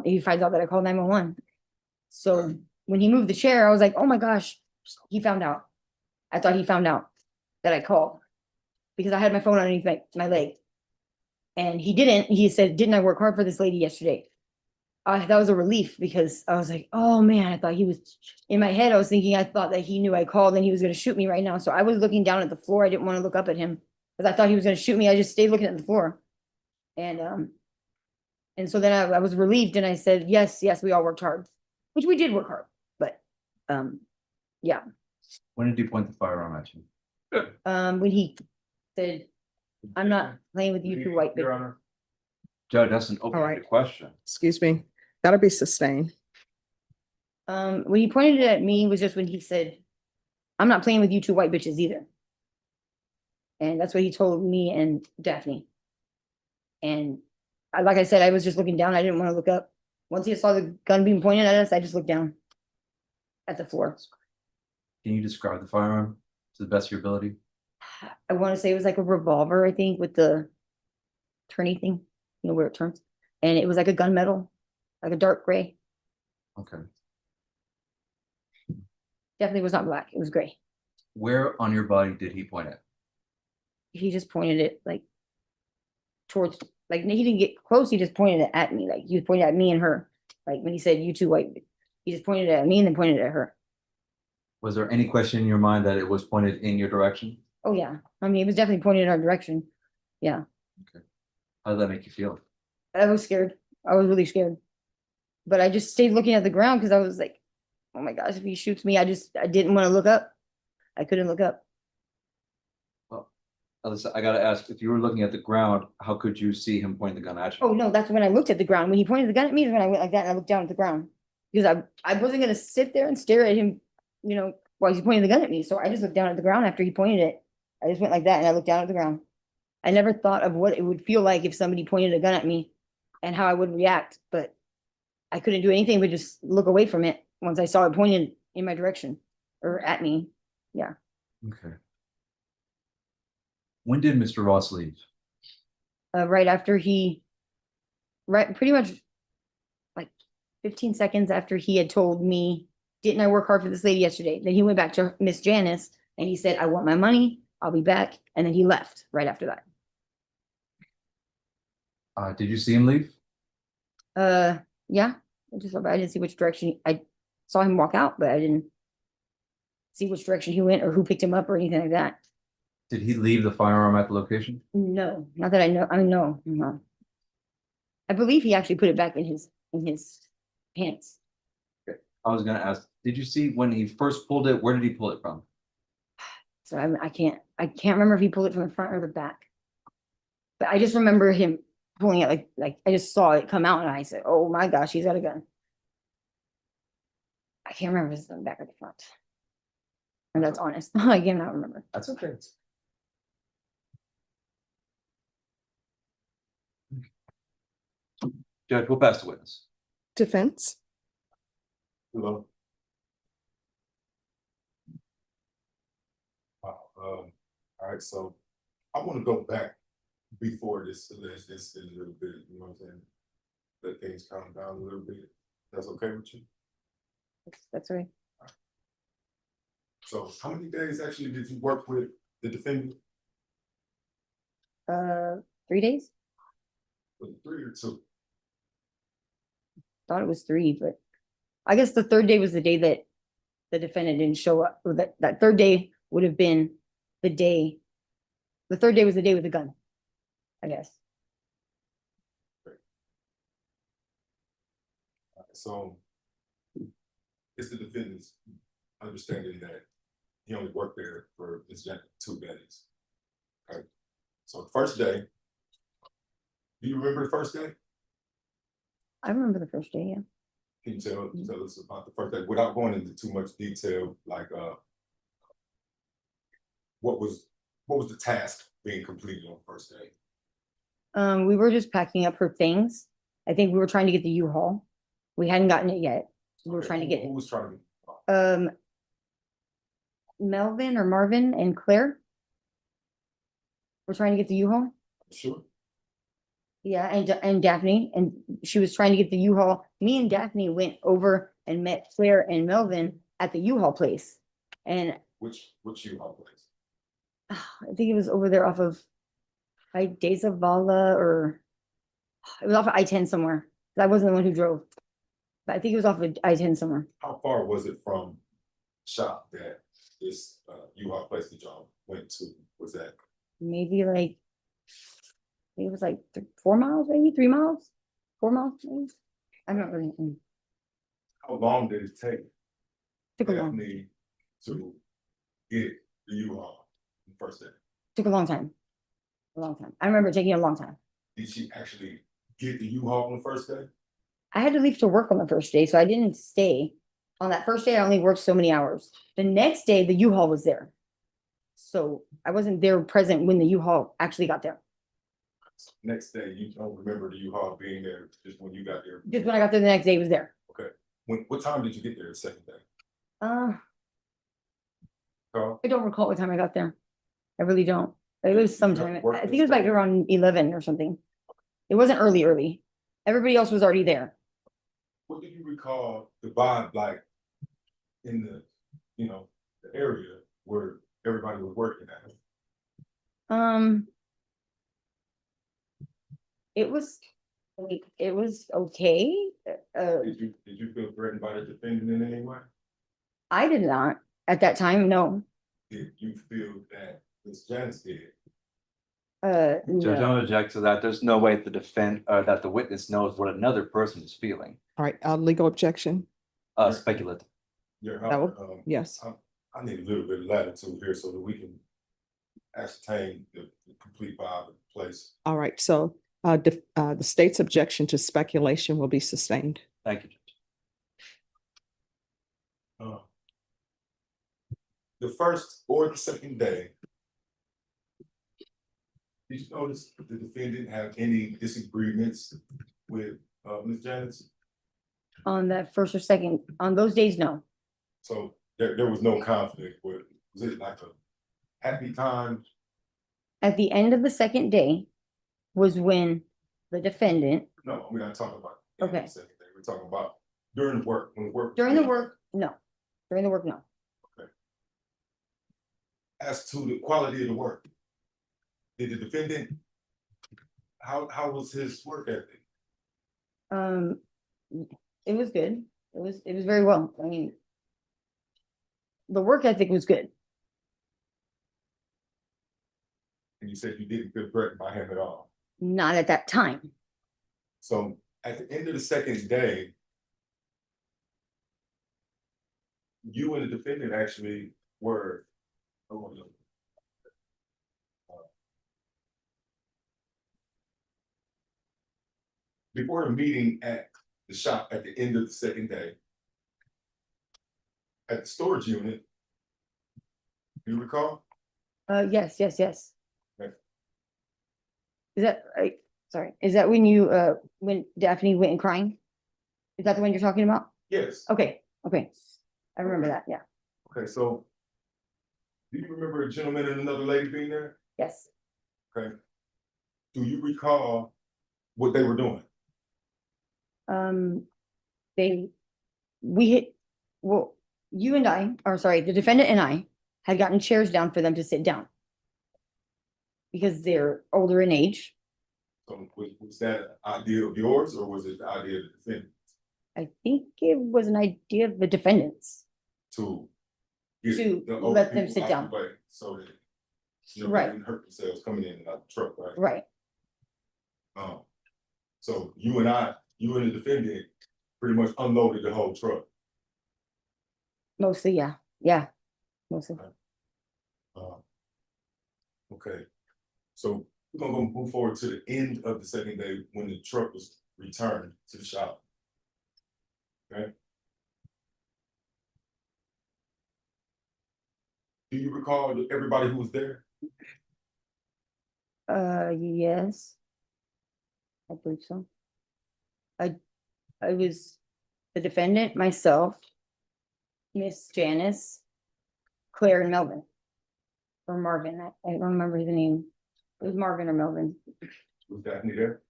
he finds out that I called 911. So when he moved the chair, I was like, oh my gosh, he found out. I thought he found out that I called because I had my phone underneath my leg. And he didn't. He said, "Didn't I work hard for this lady yesterday?" That was a relief because I was like, oh man, I thought he was in my head. I was thinking, I thought that he knew I called and he was going to shoot me right now. So I was looking down at the floor. I didn't want to look up at him because I thought he was going to shoot me. I just stayed looking at the floor. And so then I was relieved and I said, yes, we all worked hard, which we did work hard. But, yeah. When did you point the firearm at you? When he said, "I'm not playing with you two white bitches." Your Honor. Judge, that's an All right. open question. Excuse me, that'll be sustained. When he pointed it at me was just when he said, I'm not playing with you two white bitches either. And that's what he told me and Daphne. And like I said, I was just looking down. I didn't want to look up. Once he saw the gun being pointed at us, I just looked down at the floor. Can you describe the firearm to the best of your ability? I want to say it was like a revolver, I think, with the turny thing, you know, where it turns. And it was like a gunmetal, like a dark gray. Okay. Definitely was not black. It was gray. Where on your body did he point it? He just pointed it like towards, like he didn't get close. He just pointed it at me. Like he was pointing at me and her. Like when he said, you two white, he just pointed it at me and then pointed it at her. Was there any question in your mind that it was pointed in your direction? Oh yeah. I mean, it was definitely pointed in our direction. Yeah. Okay. How did that make you feel? I was scared. I was really scared. But I just stayed looking at the ground because I was like, oh my gosh, if he shoots me, I didn't want to look up. I couldn't look up. Well, Alyssa, I gotta ask, if you were looking at the ground, how could you see him point the gun at you? Oh no, that's when I looked at the ground. When he pointed the gun at me is when I went like that and I looked down at the ground. Because I wasn't gonna sit there and stare at him, you know, while he's pointing the gun at me. So I just looked down at the ground after he pointed it. I just went like that and I looked down at the ground. I never thought of what it would feel like if somebody pointed a gun at me and how I would react, but I couldn't do anything but just look away from it once I saw it pointed in my direction or at me. Yeah. Okay. When did Mr. Ross leave? Right after pretty much like 15 seconds after he had told me, didn't I work hard for this lady yesterday? Then he went back to Miss Janice and he said, I want my money. I'll be back. And then he left right after that. Did you see him leave? Yeah. I didn't see which direction. I saw him walk out, but I didn't see which direction he went or who picked him up or anything like that. Did he leave the firearm at the location? No, not that I know. I mean, no. I believe he actually put it back in his pants. Okay. I was gonna ask, did you see when he first pulled it, where did he pull it from? So I can't remember if he pulled it from the front or the back. But I just remember him pulling it like I just saw it come out and I said, oh my gosh, he's got a gun. I can't remember if it's the back or the front. And that's honest. I cannot remember. That's okay. Judge, we'll pass the witness. Defense. Hello. Wow, all right, so I want to go back before this alleged incident a little bit, you know what I'm saying? Let things calm down a little bit. That's okay with you? That's right. So how many days actually did you work with the defendant? 3 days? Was it 3 or 2? Thought it was 3, but I guess the third day was the day that the defendant didn't show up. Or that third day would have been the day. The third day was the day with the gun, I guess. So it's the defendant's understanding that he only worked there for this 2 days. Okay. So the first day, do you remember the first day? I remember the first day, yeah. Can you tell us about the first day without going into too much detail, like what was the task being completed on the first day? We were just packing up her things. I think we were trying to get the U-Haul. We hadn't gotten it yet. We were trying to get Who it. was trying to get it? Melvin or Marvin and Claire. We're trying to get the U-Haul. Sure. Yeah, and Daphne, and she was trying to get the U-Haul. Me and Daphne went over and met Claire and Melvin at the U-Haul place. And Which U-Haul place? I think it was over there off of De Zavala, or it was off of I-10 somewhere. I wasn't the one who drove, but I think it was off of I-10 somewhere. How far was it from shop that this U-Haul place that y'all went to? Was that? Maybe like, I think it was like 4 miles, maybe 3 miles, 4 miles. Maybe. I'm not really. How long did it take Took a long. Daphne to get the U-Haul the first day? Took a long time. A long time. I remember taking a long time. Did she actually get the U-Haul on the first day? I had to leave to work on the first day, so I didn't stay. On that first day, I only worked so many hours. The next day, the U-Haul was there. So I wasn't there present when the U-Haul actually got there. Next day, you don't remember the U-Haul being there, just when you got there. Just when I got there, the next day it was there. Okay, what time did you get there the second day? Uh, Carl? I don't recall what time I got there. I really don't. It was sometime, I think it was like around 11 or something. It wasn't early. Everybody else was already there. What do you recall the vibe like in the, the area where everybody was working at? It was, it was okay. Did you feel threatened by the defendant in any way? I did not at that time, no. Did you feel that Ms. Janice did? Judge, No. don't object to that. There's no way that the witness knows what another person is feeling. All right, legal objection. Speculative. Your That Honor, Yes. I need a little bit of latitude here so that we can ascertain the complete vibe of the place. All right, so the state's objection to speculation will be sustained. Thank you, Judge. The first or the second day, did you notice the defendant have any disagreements with Ms. Janice? On that first or second, on those days, no. So there was no conflict with, was it like a happy time? At the end of the second day was when the defendant, No, we're not talking about. Okay. The second day. We're talking about during work, when work. during the work, no. During the work, no. As to the quality of the work, did the defendant, how was his work ethic? It was good. It was very well. I mean, the work ethic was good. And you said you didn't feel threatened by him at all. Not at that time. So at the end of the second day, you and the defendant actually were. Before the meeting at the shop at the end of the second day, at the storage unit, do you recall? Yes. Okay. Is that right? Sorry. Is that when you, when Daphne went and crying? Is that the one you're talking about? Yes. Okay. I remember that, yeah. Okay, so do you remember a gentleman and another lady being there? Yes. Okay. Do you recall what they were doing? Well, you and I, or sorry, the defendant and I had gotten chairs down for them to sit down. Because they're older in age. So was that an idea of yours or was it the idea of the defendant? I think it was an idea of the defendants. To get To the older let them people sit out down. the way so that they Right. didn't hurt themselves coming in and out the truck, right? Right. So you and the defendant pretty much unloaded the whole truck. Mostly, yeah. Yeah. Mostly. Okay, so we're gonna move forward to the end of the second day when the truck was returned to the shop. Okay. Do you recall everybody who was there? Yes. I believe so. I was the defendant, myself, Miss Janice, Claire and Melvin. Or Marvin, I don't remember the name. It was Marvin or Melvin. Was Daphne there?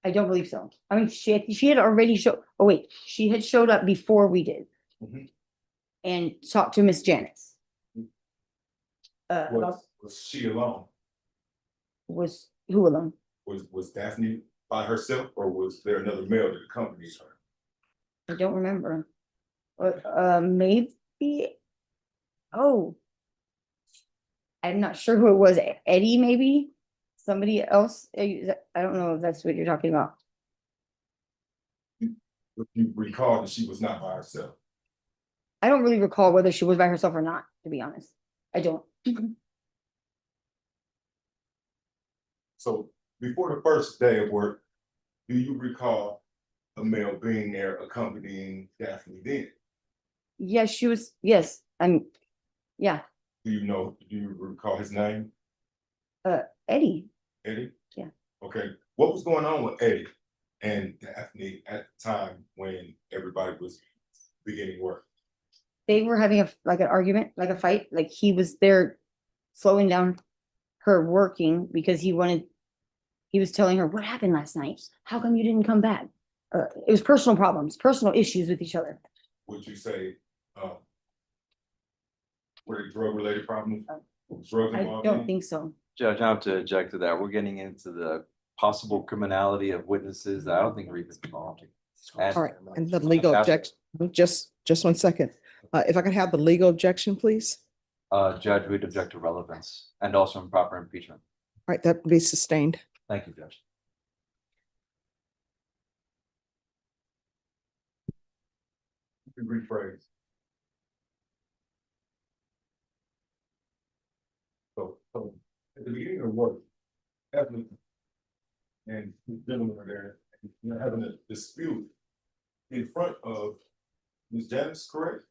I don't believe so. I mean, she had already she had showed up before we did. Mhm. And talked to Miss Janice. Was she alone? Was who alone? Was Daphne by herself or was there another male that accompanied her? I don't remember. Maybe. Oh. I'm not sure who it was. Eddie, maybe? Somebody else? I don't know if that's what you're talking about. If you recall that she was not by herself. I don't really recall whether she was by herself or not, to be honest. I don't. So before the first day of work, do you recall a male being there accompanying Daphne then? Yes, she was, yes, yeah, Do you recall his name? Eddie. Eddie? Yeah. Okay, what was going on with Eddie and Daphne at the time when everybody was beginning work? They were having like an argument, like a fight, like he was there slowing down her working because he was telling her, what happened last night? How come you didn't come back? It was personal problems, personal issues with each other. Would you say, were they drug-related problems? Drugs I involved? don't think so. Judge, I have to object to that. We're getting into the possible criminality of witnesses that I don't think are even involved. And- All right, and the legal objection, just 1 second. If I could have the legal objection, please. Judge, we'd object to relevance and also improper impeachment. All right, that would be sustained. Thank you, Judge. You can rephrase. So at the beginning of work, Evelyn and the gentleman were there, having a dispute in front of Ms. Janice, correct?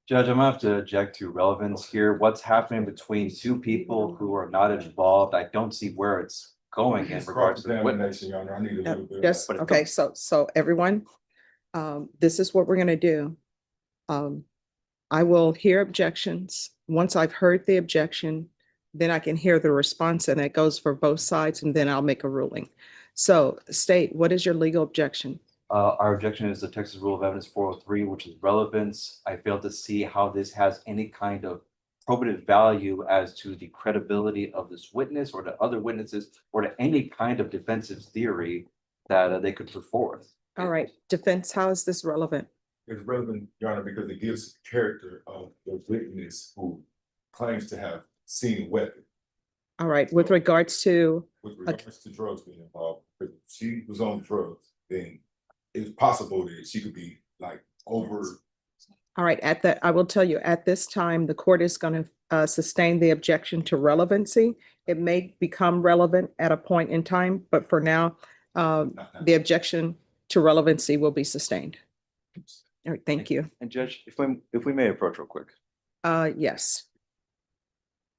Judge, I'm gonna have to object to relevance here. What's happening between two people who are not involved? I don't see where it's going in regards to the witness. Cross-examination, Your Honor, I need a little bit of Just, that. okay, so everyone, this is what we're gonna do. I will hear objections. Once I've heard the objection, then I can hear the response, and it goes for both sides, and then I'll make a ruling. So state, what is your legal objection? Our objection is the Texas Rule of Evidence 403, which is relevance. I fail to see how this has any kind of probative value as to the credibility of this witness or the other witnesses or to any kind of defensive theory that they could put forth. All right, defense, how is this relevant? It's relevant, Your Honor, because it gives character of the witness who claims to have seen a weapon. All right, with regards to, With regards to drugs being involved, if she was on drugs, then it's possible that she could be like over. all right, I will tell you, at this time, the court is going to sustain the objection to relevancy. It may become relevant at a point in time, but for now, the objection to relevancy will be sustained. All right, thank you. And Judge, if we may approach real quick. Yes.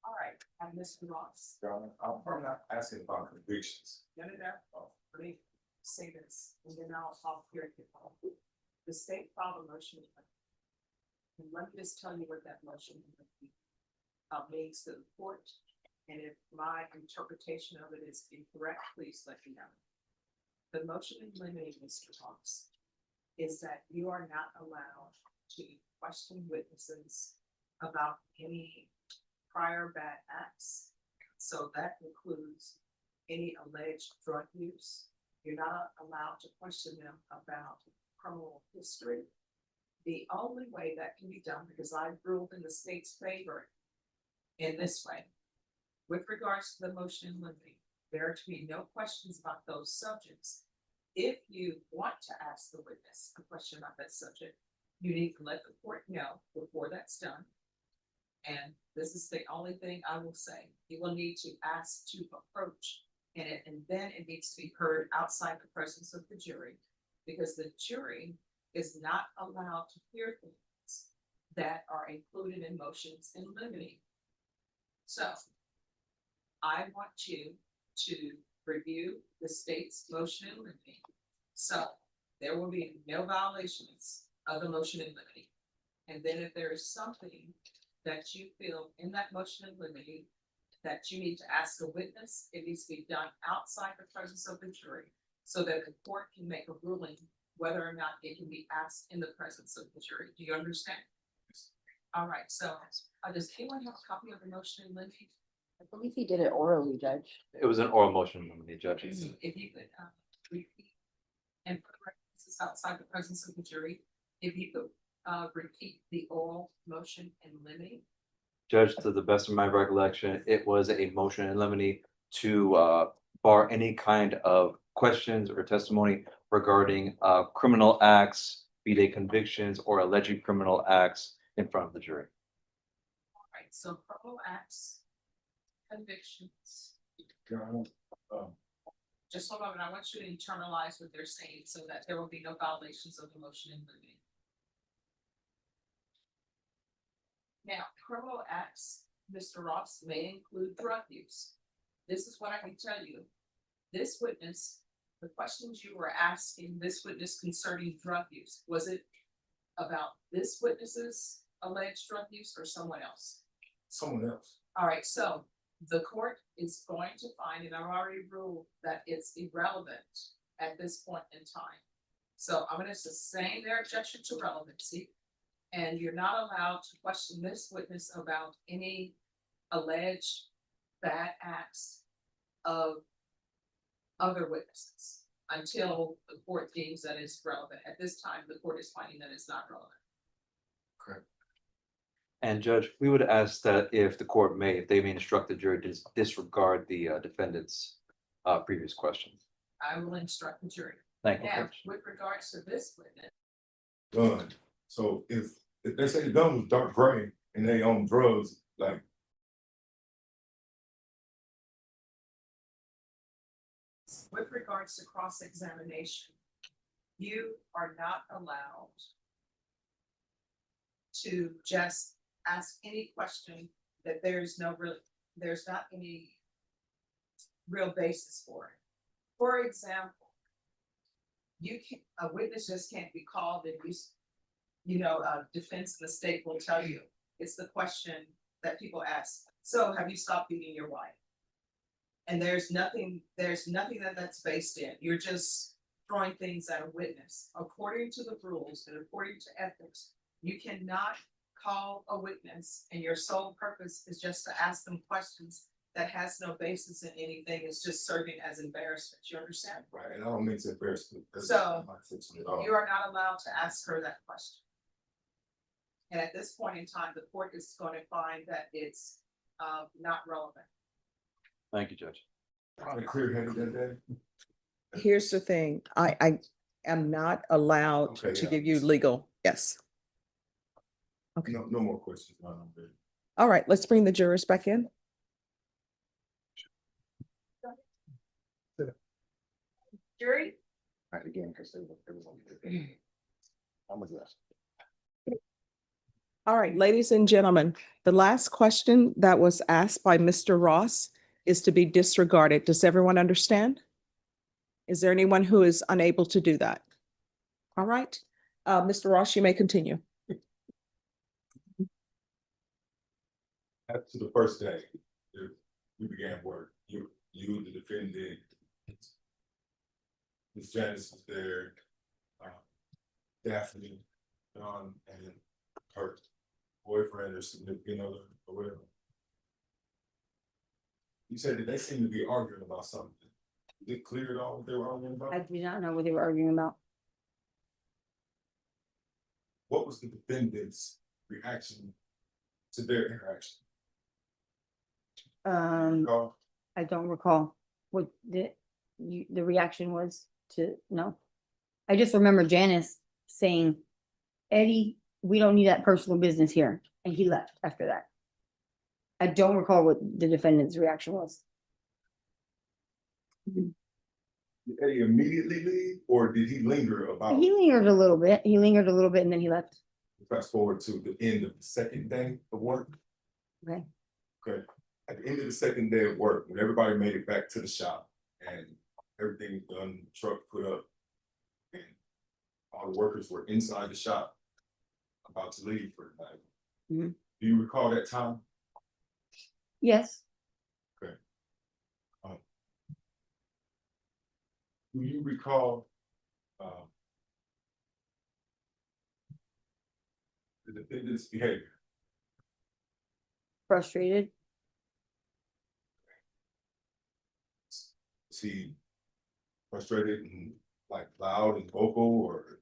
All right, and Mr. Ross. Your Honor, I'm probably not asking about convictions. Let me say this, and then I'll hear it. The state filed a motion. And let me just tell you what that motion means to the court. And if my interpretation of it is incorrect, please let me know. The motion in limine, Mr. Ross, is that you are not allowed to question witnesses about any prior bad acts. So that includes any alleged drug use. You're not allowed to question them about criminal history. The only way that can be done, because I've ruled in the state's favor in this way, with regards to the motion in limine, there are to be no questions about those subjects. If you want to ask the witness a question about that subject, you need to let the court know before that's done. And this is the only thing I will say. You will need to ask to approach and then it needs to be heard outside the presence of the jury, because the jury is not allowed to hear things that are included in motions in limine. So I want you to review the state's motion in limine. So there will be no violations of the motion in limine. And then if there is something that you feel in that motion in limine that you need to ask a witness, it needs to be done outside the presence of the jury so that the court can make a ruling whether or not it can be asked in the presence of the jury. Do you understand? All right, so does anyone have a copy of the motion in limine? I believe he did it orally, Judge. It was an oral motion from the judge. If you could repeat and put references outside the presence of the jury, if you could repeat the oral motion in limine. Judge, to the best of my recollection, it was a motion in limine to bar any kind of questions or testimony regarding criminal acts, be they convictions or alleged criminal acts in front of the jury. All right, so criminal acts, convictions. Just hold on, I want you to internalize what they're saying so that there will be no violations of the motion in limine. Now, criminal acts, Mr. Ross, may include drug use. This is what I can tell you. This witness, the questions you were asking this witness concerning drug use, was it about this witness's alleged drug use or someone else? Someone else. All right, so the court is going to find, and I've already ruled that it's irrelevant at this point in time. So I'm gonna sustain their objection to relevancy. And you're not allowed to question this witness about any alleged bad acts of other witnesses until the court deems that it's relevant. At this time, the court is finding that it's not relevant. Correct. And Judge, we would ask that if the court may, if they may instruct the jury to disregard the defendant's previous questions. I will instruct the jury. Thank you, Now, Judge. with regards to this witness, Gun. So if they say the gun was dark gray and they own drugs, like with regards to cross-examination, you are not allowed to just ask any question that there's not any real basis for it. For example, a witness just can't be called and defense in the state will tell you, it's the question that people ask. So have you stopped beating your wife? And there's nothing that's based in. You're just throwing things at a witness. According to the rules and according to ethics, you cannot call a witness and your sole purpose is just to ask them questions that has no basis in anything. It's just serving as embarrassment. You understand? right, and I don't mean to embarrass them. That's So, not my intention at all. You are not allowed to ask her that question. And at this point in time, the court is going to find that it's not relevant. Thank you, Judge. Probably clear-headed that day. Here's the thing, I am not allowed Okay, to yeah. give you legal, yes. No more questions. No, I'm good. All right, let's bring the jurors back in. Jury, All right, again, because everyone. I'm with this. All right, ladies and gentlemen, the last question that was asked by Mr. Ross is to be disregarded. Does everyone understand? Is there anyone who is unable to do that? All right, Mr. Ross, you may continue. After the first day, we began work. You, the defendant, Ms. Janice was there, Daphne, John, and her boyfriend or significant other or whatever. You said that they seemed to be arguing about something. Is it clear at all what they were arguing about? I do not know what they were arguing about. What was the defendant's reaction to their interaction? Recall? I don't recall what the reaction was to, no. I just remember Janice saying, Eddie, we don't need that personal business here, and he left after that. I don't recall what the defendant's reaction was. Did Eddie immediately leave, or did he linger about? He lingered a little bit, and then he left. Fast forward to the end of the second day of work. Okay. Okay, at the end of the second day of work, when everybody made it back to the shop and everything was done, truck put up, and all the workers were inside the shop about to leave for the night. Mhm. Do you recall that time? Yes, Do you recall the defendant's behavior? frustrated. Was he frustrated and like loud and vocal, or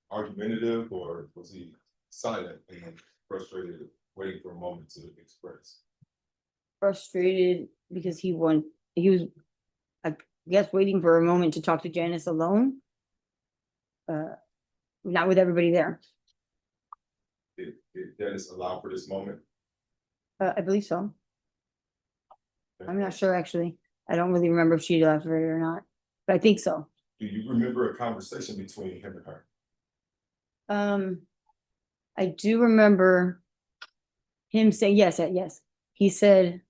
argumentative, or was he silent and frustrated, waiting for a moment to express? Frustrated because he was, I guess, waiting for a moment to talk to Janice alone. Not with everybody there. Did Dennis allow for this moment? I believe so. I'm not sure, actually. I don't really remember if she left already or not, but I think so. Do you remember a conversation between him and her? I do remember him saying, yes, yes. He said,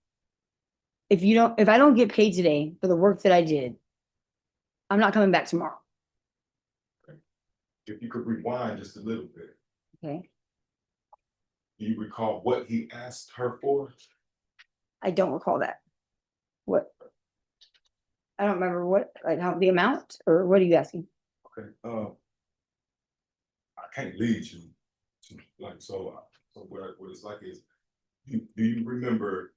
if I don't get paid today for the work that I did, I'm not coming back tomorrow. If you could rewind just a little bit, Okay. do you recall what he asked her for? I don't recall that. What? I don't remember what, like how the amount, or what are you asking? Okay, I can't lead you to like, so what it's like is, do you remember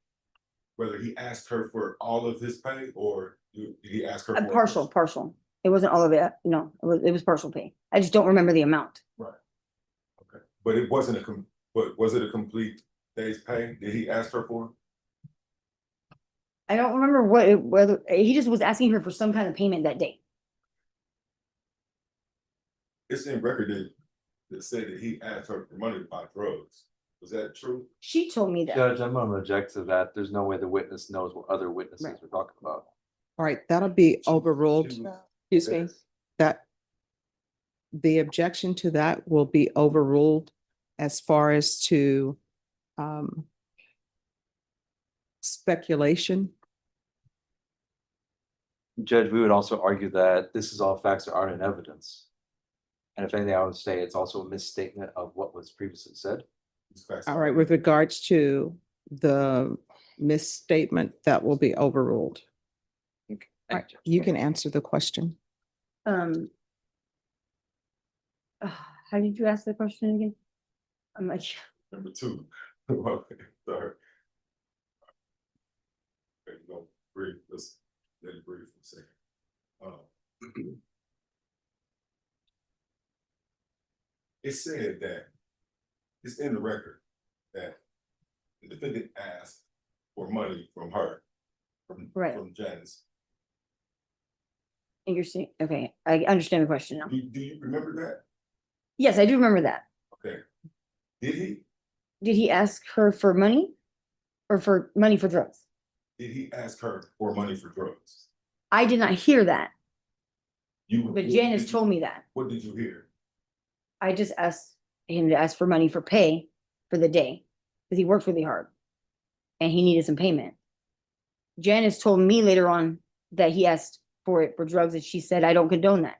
whether he asked her for all of his pay or did he ask her for? Partial. It wasn't all of it. No, it was partial pay. I just don't remember the amount. Right. Okay, but it wasn't but was it a complete day's pay? Did he ask her for? I don't remember whether he just was asking her for some kind of payment that day. It's in record that said that he asked her for money to buy drugs. Was that true? She told me that. Judge, I'm gonna object to that. There's no way the witness knows what other witnesses Right. are talking about. All right, that'll be overruled. Excuse me, that the objection to that will be overruled as far as to speculation. Judge, we would also argue that this is all facts that aren't in evidence. And if anything, I would say it's also a misstatement of what was previously said. All right, with regards to the misstatement, that will be overruled. All right, you can answer the question. How did you ask the question again? I'm like, Number two. Okay, sorry. Okay, go breathe. Let's let it breathe for a second. It said that it's in the record that the defendant asked for money from her, Right. from Janice. and you're saying, okay, I understand the question now. Do you remember that? Yes, I do remember that. Okay. Did he? Did he ask her for money or for money for drugs? Did he ask her for money for drugs? I did not hear that, You. but Janice told me that. What did you hear? I just asked him to ask for money for pay for the day because he worked really hard and he needed some payment. Janice told me later on that he asked for it for drugs, and she said, I don't condone that.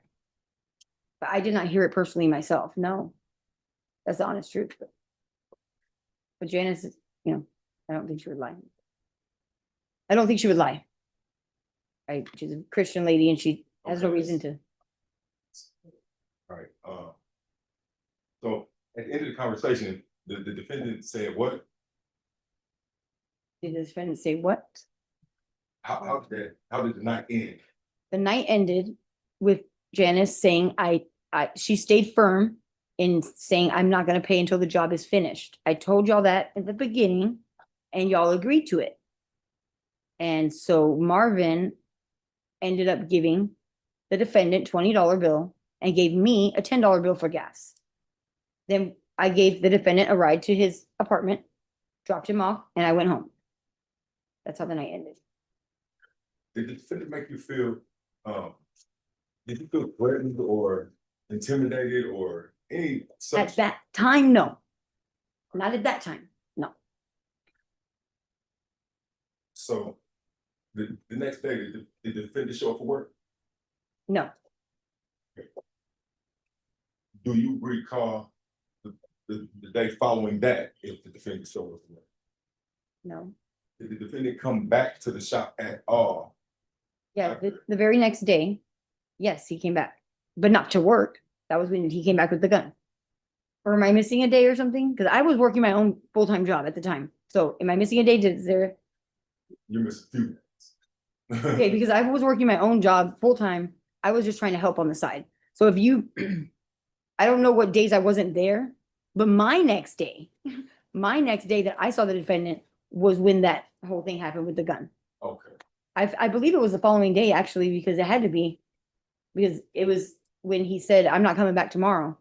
But I did not hear it personally myself. No, that's the honest truth. But Janice, I don't think she would lie. I don't think she would lie. She's a Christian lady and she has no reason to. All right. So at the end of the conversation, the defendant said what? Did the defendant say what? How did the night end? The night ended with Janice saying, she stayed firm in saying, I'm not gonna pay until the job is finished. I told y'all that at the beginning and y'all agreed to it. And so Marvin ended up giving the defendant $20 bill and gave me a $10 bill for gas. Then I gave the defendant a ride to his apartment, dropped him off, and I went home. That's how the night ended. Did the defendant make you feel, did you feel threatened or intimidated or any such? At that time, no. Not at that time, no. So the next day, did the defendant show up for work? No. Do you recall the day following that, if the defendant showed up for work? No. Did the defendant come back to the shop at all? Yeah, the very next day, yes, he came back, but not to work. That was when he came back with the gun. Or am I missing a day or something? Because I was working my own full-time job at the time. So am I missing a day? You missed a few days. Okay, because I was working my own job full-time. I was just trying to help on the side. So if you, I don't know what days I wasn't there, but my next day that I saw the defendant was when that whole thing happened with the gun. Okay. I believe it was the following day, actually, because it had to be, because it was when he said, I'm not coming back tomorrow.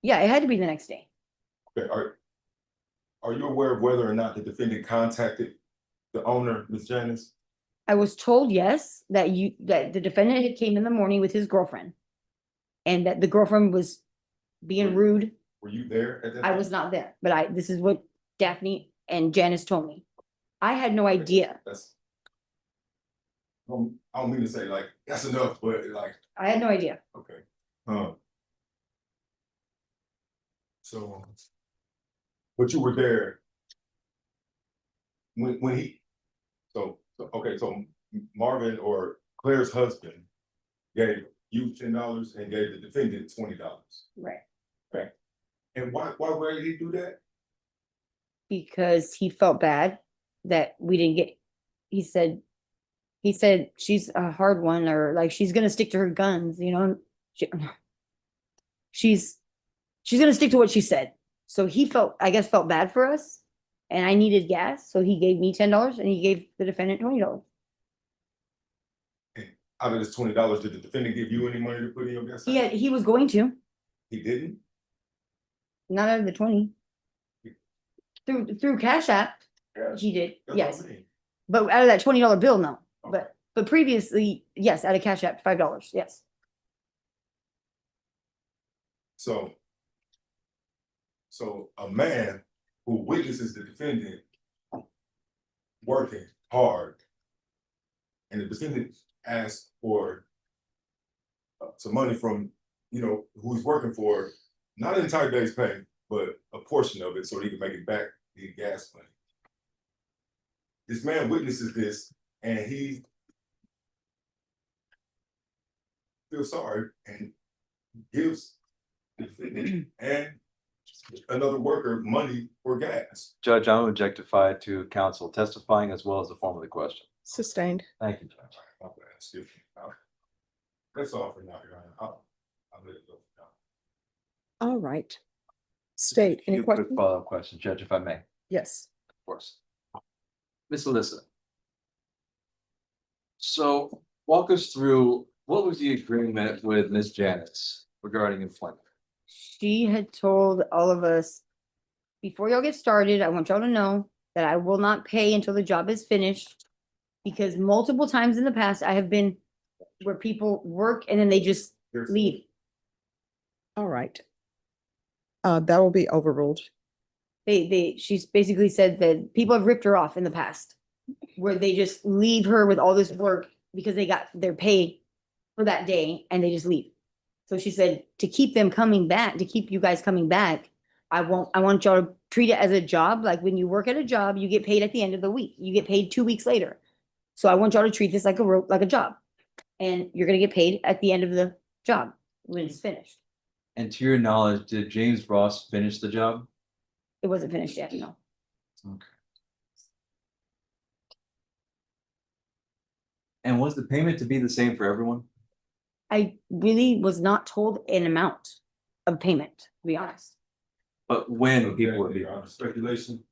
Yeah, it had to be the next day. Okay, are you aware of whether or not the defendant contacted the owner, Ms. Janice? I was told, yes, that the defendant had came in the morning with his girlfriend. And that the girlfriend was being rude. Were you there at that I time? was not there, but this is what Daphne and Janice told me. I had no idea. That's. I don't mean to say like, that's enough, but like, I had no idea. okay. So. But you were there. When he, okay, so Marvin or Claire's husband gave you $10 and gave the defendant $20. Right. Right. And why did he do that? Because he felt bad that we didn't get, he said she's a hard one, or like she's gonna stick to her guns, you know. She's gonna stick to what she said. So he felt, I guess, felt bad for us, and I needed gas, so he gave me $10 and he gave the defendant $20. Out of this $20, did the defendant give you any money to put in your gas tank? He was going to, He didn't? not out of the 20. Through Cash App, Yeah. he did, That's what yes. I mean. But out of that $20 bill, no. Okay. But previously, yes, out of Cash App, $5, yes. So a man who witnesses the defendant working hard and the defendant asks for some money from, who he's working for, not an entire day's pay, but a portion of it so he can make it back, the gas money. This man witnesses this and he feels sorry and gives the defendant and another worker money for gas. Judge, I'm objectified to counsel testifying as well as the form of the question. Sustained. Thank you, Judge. I'll ask you. That's all for now, Your Honor. I'll let it go for now. All right. State, any Few quick questions? follow-up questions, Judge, if I may, of Yes. course. Ms. Alyssa. So walk us through, what was the agreement with Ms. Janice regarding employment? She had told all of us, before y'all get started, I want y'all to know that I will not pay until the job is finished. Because multiple times in the past, I have been where people work and then they just leave. All right. That will be overruled. She's basically said that people have ripped her off in the past. Where they just leave her with all this work because they're paid for that day and they just leave. So she said, to keep them coming back, to keep you guys coming back, I want y'all to treat it as a job. Like when you work at a job, you get paid at the end of the week. You get paid 2 weeks later. So I want y'all to treat this like a job. And you're gonna get paid at the end of the job when it's finished. And to your knowledge, did James Ross finish the job? It wasn't finished yet, no. Okay. And was the payment to be the same for everyone? I really was not told an amount of payment, to be honest. But when people would be, Your Honor, speculation.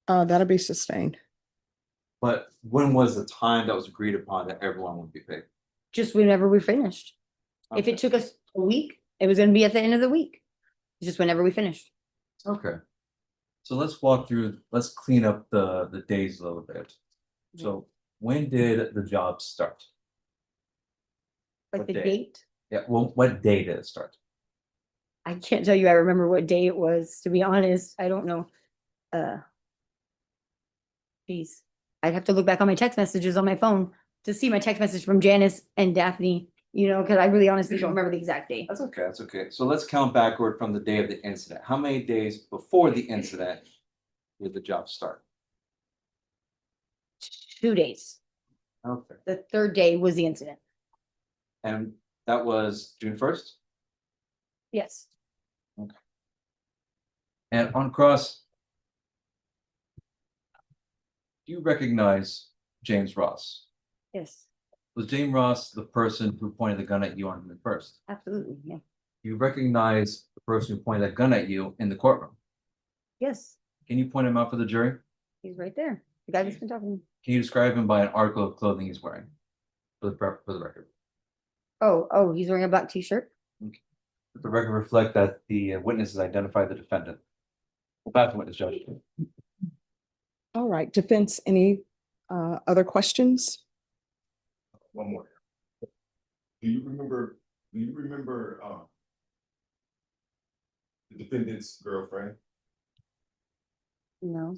That'll be sustained. but when was the time that was agreed upon that everyone would be paid? Just whenever we finished. If Okay. it took us a week, it was gonna be at the end of the week. Just whenever we finished. Okay. So let's walk through, let's clean up the days a little bit. So when did the job start? Like What the day? date, Yeah, well, what day did it start? I can't tell you, I remember what day it was, to be honest, I don't know. Geez, I'd have to look back on my text messages on my phone to see my text message from Janice and Daphne, cause I really honestly don't remember the exact date. That's okay, that's okay. So let's count backward from the day of the incident. How many days before the incident did the job start? 2 days. Okay. The third day was the incident. And that was June 1st? Yes, And on cross, do you recognize James Ross? yes, Was James Ross the person who pointed the gun at you on June 1st? absolutely, yeah, You recognize the person who pointed that gun at you in the courtroom? yes, Can you point him out for the jury? he's right there, the guy that's been talking. Can you describe him by an article of clothing he's wearing? For the record. Oh, he's wearing a black t-shirt. Let the record reflect that the witnesses identified the defendant. Back to witness judge. All right, defense, any other questions? One more. Do you remember the defendant's girlfriend? No,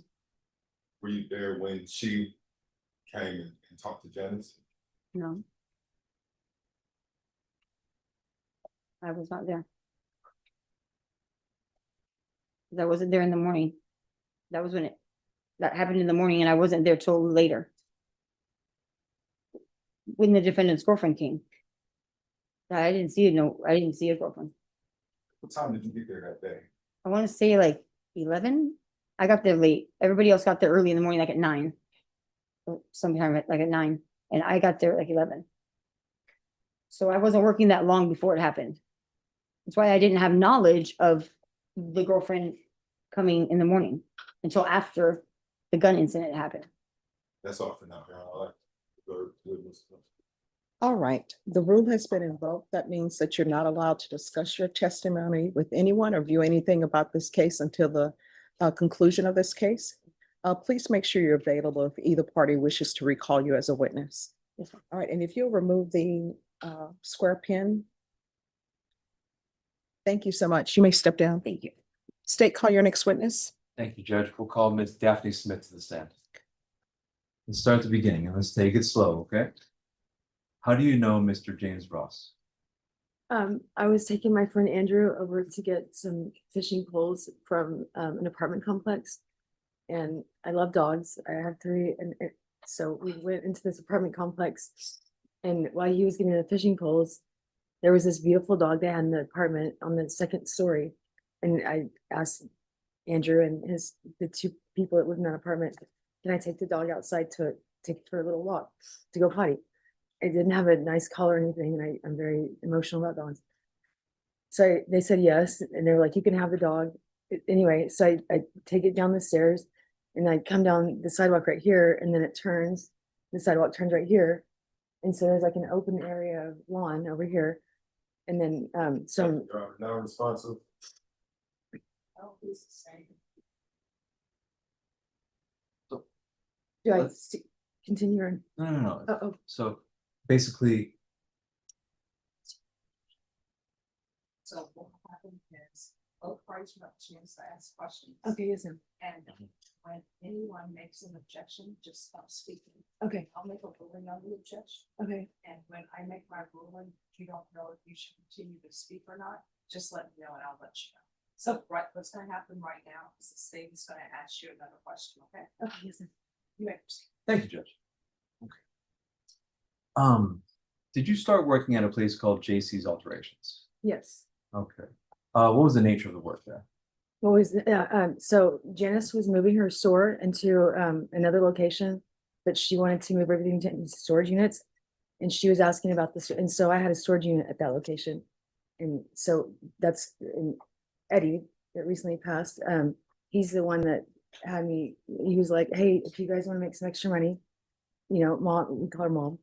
Were you there when she came and talked to Janice? no. I was not there. 'Cause I wasn't there in the morning. That was that happened in the morning and I wasn't there till later. When the defendant's girlfriend came. I didn't see it, no, I didn't see a girlfriend. What time did you get there that day? I wanna say like 11. I got there late. Everybody else got there early in the morning, like at 9. Or sometime like at 9, and I got there at like 11. So I wasn't working that long before it happened. That's why I didn't have knowledge of the girlfriend coming in the morning until after the gun incident happened. That's all for now, Your Honor. I'd like to go to witness. All right, the rule has been invoked. That means that you're not allowed to discuss your testimony with anyone or view anything about this case until the conclusion of this case. Please make sure you're available if either party wishes to recall you as a witness. Yes, ma'am. All right, and if you'll remove the square pin. Thank you so much. You may step down. Thank you. State, call your next witness. Thank you, Judge. We'll call Ms. Daphne Smith to the stand. Let's start at the beginning and let's take it slow, okay? How do you know Mr. James Ross? I was taking my friend Andrew over to get some fishing poles from an apartment complex. And I love dogs. I have 3, so we went into this apartment complex. And while he was getting the fishing poles, there was this beautiful dog they had in the apartment on the 2nd story. And I asked Andrew and the 2 people that live in that apartment, can I take the dog outside to take it for a little walk to go potty? It didn't have a nice collar or anything, and I'm very emotional about dogs. So they said yes, and they were like, you can have the dog. Anyway, so I take it down the stairs, and I come down the sidewalk right here, and then the sidewalk turns right here. And so there's like an open area of lawn over here. And then some, Your Honor, now responsive. do I Let's- continue or? No. Oh, So basically, So what happened is, both parties will have a chance to ask questions. okay, yes, ma'am. And when anyone makes an objection, just stop speaking. Okay, I'll make a ruling on the objection. okay, And when I make my ruling, if you don't know if you should continue to speak or not, just let me know and I'll let you know. So what's gonna happen right now is the state is gonna ask you another question, okay? okay, yes, ma'am. You may proceed. thank you, Judge. Okay. Did you start working at a place called JC's Alterations? Yes. Okay. What was the nature of the work there? What was, so Janice was moving her store into another location, but she wanted to move everything to storage units. And she was asking about this, and so I had a storage unit at that location. And so that's Eddie that recently passed. He's the one that had me, he was like, hey, if you guys want to make some extra money, mom, we call her mom.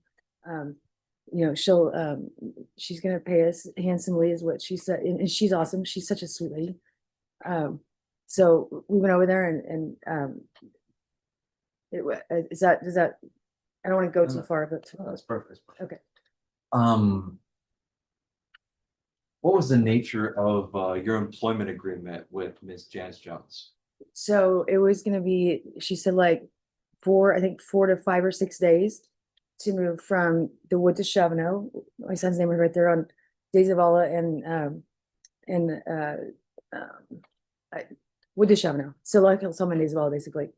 She's gonna pay us handsomely is what she said, and she's awesome. She's such a sweet lady. So we went over there and does that, I don't want to go too far, but Oh, that's perfect. okay. What was the nature of your employment agreement with Ms. Janice Jones? So it was gonna be, she said like 4 to 5 or 6 days to move from the wood to Chavano. My son's name was right there on Days of Allah and wood to Chavano. So like someone Days of Allah basically.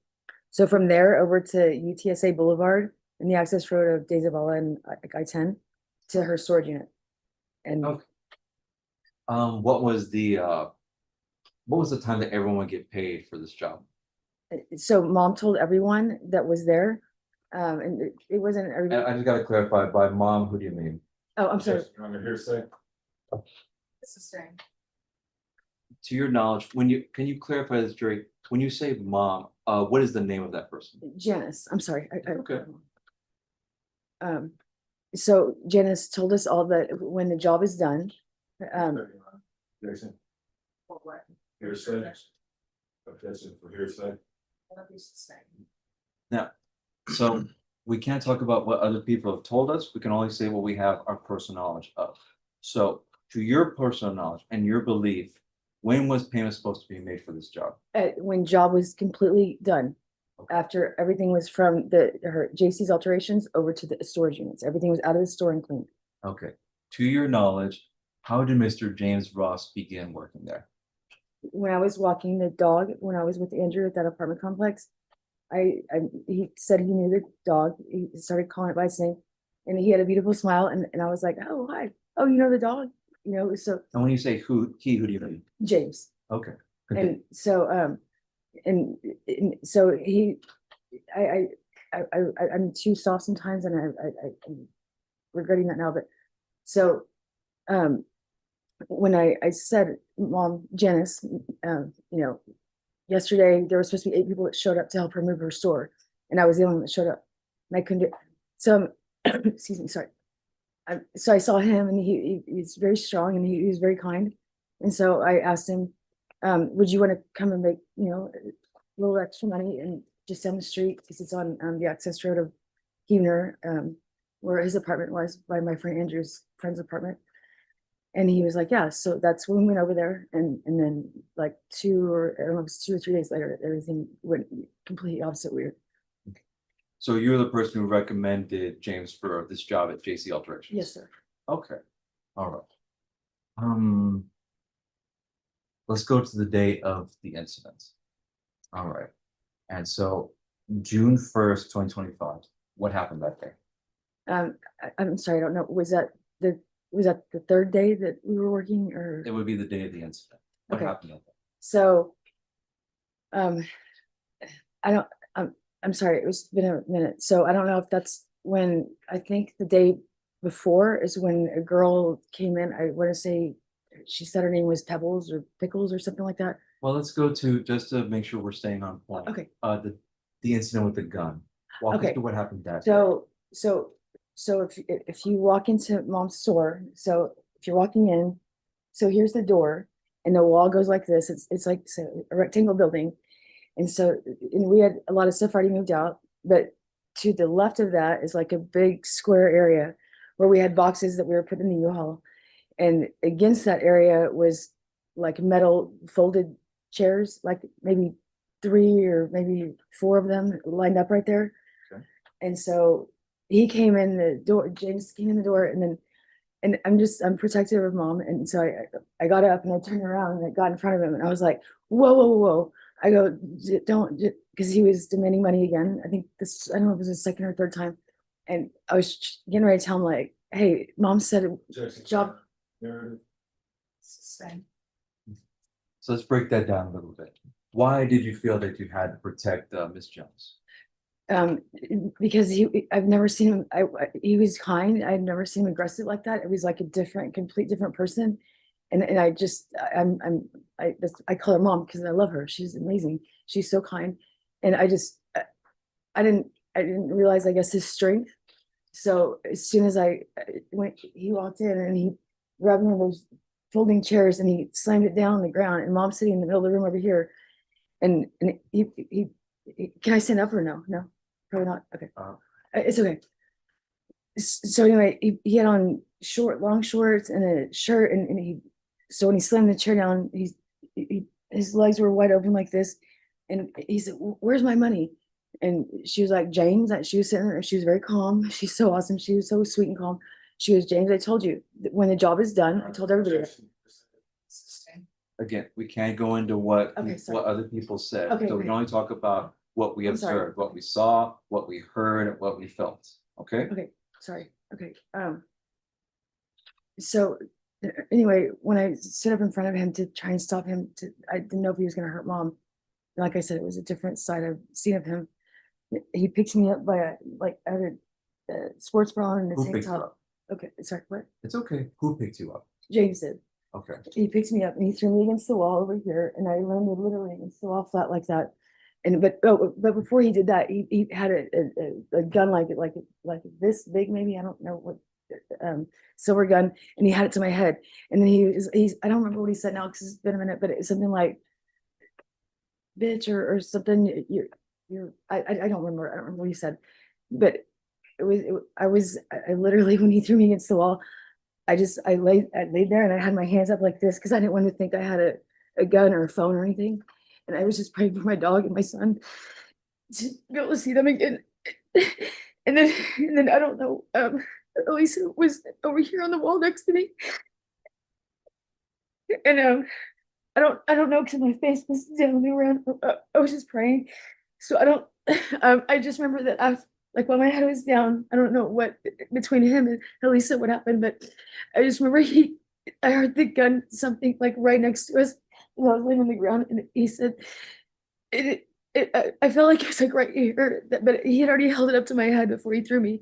So from there over to UTSA Boulevard and the access road of Days of Allah and I-10 to her storage unit. And Okay. What was the time that everyone would get paid for this job? so mom told everyone that was there. And it wasn't And everybody. I just gotta clarify, by mom, who do you mean? Oh, I'm sorry. Yes, Your Honor, hearsay. This is saying, To your knowledge, can you clarify this, jury? When you say mom, what is the name of that person? Janice, I'm sorry. Okay. So Janice told us all that when the job is done, Jason, for what? hearsay. Objection for hearsay. What is the same? Now, so we can't talk about what other people have told us. We can only say what we have our personal knowledge of. So to your personal knowledge and your belief, When was payment supposed to be made for this job? When job was completely done, Okay. after everything was from her JC's alterations over to the storage units, everything was out of the store and cleaned. Okay. To your knowledge, how did Mr. James Ross begin working there? When I was walking the dog, when I was with Andrew at that apartment complex, he said he knew the dog. He started calling it by its name, and he had a beautiful smile. And I was like, "Oh, hi. Oh, you know the dog? You know." So And when you say who do you mean? James, Okay. and so and so I'm too soft sometimes, and I'm regretting that now. But so when I said, Mom, Janice, you know, yesterday there were supposed to be 8 people that showed up to help her move her store, and I was the only one that showed up, and I couldn't do. So, excuse me, sorry. So I saw him, and he's very strong, and he was very kind, and so I asked him, would you want to come and make, you know, a little extra money and just down the street, because it's on the access road of Huebner, where his apartment was, by my friend Andrew's friend's apartment. And he was like, yeah. So that's when we went over there, and then like 2 or I don't know, it was 2 or 3 days later, everything went completely opposite weird. So you're the person who recommended James for this job at JC Alterations? Yes, sir. Okay. All right. Let's go to the day of the incident. All right. And so June 1st, 2025, what happened that day? I'm sorry, I don't know. Was that the 3rd day that we were working, or? It would be the day of the incident. What Okay. happened that day? So, I don't, I'm sorry, it's been a minute. So I don't know if that's when, I think the day before is when a girl came in. I want to say, she said her name was Pebbles or Pickles or something like that. Well, let's go to, just to make sure we're staying on point. Okay. The incident with the gun. Walk us Okay. through what happened that day. So if you walk into Mom's store, so if you're walking in, so here's the door, and the wall goes like this. It's like a rectangle building, and so and we had a lot of stuff already moved out, but to the left of that is like a big square area where we had boxes that we were putting in the U-Haul, and against that area was like metal folded chairs, like maybe 3 or maybe 4 of them lined up right there. Okay. And so he came in the door, James came in the door, and I'm protective of Mom. And so I got up and I turned around and I got in front of him, and I was like, whoa, whoa, whoa. I go, don't, because he was demanding money again. I think this, I don't know if it was the 2nd or 3rd time. And I was getting ready to tell him, like, hey, Mom said job. So let's break that down a little bit. Why did you feel that you had to protect Miss Jones? Because I've never seen him. He was kind. I've never seen him aggressive like that. It was like a complete different person. And I just, I call her Mom because I love her. She's amazing. She's so kind. And I didn't realize, I guess, his strength. So as soon as he walked in and he grabbed one of those folding chairs and he slammed it down on the ground, and Mom's sitting in the middle of the room over here. And he can I stand up or no? No, probably not. Okay. It's okay. So anyway, he had on long shorts and a shirt, and so when he slammed the chair down, his legs were wide open like this, and he said, "Where's my money?" And she was like, "James," she was sitting there, she was very calm. She's so awesome. She was so sweet and calm. She goes, "James, I told you that when the job is done, I told everybody that." Again, we can't go into what Okay, sorry. what other people said. Okay, So we okay. can only talk about what we I'm sorry. observed, what we saw, what we heard, and what we felt. Okay? Okay, sorry. Okay. So anyway, when I stood up in front of him to try and stop him, I didn't know if he was going to hurt Mom. Like I said, it was a different side I've seen of him. He picks me up by I had a sports bra and a Who tank picked you top. up? Okay, sorry, what? It's okay. Who picked you up? James did. Okay. He picks me up and he threw me against the wall over here, and I landed literally against the wall flat like that. And but before he did that, he had a gun like this big, maybe, I don't know what, silver gun, and he had it to my head. And then he's I don't remember what he said now because it's been a minute, but it's something like bitch or something. I don't remember. I don't remember what he said, but I literally, when he threw me against the wall, I laid there and I had my hands up like this because I didn't want to think I had a gun or a phone or anything. And I was just praying for my dog and my son to be able to see them again. And then I don't know, Elisa was over here on the wall next to me. And I don't know because my face was down around. I was just praying. So I don't I just remember that like while my head was down, I don't know what between him and Elisa what happened, but I just remember I heard the gun something like right next to us. And I was laying on the ground and he said I felt like it was like right here, but he had already held it up to my head before he threw me.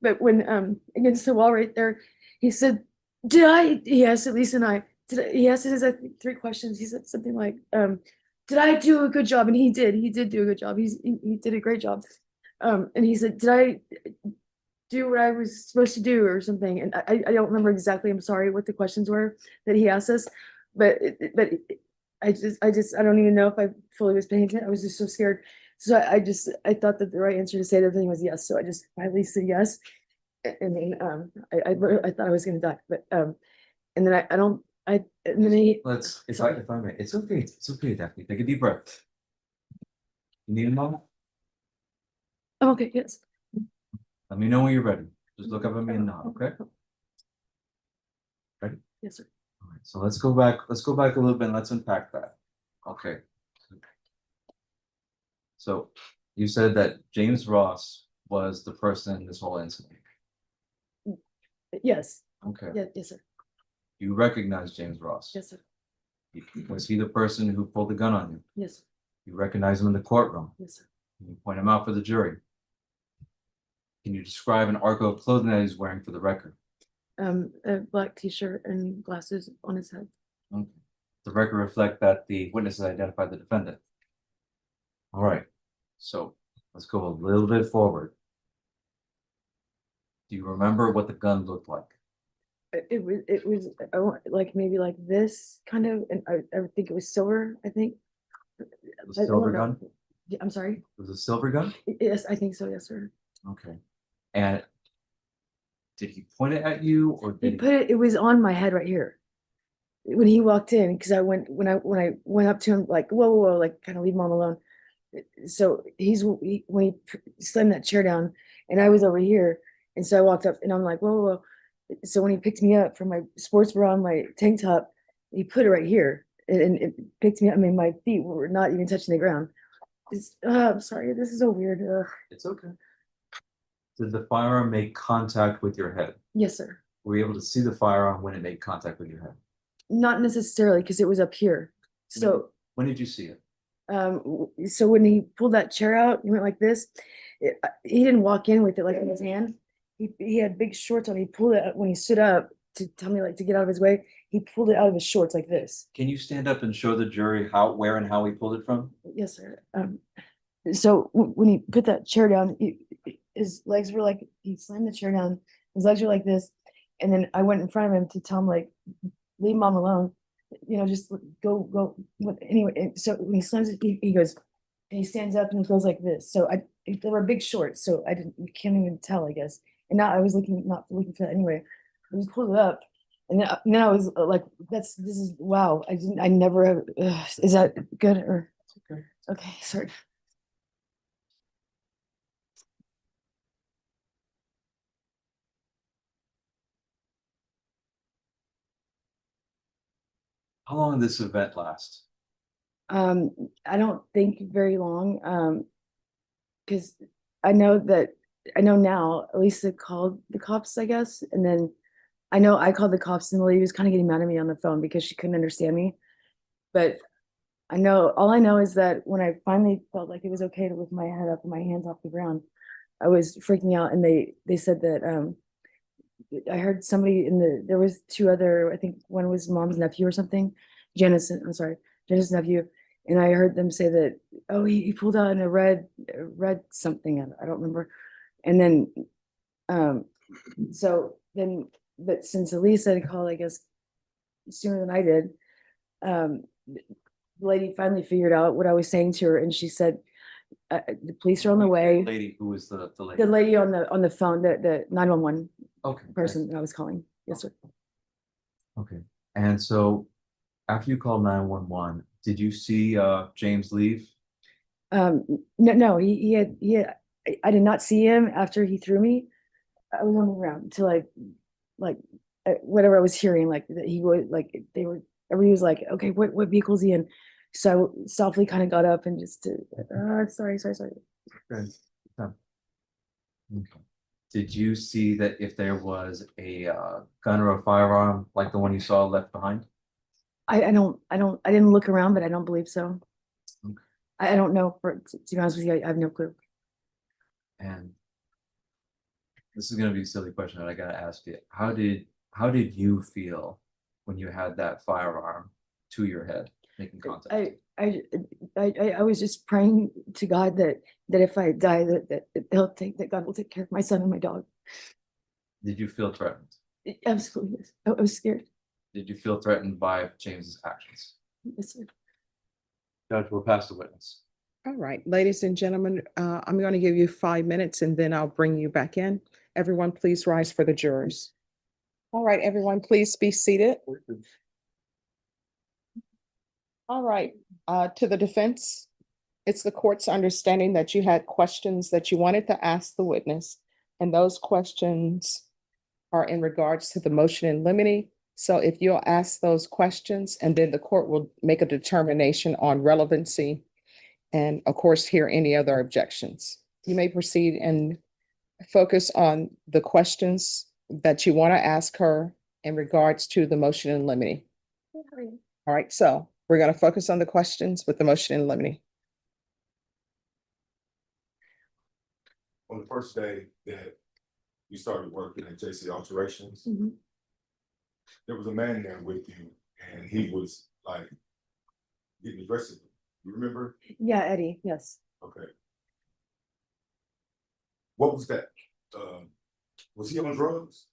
But when against the wall right there, he said, "Did I?" He asked Elisa and I. He asked us I think 3 questions. He said something like, "Did I do a good job?" And he did. He did do a good job. He did a great job. And he said, "Did I do what I was supposed to do or something?" And I don't remember exactly. I'm sorry what the questions were that he asked us, but I don't even know if I fully was paying attention. I was just so scared. So I thought that the right answer to say the thing was yes. So I just finally said yes. And then I thought I was gonna die, but and then I don't I and then he Let's, if I may, it's okay, Daphne, take a deep breath. You need a moment? oh, okay, yes. Let me know when you're ready. Just look up at me and nod, okay? Ready? Yes, sir. All right, so let's go back a little bit and let's unpack that. Okay. So you said that James Ross was the person in this whole incident. Yes. Okay. Yeah, yes, sir. You recognize James Ross? Yes, sir. Was he the person who pulled the gun on you? Yes, sir. You recognize him in the courtroom? Yes, sir. Can you point him out for the jury? Can you describe an article of clothing that he's wearing for the record? A black t-shirt and glasses on his head. Okay. The record reflect that the witnesses identified the defendant. All right, so let's go a little bit forward. Do you remember what the gun looked like? It was like maybe like this kind of, and I think it was silver. I think. A I don't silver know. gun? Yeah, I'm sorry. It was a silver gun? Yes, I think so. Yes, sir. Okay. And did he point it at you or He did put it. It was on my head right here when he walked in because I went when I went up to him like whoa, like kind of leave mom alone. So when he slammed that chair down and I was over here, and so I walked up and I'm like whoa. So when he picked me up from my sports bra and my tank top, he put it right here and it picked me up. I mean, my feet were not even touching the ground. I'm sorry, this is so weird. It's okay. Did the firearm make contact with your head? Yes, sir. Were you able to see the firearm when it made contact with your head? Not necessarily because it was up here. So When did you see it? so when he pulled that chair out, he went like this. He didn't walk in with it like in his hand. He had big shorts on. He pulled it when he stood up to tell me like to get out of his way. He pulled it out of his shorts like this. Can you stand up and show the jury where and how he pulled it from? Yes, sir. So when he put that chair down, his legs were like he slammed the chair down. His legs were like this, and then I went in front of him to tell him like, leave mom alone. You know, just go. Anyway, so when he slams it, he goes, and he stands up and he goes like this. So there were big shorts, so you can't even tell, I guess. And now I was not looking for that anyway. I just pulled it up, and then I was like, this is wow. I never have. Is that good or okay? Okay, sorry. How long did this event last? I don't think very long. Because I know now Elisa called the cops, I guess, and then I know I called the cops and the lady was kind of getting mad at me on the phone because she couldn't understand me. But all I know is that when I finally felt like it was okay to lift my head up and my hands off the ground, I was freaking out, and they said that I heard somebody there was 2 other, I think one was mom's nephew or something, I'm sorry, Janice's nephew, and I heard them say that, oh, he pulled out in a red something, I don't remember, and then but since Elisa had called, I guess sooner than I did, the lady finally figured out what I was saying to her, and she said, the police are on the way. Lady, who was the lady? The lady on the phone, the 911 Okay. person that I was calling. Yes, sir. Okay. And so After you called 911, did you see James leave? No, I did not see him after he threw me. I was on the ground until whatever I was hearing, like that he would, like they were, everybody was like, okay, what vehicle's he in? So I softly kind of got up and just, sorry. Okay. Did you see that if there was a gun or a firearm like the one you saw left behind? I didn't look around, but I don't believe so. Okay. I don't know, to be honest with you, I have no clue. And this is gonna be a silly question that I gotta ask you. How did you feel when you had that firearm to your head making contact? I was just praying to God that if I die, that God will take care of my son and my dog. Did you feel threatened? Absolutely, yes. I was scared. Did you feel threatened by James's actions? Yes, sir. Judge, we'll pass the witness. All right, ladies and gentlemen, I'm going to give you 5 minutes and then I'll bring you back in. Everyone, please rise for the jurors. All right, everyone, please be seated. All right, to the defense, it's the court's understanding that you had questions that you wanted to ask the witness, and those questions are in regards to the motion in limine. So if you'll ask those questions, and then the court will make a determination on relevancy and of course, hear any other objections. You may proceed and focus on the questions that you want to ask her in regards to the motion in limine. All right, so we're going to focus on the questions with the motion in limine. On the first day that you started working at JC Alterations, there was a man there with you, and he was like getting aggressive. You remember? Yeah, Eddie, yes. Okay. What was that? Was he on drugs?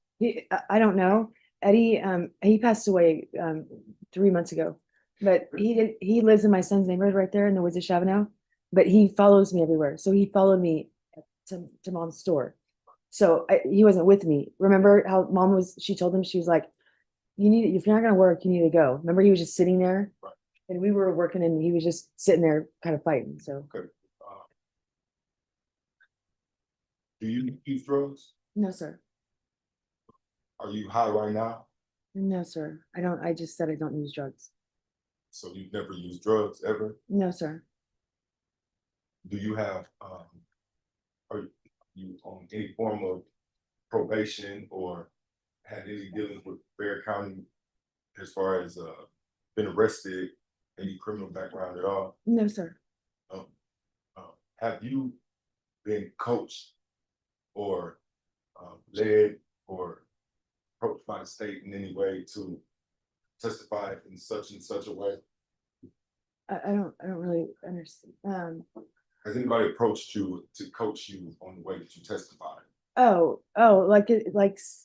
I don't know. Eddie, he passed away 3 months ago, but he lives in my son's neighborhood right there in the woods of Chavano, but he follows me everywhere. So he followed me to mom's store. So he wasn't with me. Remember how she told him, she was like, if you're not going to work, you need to go. Remember, he was just sitting there. Right. And we were working and he was just sitting there kind of fighting, so. Okay. Do you use drugs? No, sir. Are you high right now? No, sir. I just said I don't use drugs. So you've never used drugs ever? No, sir. Do you have, are you on any form of probation or had any dealings with Bexar County as far as been arrested, any criminal background at all? No, sir. Have you been coached or led or approached by the state in any way to testify in such and such a way? I don't really understand. Has anybody approached you to coach you on the way that you testified?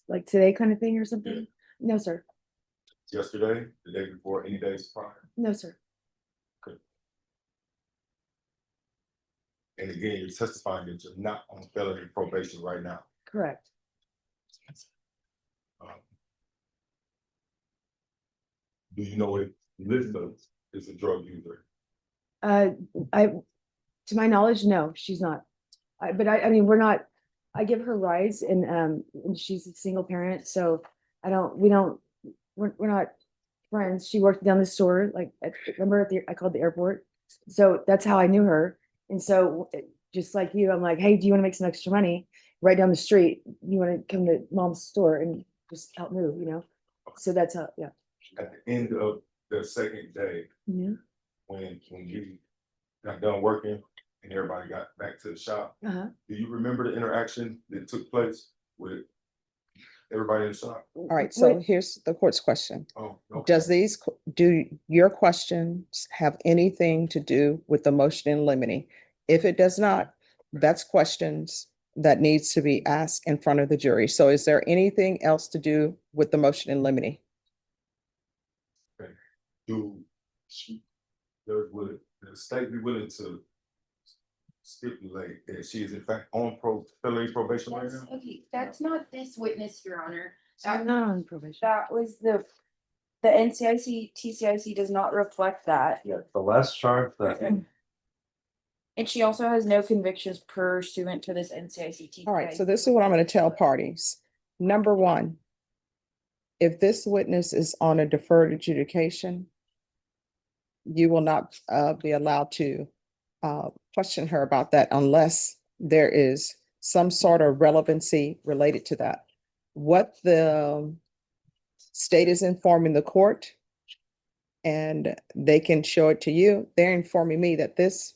Like today kind of thing or something? Yeah. No, sir. Yesterday, the day before, any days prior? No, sir. Good. And again, you're testifying that you're not on felony probation right now. Correct. Do you know if Lisa is a drug user? To my knowledge, no, she's not. I mean, we're not, I give her rides and she's a single parent, so we're not friends. She worked down the store, remember I called the airport. So that's how I knew her. And so just like you, I'm like, hey, do you want to make some extra money right down the street? You want to come to mom's store and just help move, So that's how, yeah. At the end of the second day, Yeah. when you got done working and everybody got back to the shop, Uh-huh. do you remember the interaction that took place with everybody in the shop? All right, so here's the court's question. Oh, okay. Do your questions have anything to do with the motion in limine? If it does not, that's questions that needs to be asked in front of the jury. So is there anything else to do with the motion in limine? Okay. Would the state be willing to stipulate that she is in fact on felony probation right now? Okay, that's not this witness, Your Honor. I'm not on probation. That was the The NCIC, TCIC does not reflect that. Yeah, the last chart that And she also has no convictions pursuant to this NCIC. All right, so this is what I'm going to tell parties. Number one, if this witness is on a deferred adjudication, you will not be allowed to question her about that unless there is some sort of relevancy related to that. What the state is informing the court, and they can show it to you, they're informing me that this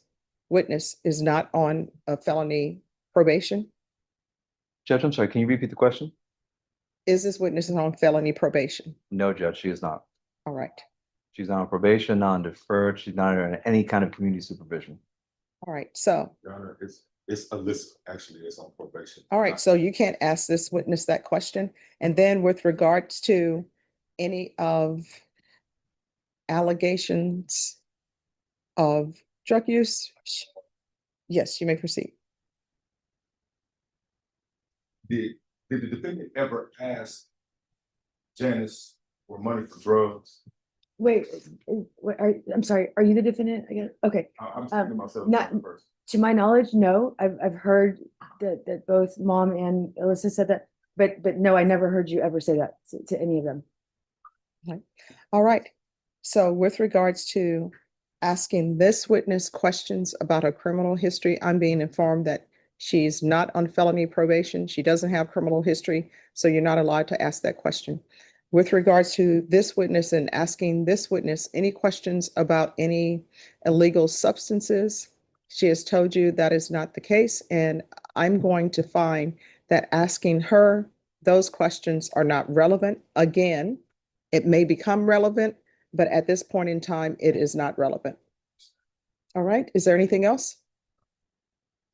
witness is not on a felony probation. Judge, I'm sorry, can you repeat the question? Is this witness on felony probation? No, Judge, she is not. All right, She's not on probation, not on deferred. She's not on any kind of community supervision. all right, so, Your Honor, it's Alyssa, actually, it's on probation. all right, so you can't ask this witness that question. And then with regards to any of allegations of drug use, yes, you may proceed. Did the defendant ever ask Janice for money for drugs? Wait, I'm sorry, are you the defendant again? Okay, I'm speaking to myself not- first. to my knowledge, no, I've heard that both Mom and Alyssa said that, but no, I never heard you ever say that to any of them. All right, so with regards to asking this witness questions about her criminal history, I'm being informed that she's not on felony probation. She doesn't have criminal history, so you're not allowed to ask that question. With regards to this witness and asking this witness any questions about any illegal substances, she has told you that is not the case, and I'm going to find that asking her those questions are not relevant. Again, it may become relevant, but at this point in time, it is not relevant. All right, is there anything else?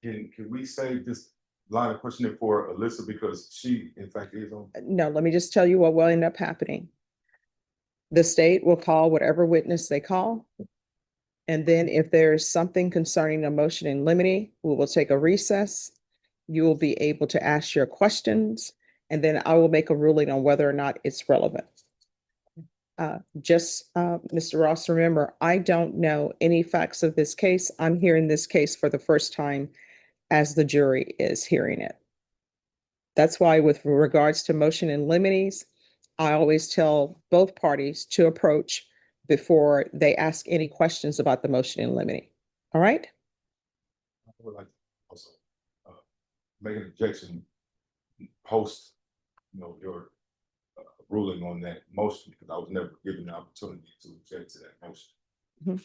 Can we save this line of questioning for Alyssa because she, in fact, is on? No, let me just tell you what will end up happening. The state will call whatever witness they call. And then if there's something concerning a motion in limine, we will take a recess. You will be able to ask your questions, and then I will make a ruling on whether or not it's relevant. Mr. Ross, remember, I don't know any facts of this case. I'm hearing this case for the first time as the jury is hearing it. That's why with regards to motion in limines, I always tell both parties to approach before they ask any questions about the motion in limine. All right? I would like to also make an objection post, your ruling on that motion, because I was never given the opportunity to object to that motion.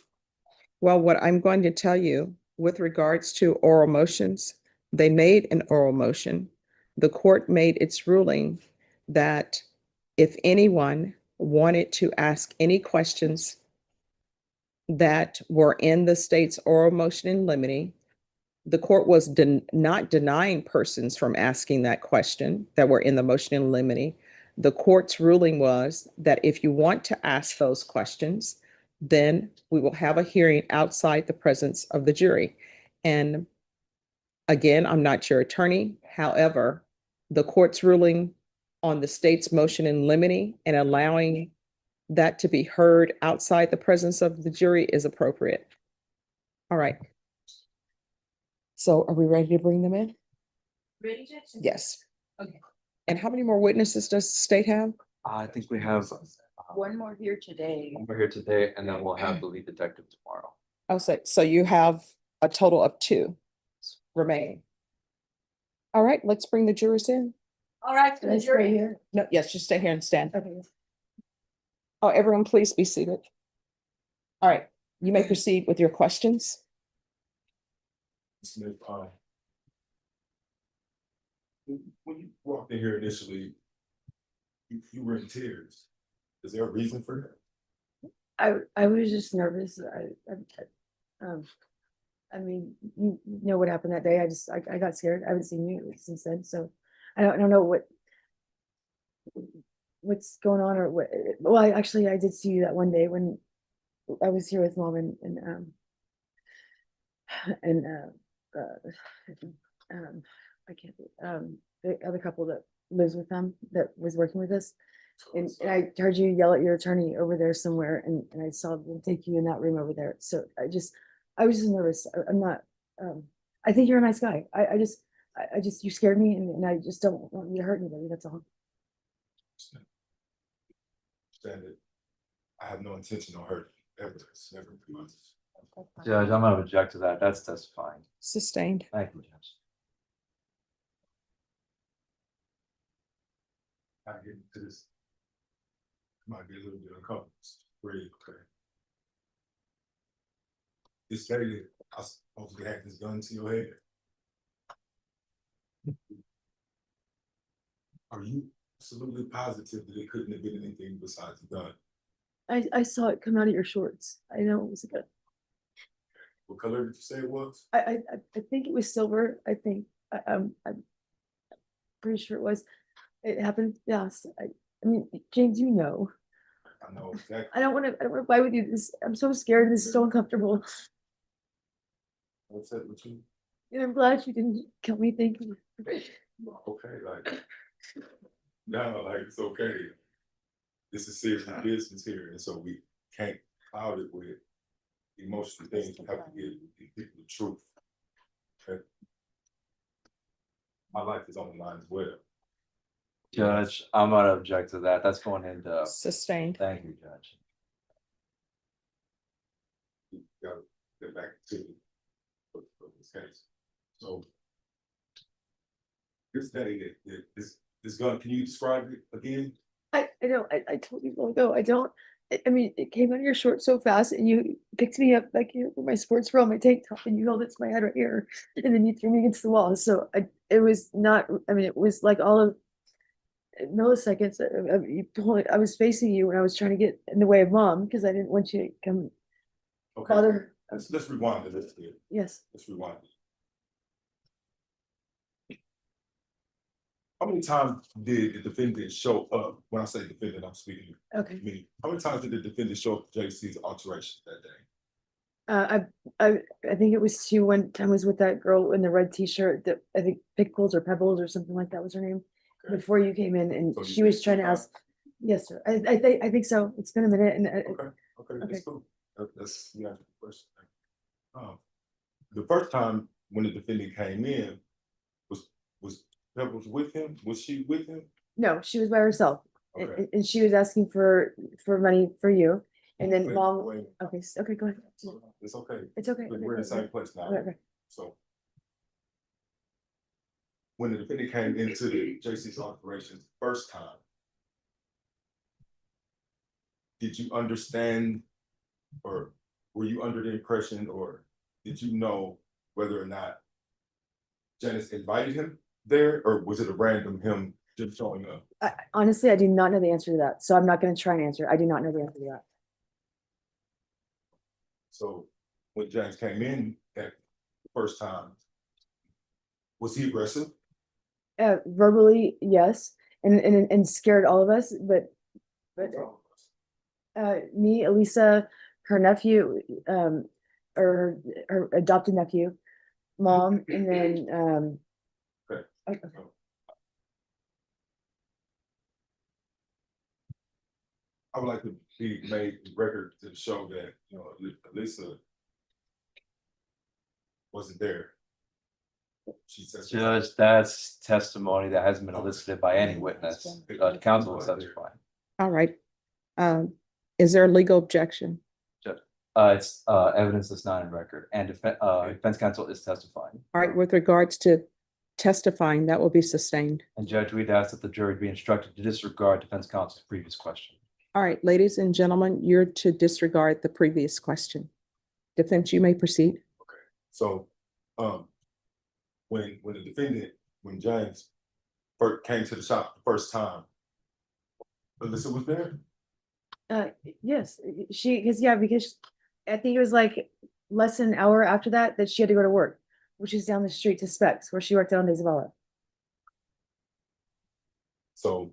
Well, what I'm going to tell you with regards to oral motions, they made an oral motion. The court made its ruling that if anyone wanted to ask any questions that were in the state's oral motion in limine, the court was not denying persons from asking that question that were in the motion in limine. The court's ruling was that if you want to ask those questions, then we will have a hearing outside the presence of the jury. And again, I'm not your attorney. However, the court's ruling on the state's motion in limine and allowing that to be heard outside the presence of the jury is appropriate. All right. So are we ready to bring them in? Ready, Judge? Yes. Okay. And how many more witnesses does the state have? I think we have One more here today. one more here today, and then we'll have the lead detective tomorrow. I'll say, so you have a total of 2 remaining. All right, let's bring the jurors in. All right, Let's stay here. No, yes, just stay here and stand. Okay. Oh, everyone, please be seated. All right, you may proceed with your questions. Smith, when you walked in here initially, you were in tears. Is there a reason for that? I was just nervous. I mean, you know what happened that day. I got scared. I haven't seen you since then, so I don't know what's going on or what. Well, I did see you that one day when I was here with Mom and I can't the other couple that lives with them that was working with us. And I heard you yell at your attorney over there somewhere and I saw them take you in that room over there. So I was just nervous. I'm not, I think you're a nice guy. I just, you scared me and I just don't want you to hurt anybody. That's all. Understand it. I have no intention of hurting evidence, never in my life. Judge, I'm gonna object to that. That's testifying. Sustained. Thank you, Judge. I get into this. Might be a little bit uncomfortable. Really, okay. This lady, I supposedly had this gun to your head. Are you absolutely positive that it couldn't have been anything besides the gun? I saw it come out of your shorts. I know it was a good. What color did you say it was? I think it was silver. I think I'm pretty sure it was. It happened. Yes. I mean, James, you know. I know exactly. I don't want to fight with you. I'm so scared. This is so uncomfortable. What's that with you? And I'm glad you didn't kill me. Thank you. Okay, like, no, like, it's okay. This is serious business here, and so we can't cloud it with emotional things. We have to give people the truth. Okay? My life is on the line as well. Judge, I'm gonna object to that. That's going into. Sustained. Thank you, Judge. We gotta get back to this case. So this day that this gun, can you describe it again? I know. I told you long ago. I don't. I mean, it came out of your shorts so fast, and you picked me up like you were my sports bra, my tank top, and you held it to my head right here, and then you threw me against the wall. So it was not. I mean, it was like all of milliseconds. I was facing you when I was trying to get in the way of mom because I didn't want you to come Okay, bother. let's rewind the list here. Yes. Let's rewind it. How many times did the defendant show up? When I say defendant, I'm speaking Okay. to me. How many times did the defendant show up to JC's alteration that day? I think it was two. One time was with that girl in the red t-shirt that I think Pickles or Pebbles or something like that was her name. Okay. Before you came in, and So you she was did trying to two ask. Yes, sir. I think so. It's been a minute, and Okay, that's cool. That's the question. The first time when the defendant came in, was Pebbles with him? Was she with him? no, she was by herself, Okay. and she was asking for money for you, and then Wait, mom. wait. Okay, okay, go ahead. It's okay. It's okay. We're in the same place now. Okay. So when the defendant came into the JC's operations first time, did you understand, or were you under the impression, or did you know whether or not Janice invited him there, or was it a random him just showing up? Honestly, I do not know the answer to that, so I'm not going to try and answer. I do not know the answer to that. So when James came in that first time, was he aggressive? Verbally, yes, and scared all of us, but me, Elisa, her nephew, or her adopted nephew, mom, and then Okay. okay. I would like to be made record to show that, you know, Elisa wasn't there. She says. Judge, that's testimony that hasn't been elicited by any witness. Counsel will testify. All right. Is there a legal objection? Judge, it's evidence that's not in record, and defense counsel is testifying. All right, with regards to testifying, that will be sustained. And Judge, we'd ask that the jury be instructed to disregard defense counsel's previous question. All right, ladies and gentlemen, you're to disregard the previous question. Defense, you may proceed. Okay, so, when the defendant, when James first came to the shop the first time, Alyssa was there? Yes, because I think it was like less than an hour after that she had to go to work, which is down the street to Specs, where she worked out on Isabella. So.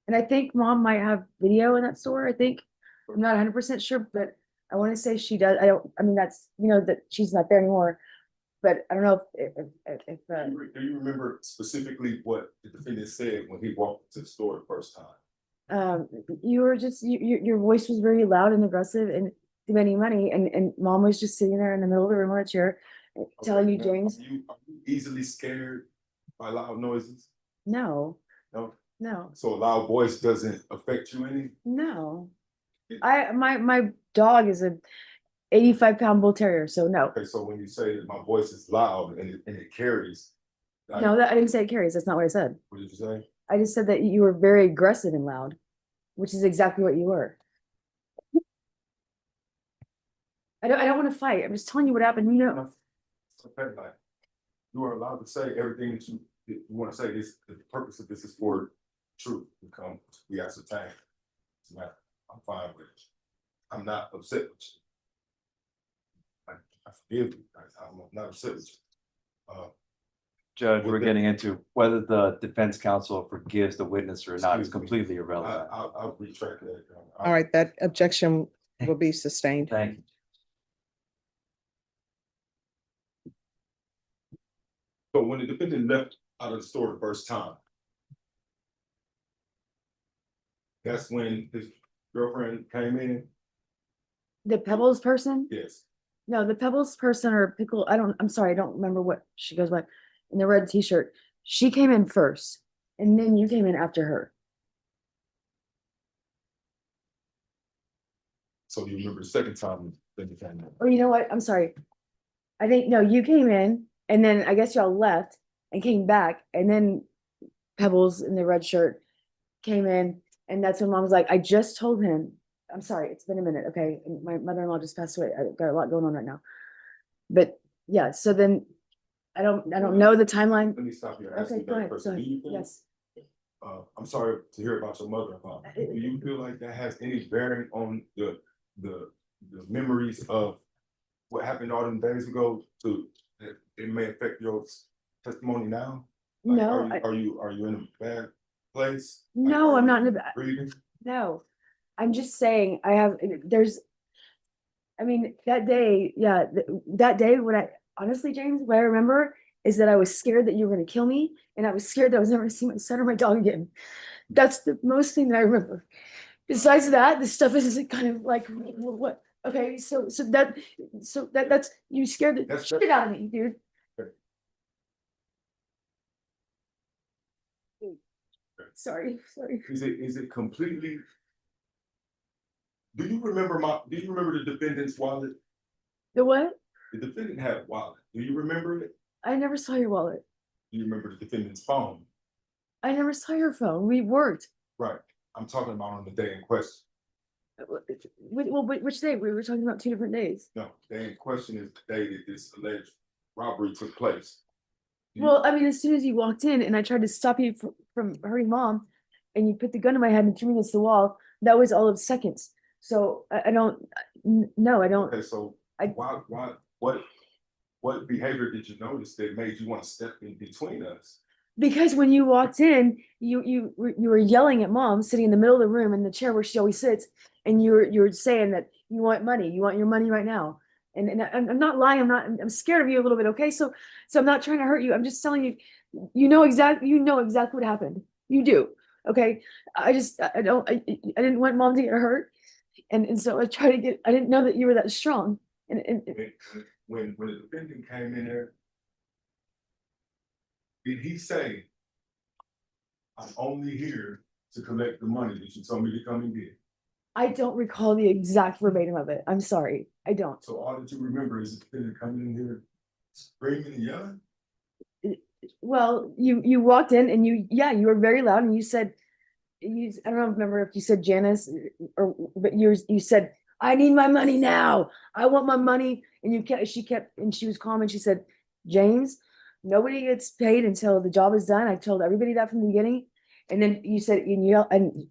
And I think mom might have video in that store. I think I'm not 100% sure, but I want to say she does. I mean, that's, you know, that she's not there anymore. But I don't know if Do you remember specifically what the defendant said when he walked to the store the first time? You were just, your voice was very loud and aggressive and demanding money, and mom was just sitting there in the middle of the room on a chair telling you, Now, James, are you easily scared by loud noises? no, No. no, So a loud voice doesn't affect you any? no. My dog is a 85-pound bull terrier, so no. Okay, so when you say that my voice is loud and it carries. No, that I didn't say it carries. That's not what I said. What did you say? I just said that you were very aggressive and loud, which is exactly what you were. I don't want to fight. I'm just telling you what happened. You know, Okay, like, you are allowed to say everything that you want to say. This, the purpose of this is for truth to come to be ascertained. So, I'm fine with it. I'm not upset with you. I forgive you. I'm not upset with you. Judge, we're With getting into whether the defense counsel forgives the witness or not is Excuse me. completely irrelevant. I'll retract that. All right, that objection will be sustained. Thank you. So when the defendant left out of the store the first time, that's when his girlfriend came in? the Pebbles person. Yes. No, the Pebbles person or Pickle. I'm sorry. I don't remember what she goes by in the red t-shirt. She came in first, and then you came in after her. So you remember the second time that you came in? Or you know what? I'm sorry. I think no, you came in, and then I guess y'all left and came back, and then Pebbles in the red shirt came in, and that's when mom was like, I just told him. I'm sorry, it's been a minute, okay? And my mother-in-law just passed away. I've got a lot going on right now. But yeah, so then I don't know the timeline. Let me stop you. and ask Okay, you go that ahead, first. go Do ahead. you think- Yes. I'm sorry to hear about your mother. Do you feel like that has any bearing on the memories of what happened all them days ago to that it may affect your testimony now? Like, No, are you in a bad place? No, Like, are I'm not you in a bad- Breathing? no, I'm just saying I mean, that day, yeah, that day when honestly, James, what I remember is that I was scared that you were gonna kill me, and I was scared that I was never gonna see my son or my dog again. That's the most thing that I remember. Besides that, this stuff is kind of like, what, okay, so that's, you scared the That's- shit out of me, dude. Sorry. Is it completely? Do you remember the defendant's wallet? The what? The defendant had a wallet. Do you remember it? I never saw your wallet. Do you remember the defendant's phone? I never saw your phone. We worked. Right. I'm talking about on the day in question. Well, which day? We were talking about 2 different days. No, the day in question is the day that this alleged robbery took place. Well, I mean, as soon as you walked in and I tried to stop you from hurting mom, and you put the gun in my head and threw me against the wall, that was all of seconds. So I don't, no, I don't. Okay, so I- what behavior did you notice that made you want to step in between us? Because when you walked in, you were yelling at mom sitting in the middle of the room in the chair where she always sits, and you were saying that you want money, you want your money right now. And I'm not lying. I'm scared of you a little bit. Okay, so I'm not trying to hurt you. I'm just telling you, you know exactly what happened. You do. Okay, I didn't want mom to get hurt, and so I tried to get. I didn't know that you were that strong. And When the defendant came in there, did he say, I'm only here to collect the money that you told me to come and get? I don't recall the exact verbatim of it. I'm sorry, I don't. So all that you remember is the defendant coming in here screaming and yelling? Well, you walked in and you were very loud and you said, I don't remember if you said Janice but you said, I need my money now. I want my money. And she was calm and she said, James, nobody gets paid until the job is done. I told everybody that from the beginning. And then you said, and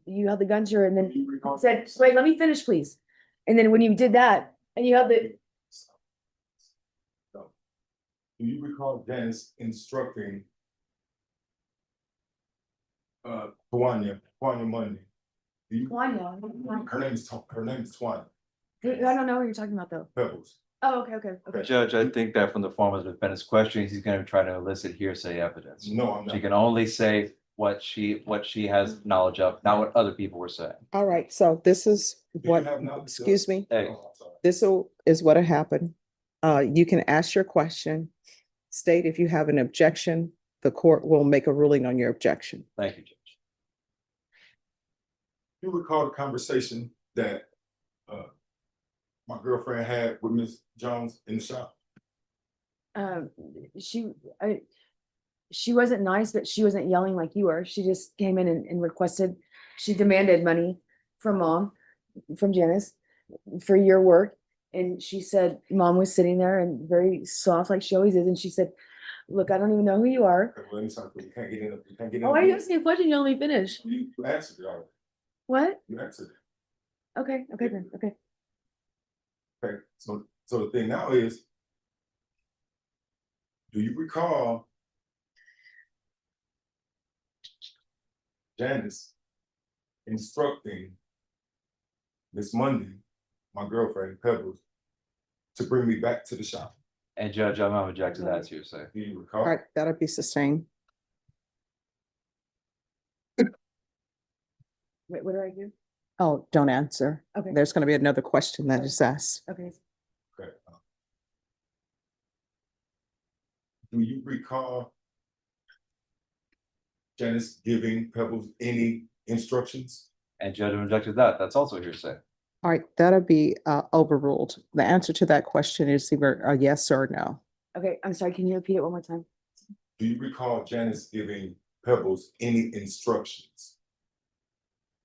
you held the gun to her and then you said, wait, let me finish, please. And then when you did that and you held the, Do you recall Janice instructing Tawanya Monday? Her name is Tawanya I don't know what you're talking about though. Pebbles. Oh, okay. Judge, I think that from the form of the defendant's questions, he's gonna try to elicit hearsay evidence. No, I'm not. She can only say what she has knowledge of, not what other people were saying. All right, so this is Do you what, have knowledge of- excuse me, Hey. Oh, I'm sorry. this is what happened. You can ask your question, state if you have an objection, the court will make a ruling on your objection. Thank you, Judge. You recall the conversation that my girlfriend had with Ms. Jones in the shop? Um, she wasn't nice, but she wasn't yelling like you were. She just came in and requested, she demanded money from mom, from Janice, for your work. And she said, mom was sitting there and very soft like she always is. And she said, look, I don't even know who you are. Okay, well, let me stop. You can't get in. You can't get in. Oh, I asked you a question, you only finished. You answered it already. What? You answered it. Okay, okay then, okay. Okay, so the thing now is, do you recall Janice instructing Miss Monday, my girlfriend, Pebbles, to bring me back to the shop? And Judge, I'm not objecting to that too, so. Do you All recall? right, that'll be sustained. Wait, what do I do? Oh, don't answer. Okay. There's going to be another question that is asked. Okay. Okay. Do you recall Janice giving Pebbles any instructions? And Judge, I'm objecting to that. That's also hearsay. All right, that'll be overruled. The answer to that question is either a yes or no. Okay, I'm sorry, can you repeat it one more time? Do you recall Janice giving Pebbles any instructions?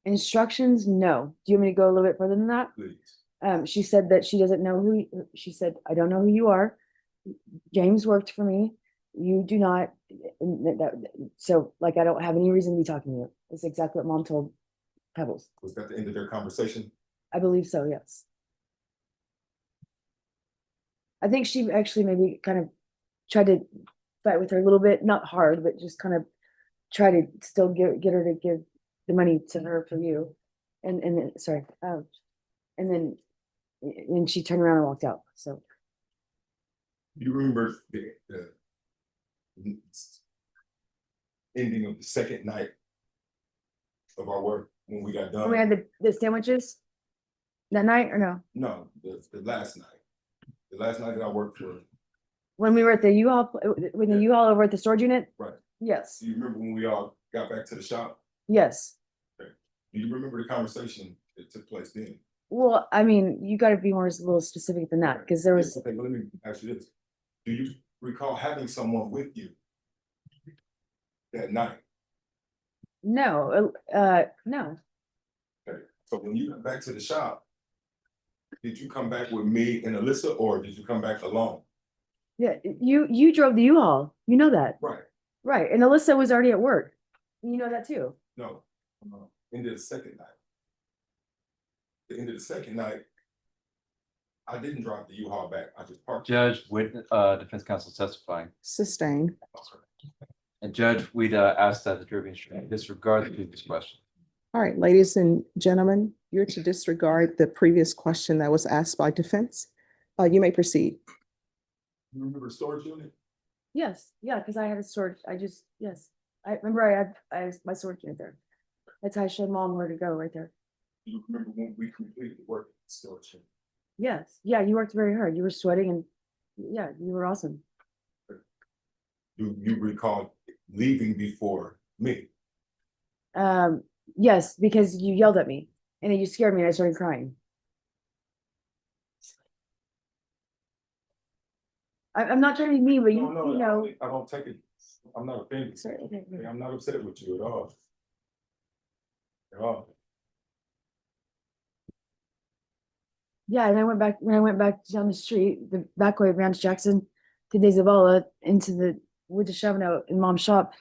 Instructions, no. Do you want me to go a little bit further than that? Please. She said that she doesn't know she said, I don't know who you are. James worked for me. You do not, so like, I don't have any reason to be talking to you. It's exactly what mom told Pebbles. Was that the end of their conversation? I believe so, yes. I think she actually maybe kind of tried to fight with her a little bit, not hard, but just kind of try to still get her to give the money to her for you. And then, sorry, and then she turned around and walked out, so. You remember the ending of the second night of our work when we got done? When we had the sandwiches that night, or no? No, the last night. The last night that I worked for. When we were at the U-Haul, when the U-Haul over at the storage unit? Right. Yes, Do you remember when we all got back to the shop? yes. Do you remember the conversation that took place then? Well, I mean, you gotta be more a little specific than that, because there was, Okay, well, let me ask you this. Do you recall having someone with you that night? no, no. Okay, so when you got back to the shop, did you come back with me and Alyssa, or did you come back alone? Yeah, you drove the U-Haul, you know that, Right, right, and Alyssa was already at work. You know that too. no, end of the second night. The end of the second night, I didn't drive the U-Haul back, I just parked. Judge, defense counsel testifying. Sustained. And Judge, we'd ask that the jury disregard the previous question. All right, ladies and gentlemen, you're to disregard the previous question that was asked by defense. You may proceed. You remember the storage unit? Yes, yeah, because I had a storage, yes, I remember I had my storage unit there. That's how I showed mom where to go, right there. Do you remember when we completed the work at the storage unit? Yes, yeah, you worked very hard, you were sweating and, yeah, you were awesome. Do you recall leaving before me? Yes, because you yelled at me and then you scared me and I started crying. I'm not trying to be mean, but No, you know. I don't take it, I'm not offended. Sorry, okay. I'm not upset with you at all. At all. Yeah, and when I went back down the street, the back way around Jackson to De Zavala into with the shoving out in mom's shop,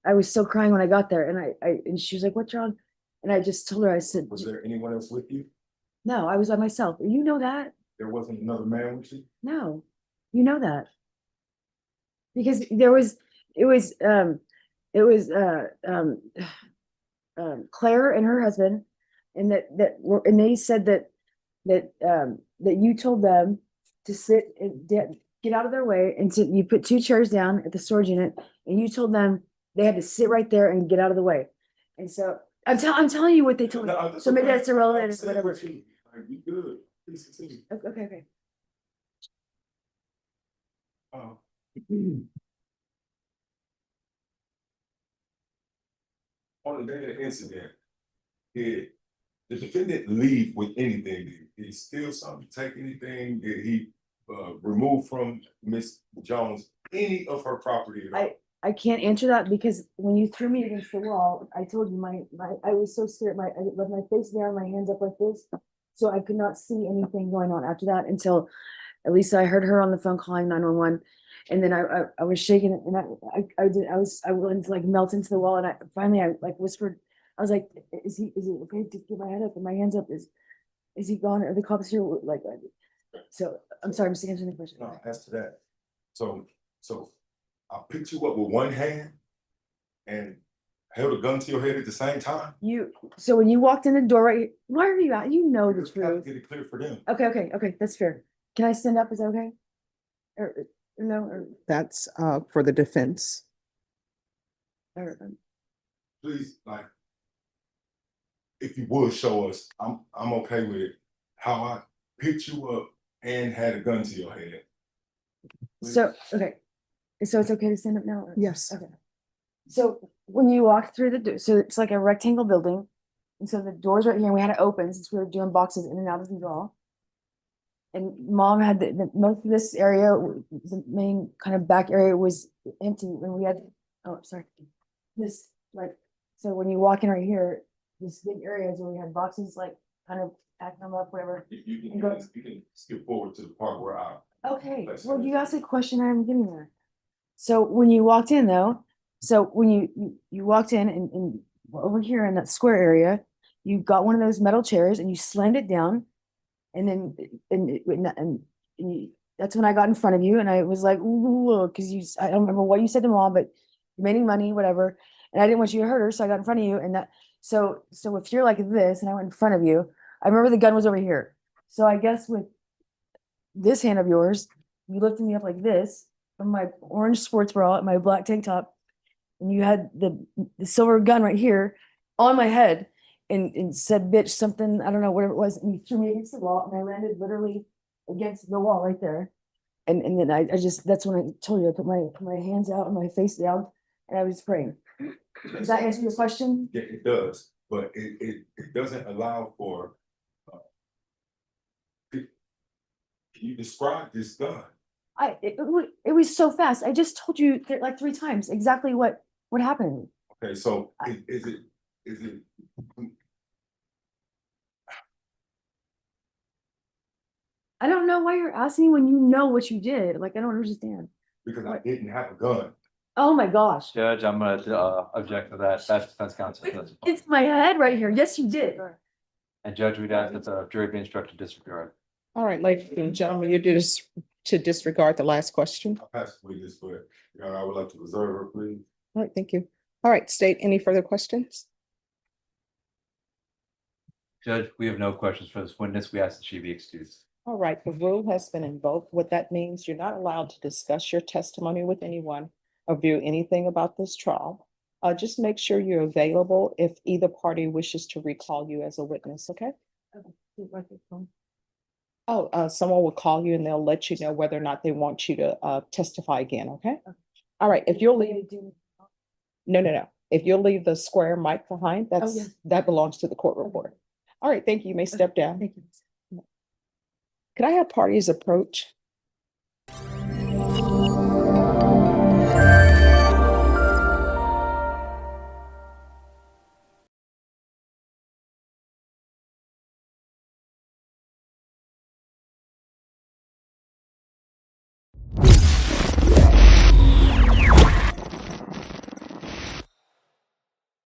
I was still crying when I got there, and and she was like, "What's wrong?" And I just told her, I said, Was there anyone else with you? "No, I was by myself." You know that? There wasn't another man with you? No, you know that because it was Claire and her husband, and and they said that you told them to sit and get out of their way, and you put two chairs down at the storage unit, and you told them They had to sit right there and get out of the way. And so I'm telling you what they told me. No, that's So maybe okay. that's irrelevant I'm or saying whatever. what you- Like, we good. Please continue. Okay. Uh, On the day of the incident, did the defendant leave with anything? Did he steal something, take anything? Did he remove from Miss Jones any of her property at all? I can't answer that because when you threw me against the wall, I told you I was so scared. I left my face down, my hands up like this. So I could not see anything going on after that until at least I heard her on the phone calling 911. And then I was shaking and I went to like melt into the wall and I finally like whispered, I was like, is it okay to get my head up and my hands up? Is he gone? Are the cops here? Like, so I'm sorry, I'm just answering the question. No, as to that. So I picked you up with one hand and held a gun to your head at the same time. So when you walked in the door, right, why are you out? You know the Just gotta truth. get it clear for them. Okay, that's fair. Can I stand up? Is that okay? Or no, That's for the defense. or Please, like, if you would show us, I'm okay with it. How I picked you up and had a gun to your head. so, okay. So it's okay to stand up now? or- Yes. Okay. So when you walk through the door, so it's like a rectangle building. And so the doors right here, and we had it open since we were doing boxes in and out of the wall. And mom had the most of this area, the main kind of back area was empty when we had, oh, sorry. This, like, so when you walk in right here, this big area is where we had boxes, like, kind of packing them up, whatever. You And go- can skip forward to the part where I. Okay, That's well, fine. you asked a question, I'm getting there. So when you walked in though, so when you walked in and over here in that square area, you got one of those metal chairs and you slammed it down. And then, that's when I got in front of you and I was like, ooh, cause I don't remember what you said to mom, but you're making money, whatever. And I didn't want you to hurt her, so I got in front of you and so if you're like this and I went in front of you, I remember the gun was over here. So I guess with this hand of yours, you lifted me up like this from my orange sports bra and my black tank top. And you had the silver gun right here on my head and said, bitch, something, I don't know what it was. And you threw me against the wall and I landed literally against the wall right there. And then I just, that's when I told you, I put my hands out and my face down and I was praying. Does that answer your question? Yeah, it does, but it doesn't allow for. Can you describe this gun? It was so fast. I just told you like 3 times exactly what happened. Okay, so is it? I don't know why you're asking when you know what you did. Like, I don't understand. Because I didn't have a gun. Oh my gosh. Judge, I'm gonna object to that. That's defense counsel. It's my head right here. Yes, you did. And Judge, we'd ask that the jury be instructed to disregard. All right, ladies and gentlemen, you did this to disregard the last question. I passed with this, but I would like to reserve her, please. All right, thank you. All right, state any further questions? Judge, we have no questions for this witness. We ask that she be excused. All right, the rule has been invoked. What that means, you're not allowed to discuss your testimony with anyone or view anything about this trial. Just make sure you're available if either party wishes to recall you as a witness, okay? Oh, someone will call you and they'll let you know whether or not they want you to testify again, okay? All right, if you'll leave. No. If you'll leave the square mic behind, that belongs to the court reporter. All right, thank you. You may step down. Thank you. Could I have parties approach?